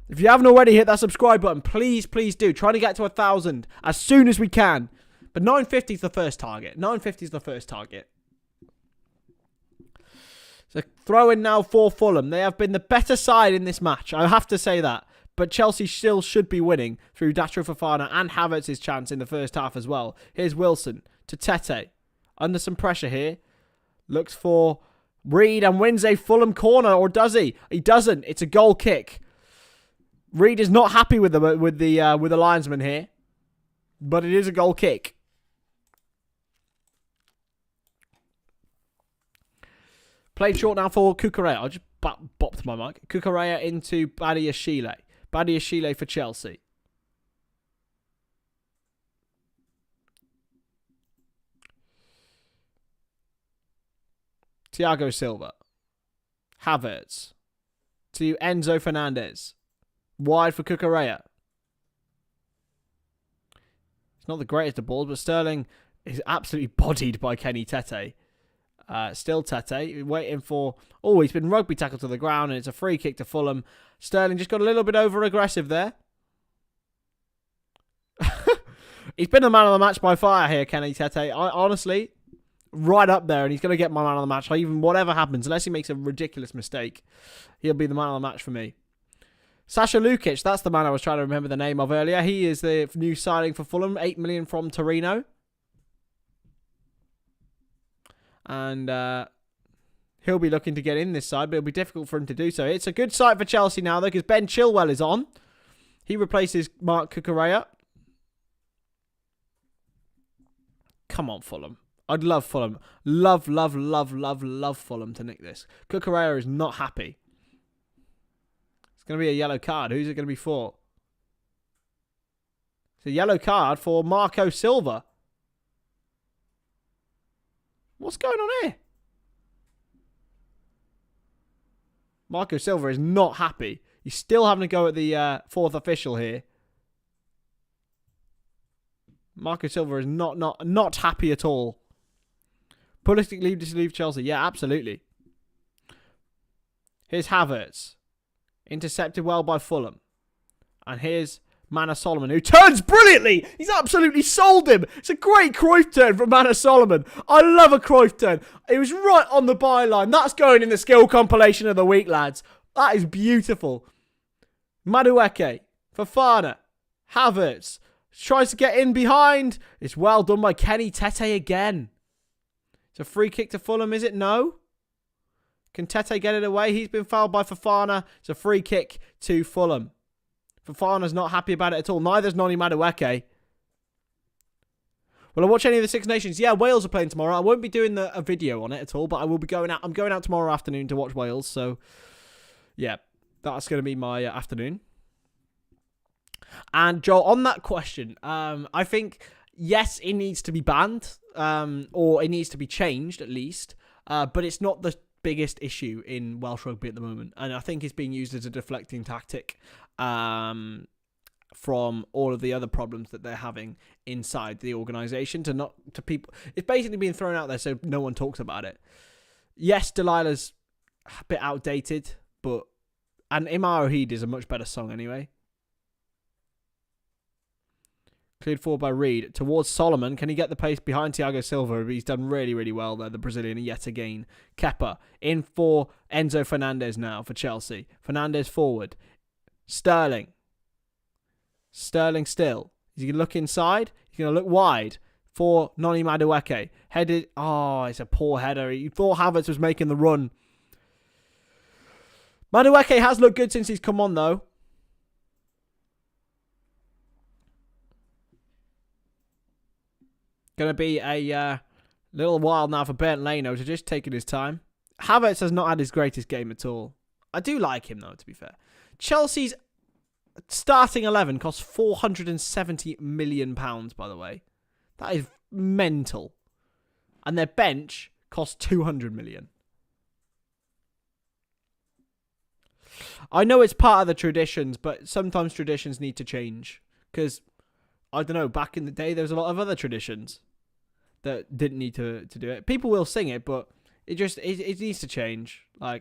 If you haven't already hit that subscribe button, please, please do. Trying to get to 1,000 as soon as we can. But 950 is the first target. 950 is the first target. So throw in now for Fulham. They have been the better side in this match. I have to say that. But Chelsea still should be winning through Datro Fofana and Havertz's chance in the first half as well. Here's Wilson to Tete. Under some pressure here. Looks for Reed and wins a Fulham corner, or does he? He doesn't. It's a goal kick. Reed is not happy with the linesman here, but it is a goal kick. Played short now for Cucurella. I just bopped my mic. Cucurella into Badiashile. Badiashile for Chelsea. Thiago Silva. Havertz. To Enzo Fernandez. Wide for Cucurella. It's not the greatest of balls, but Sterling is absolutely bodied by Kenny Tete. Still Tete, waiting for... Oh, he's been rugby tackled to the ground, and it's a free kick to Fulham. Sterling just got a little bit over-aggressive there. He's been the man of the match by far here, Kenny Tete. Honestly, right up there, and he's going to get my man of the match. Even whatever happens, unless he makes a ridiculous mistake, he'll be the man of the match for me. Sasha Lukic, that's the man I was trying to remember the name of earlier. He is the new signing for Fulham, 8 million from Torino. And he'll be looking to get in this side, but it'll be difficult for him to do so. It's a good sight for Chelsea now, though, because Ben Chilwell is on. He replaces Mark Cucurella. Come on, Fulham. I'd love Fulham. Love Fulham to nick this. Cucurella is not happy. It's going to be a yellow card. Who's it going to be for? It's a yellow card for Marco Silva. What's going on here? Marco Silva is not happy. He's still having to go at the fourth official here. Marco Silva is not happy at all. Politically to leave Chelsea. Yeah, absolutely. Here's Havertz. Intercepted well by Fulham. And here's Manor Solomon, who turns brilliantly. He's absolutely sold him. It's a great Cruyff turn from Manor Solomon. I love a Cruyff turn. It was right on the byline. That's going in the skill compilation of the week, lads. That is beautiful. Madueke, Fofana, Havertz tries to get in behind. It's well done by Kenny Tete again. It's a free kick to Fulham, is it? No. Can Tete get it away? He's been fouled by Fofana. It's a free kick to Fulham. Fofana's not happy about it at all. Neither's Noni Madueke. Will I watch any of the Six Nations? Yeah, Wales are playing tomorrow. I won't be doing a video on it at all, but I will be going out. I'm going out tomorrow afternoon to watch Wales. So, yeah, that's going to be my afternoon. And, Joel, on that question, I think, yes, it needs to be banned, or it needs to be changed at least, but it's not the biggest issue in Welsh rugby at the moment, and I think it's being used as a deflecting tactic from all of the other problems that they're having inside the organisation to people. It's basically being thrown out there so no one talks about it. Yes, Delilah's a bit outdated, and Imar Ohid is a much better song anyway. Cleared forward by Reed. Towards Solomon. Can he get the pace behind Thiago Silva? He's done really, really well there, the Brazilian, yet again. Kepa in for Enzo Fernandez now for Chelsea. Fernandez forward. Sterling. Sterling still. Is he going to look inside? He's going to look wide for Noni Madueke. Headed. Oh, it's a poor header. He thought Havertz was making the run. Madueke has looked good since he's come on, though. Going to be a little while now for Bernd Leno to just taking his time. Havertz has not had his greatest game at all. I do like him, though, to be fair. Chelsea's starting 11 costs £470 million, by the way. That is mental. And their bench costs £200 million. I know it's part of the traditions, but sometimes traditions need to change. Because, I don't know, back in the day, there was a lot of other traditions that didn't need to do it. People will sing it, but it needs to change. Or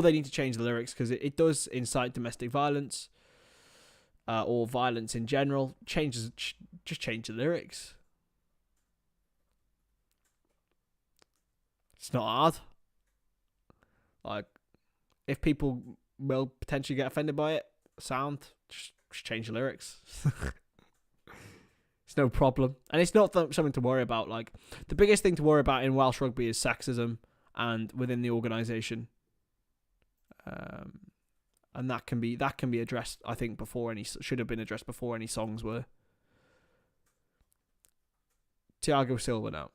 they need to change the lyrics, because it does incite domestic violence, or violence in general. Just change the lyrics. It's not hard. If people will potentially get offended by it. Sound. Just change the lyrics. It's no problem. And it's not something to worry about. Like, the biggest thing to worry about in Welsh rugby is sexism and within the organisation. And that can be addressed, I think, should have been addressed before any songs were. Thiago Silva now.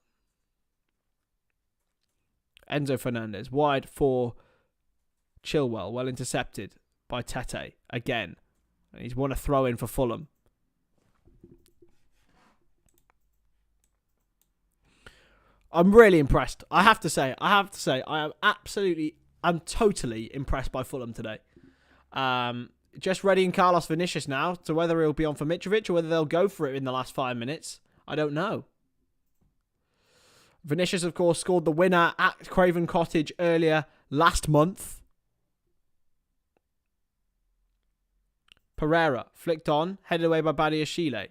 Enzo Fernandez wide for Chilwell, well intercepted by Tete again. And he's won a throw in for Fulham. I'm really impressed. I have to say, I'm totally impressed by Fulham today. Just readying Carlos Vinicius now to whether he'll be on for Mitrovic or whether they'll go for it in the last 5 minutes. I don't know. Vinicius, of course, scored the winner at Craven Cottage earlier last month. Pereira flicked on, headed away by Badiashile.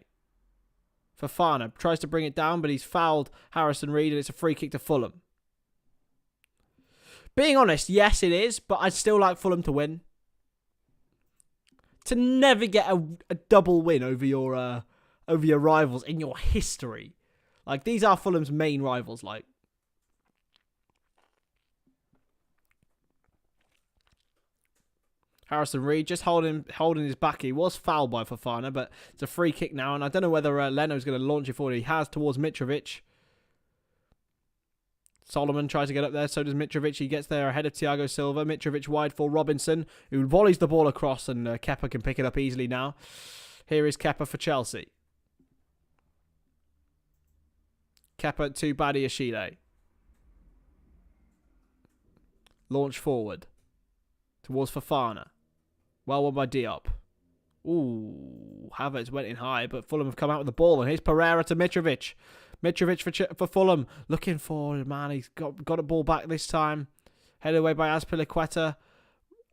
Fofana tries to bring it down, but he's fouled Harrison Reed, and it's a free kick to Fulham. Being honest, yes, it is, but I'd still like Fulham to win. To never get a double win over your rivals in your history. Like, these are Fulham's main rivals, like. Harrison Reed just holding his back. He was fouled by Fofana, but it's a free kick now. And I don't know whether Leno's going to launch it forward. He has towards Mitrovic. Solomon tries to get up there. So does Mitrovic. He gets there ahead of Thiago Silva. Mitrovic wide for Robinson, who volleys the ball across. And Kepa can pick it up easily now. Here is Kepa for Chelsea. Kepa to Badiashile. Launch forward. Towards Fofana. Well won by Diop. Ooh, Havertz went in high, but Fulham have come out with the ball. And here's Pereira to Mitrovic. Mitrovic for Fulham. Looking for the man. He's got a ball back this time. Headed away by Azpilicueta.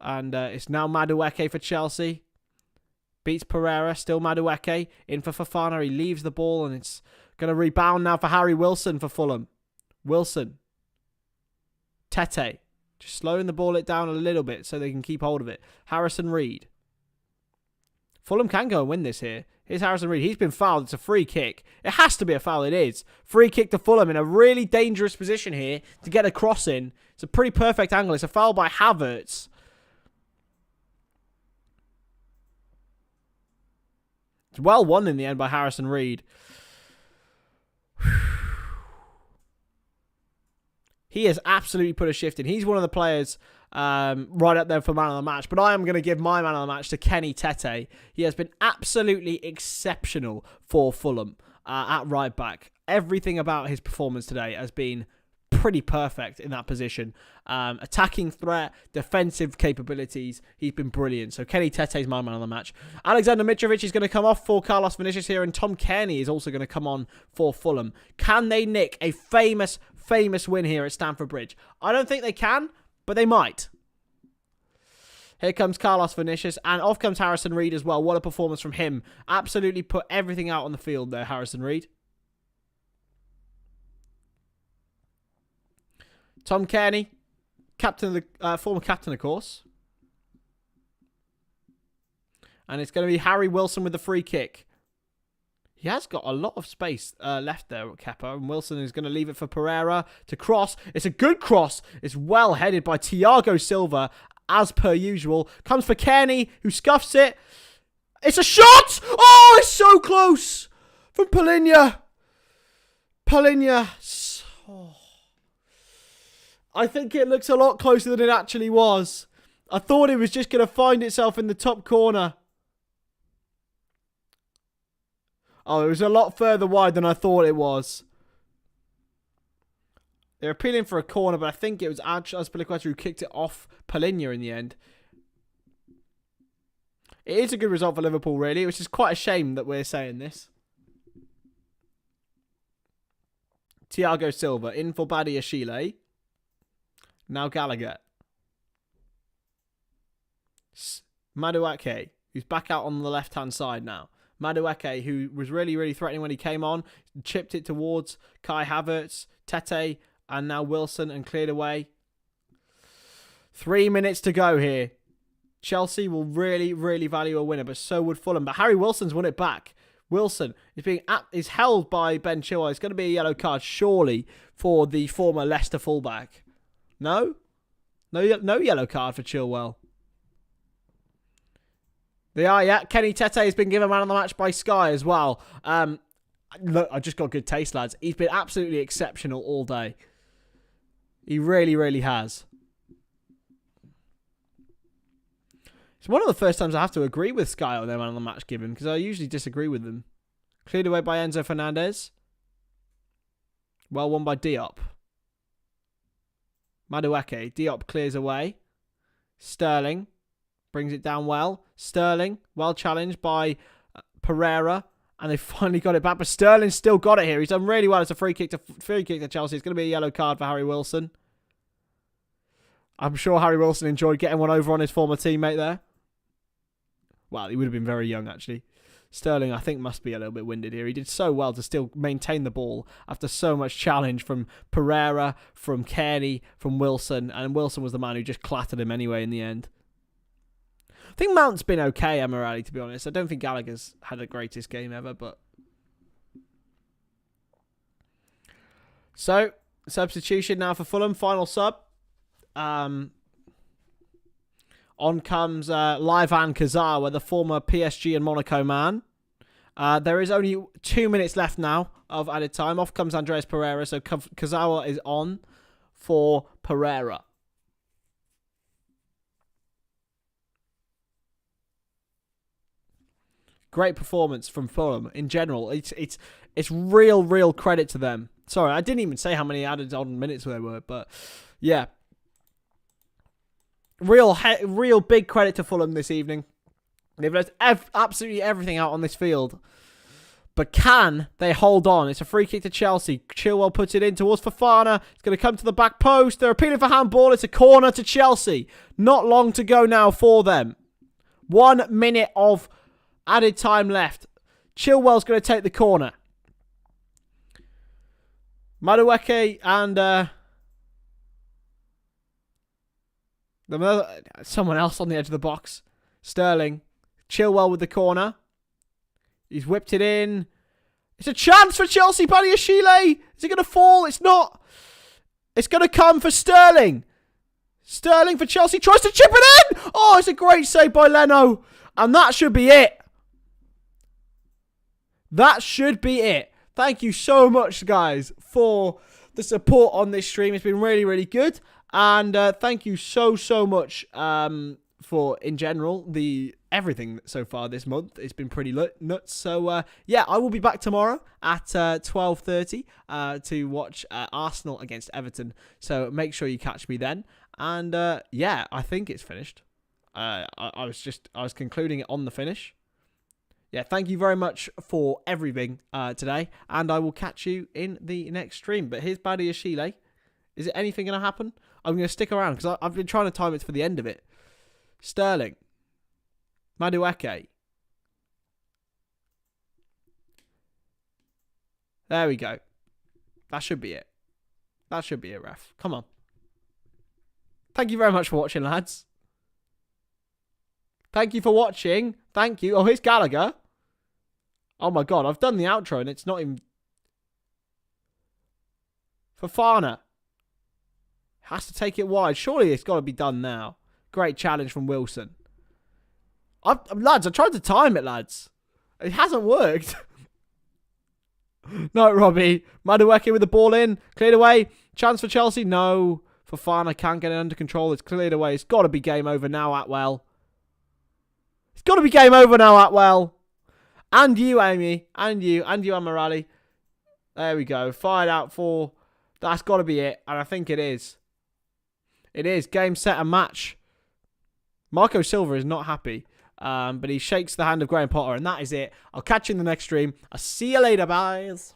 And it's now Madueke for Chelsea. Beats Pereira. Still Madueke. In for Fofana. He leaves the ball and it's going to rebound now for Harry Wilson for Fulham. Wilson. Tete. Just slowing the ball down a little bit so they can keep hold of it. Harrison Reed. Fulham can go and win this here. Here's Harrison Reed. He's been fouled. It's a free kick. It has to be a foul. It is. Free kick to Fulham in a really dangerous position here to get a cross in. It's a pretty perfect angle. It's a foul by Havertz. It's well won in the end by Harrison Reed. He has absolutely put a shift in. He's one of the players right up there for man of the match. But I am going to give my man of the match to Kenny Tete. He has been absolutely exceptional for Fulham at right back. Everything about his performance today has been pretty perfect in that position. Attacking threat, defensive capabilities. He's been brilliant. So Kenny Tete is my man of the match. Alexander Mitrovic is going to come off for Carlos Vinicius here. And Tom Kearney is also going to come on for Fulham. Can they nick a famous win here at Stamford Bridge? I don't think they can, but they might. Here comes Carlos Vinicius, and off comes Harrison Reed as well. What a performance from him. Absolutely put everything out on the field there, Harrison Reed. Tom Kearney, former captain, of course. And it's going to be Harry Wilson with the free kick. He has got a lot of space left there at Kepa. And Wilson is going to leave it for Pereira to cross. It's a good cross. It's well headed by Thiago Silva, as per usual. Comes for Kearney, who scuffs it. It's a shot! Oh, it's so close! From Palinha. Oh. I think it looks a lot closer than it actually was. I thought it was just going to find itself in the top corner. Oh, it was a lot further wide than I thought it was. They're appealing for a corner, but I think it was Azpilicueta who kicked it off Palinha in the end. It is a good result for Liverpool, really, which is quite a shame that we're saying this. Thiago Silva in for Badiashile. Now Gallagher. Madueke, who's back out on the left-hand side now. Madueke, who was really, really threatening when he came on, chipped it towards Kai Havertz, Tete, and now Wilson, and cleared away. 3 minutes to go here. Chelsea will really, really value a winner, but so would Fulham. But Harry Wilson's won it back. Wilson is held by Ben Chilwell. It's going to be a yellow card, surely, for the former Leicester fullback. No? No yellow card for Chilwell. They are, yeah. Kenny Tete has been given man of the match by Sky as well. Look, I just got good taste, lads. He's been absolutely exceptional all day. He really, really has. It's one of the first times I have to agree with Sky on their man of the match given, because I usually disagree with them. Cleared away by Enzo Fernandez. Well won by Diop. Madueke. Diop clears away. Sterling brings it down well. Sterling, well challenged by Pereira. And they finally got it back. But Sterling's still got it here. He's done really well. It's a free kick to Chelsea. It's going to be a yellow card for Harry Wilson. I'm sure Harry Wilson enjoyed getting one over on his former teammate there. Well, he would have been very young, actually. Sterling, I think, must be a little bit winded here. He did so well to still maintain the ball after so much challenge from Pereira, from Kearney, from Wilson. And Wilson was the man who just clattered him anyway in the end. I think Mount's been okay, Emirali, to be honest. I don't think Gallagher's had the greatest game ever, but... So, substitution now for Fulham. Final sub. On comes Livan Kazawa, the former PSG and Monaco man. There is only 2 minutes left now of added time. Off comes Andreas Pereira, so Kazawa is on for Pereira. Great performance from Fulham in general. It's real credit to them. Sorry, I didn't even say how many added on minutes there were, but yeah. Real big credit to Fulham this evening. They've left absolutely everything out on this field. But can they hold on? It's a free kick to Chelsea. Chilwell puts it in towards Fofana. It's going to come to the back post. They're appealing for handball. It's a corner to Chelsea. Not long to go now for them. 1 minute of added time left. Chilwell's going to take the corner. Madueke and... someone else on the edge of the box. Sterling. Chilwell with the corner. He's whipped it in. It's a chance for Chelsea. Badiashile. Is it going to fall? It's not. It's going to come for Sterling. Sterling for Chelsea. Tries to chip it in. Oh, it's a great save by Leno. And that should be it. That should be it. Thank you so much, guys, for the support on this stream. It's been really, really good. And thank you so much for, in general, everything so far this month. It's been pretty nuts. So, yeah, I will be back tomorrow at 12:30 to watch Arsenal against Everton. So make sure you catch me then. And, yeah, I think it's finished. I was concluding it on the finish. Yeah, thank you very much for everything today. And I will catch you in the next stream. But here's Badiashile. Is it anything going to happen? I'm going to stick around because I've been trying to time it for the end of it. Sterling. Madueke. There we go. That should be it. That should be it, ref. Come on. Thank you very much for watching, lads. Thank you for watching. Thank you. Oh, here's Gallagher. Oh my God, I've done the outro and it's not even... Fofana. Has to take it wide. Surely it's got to be done now. Great challenge from Wilson. Lads, I tried to time it, lads. It hasn't worked. No, Robbie. Madueke with the ball in. Cleared away. Chance for Chelsea. No. Fofana can't get it under control. It's cleared away. It's got to be game over now, Atwell. It's got to be game over now, Atwell. And you, Amy. And you, Amirali. There we go. Fired out for... That's got to be it. And I think it is. It is. Game, set, and match. Marco Silva is not happy. But he shakes the hand of Graham Potter. And that is it. I'll catch you in the next stream. I'll see you later, guys.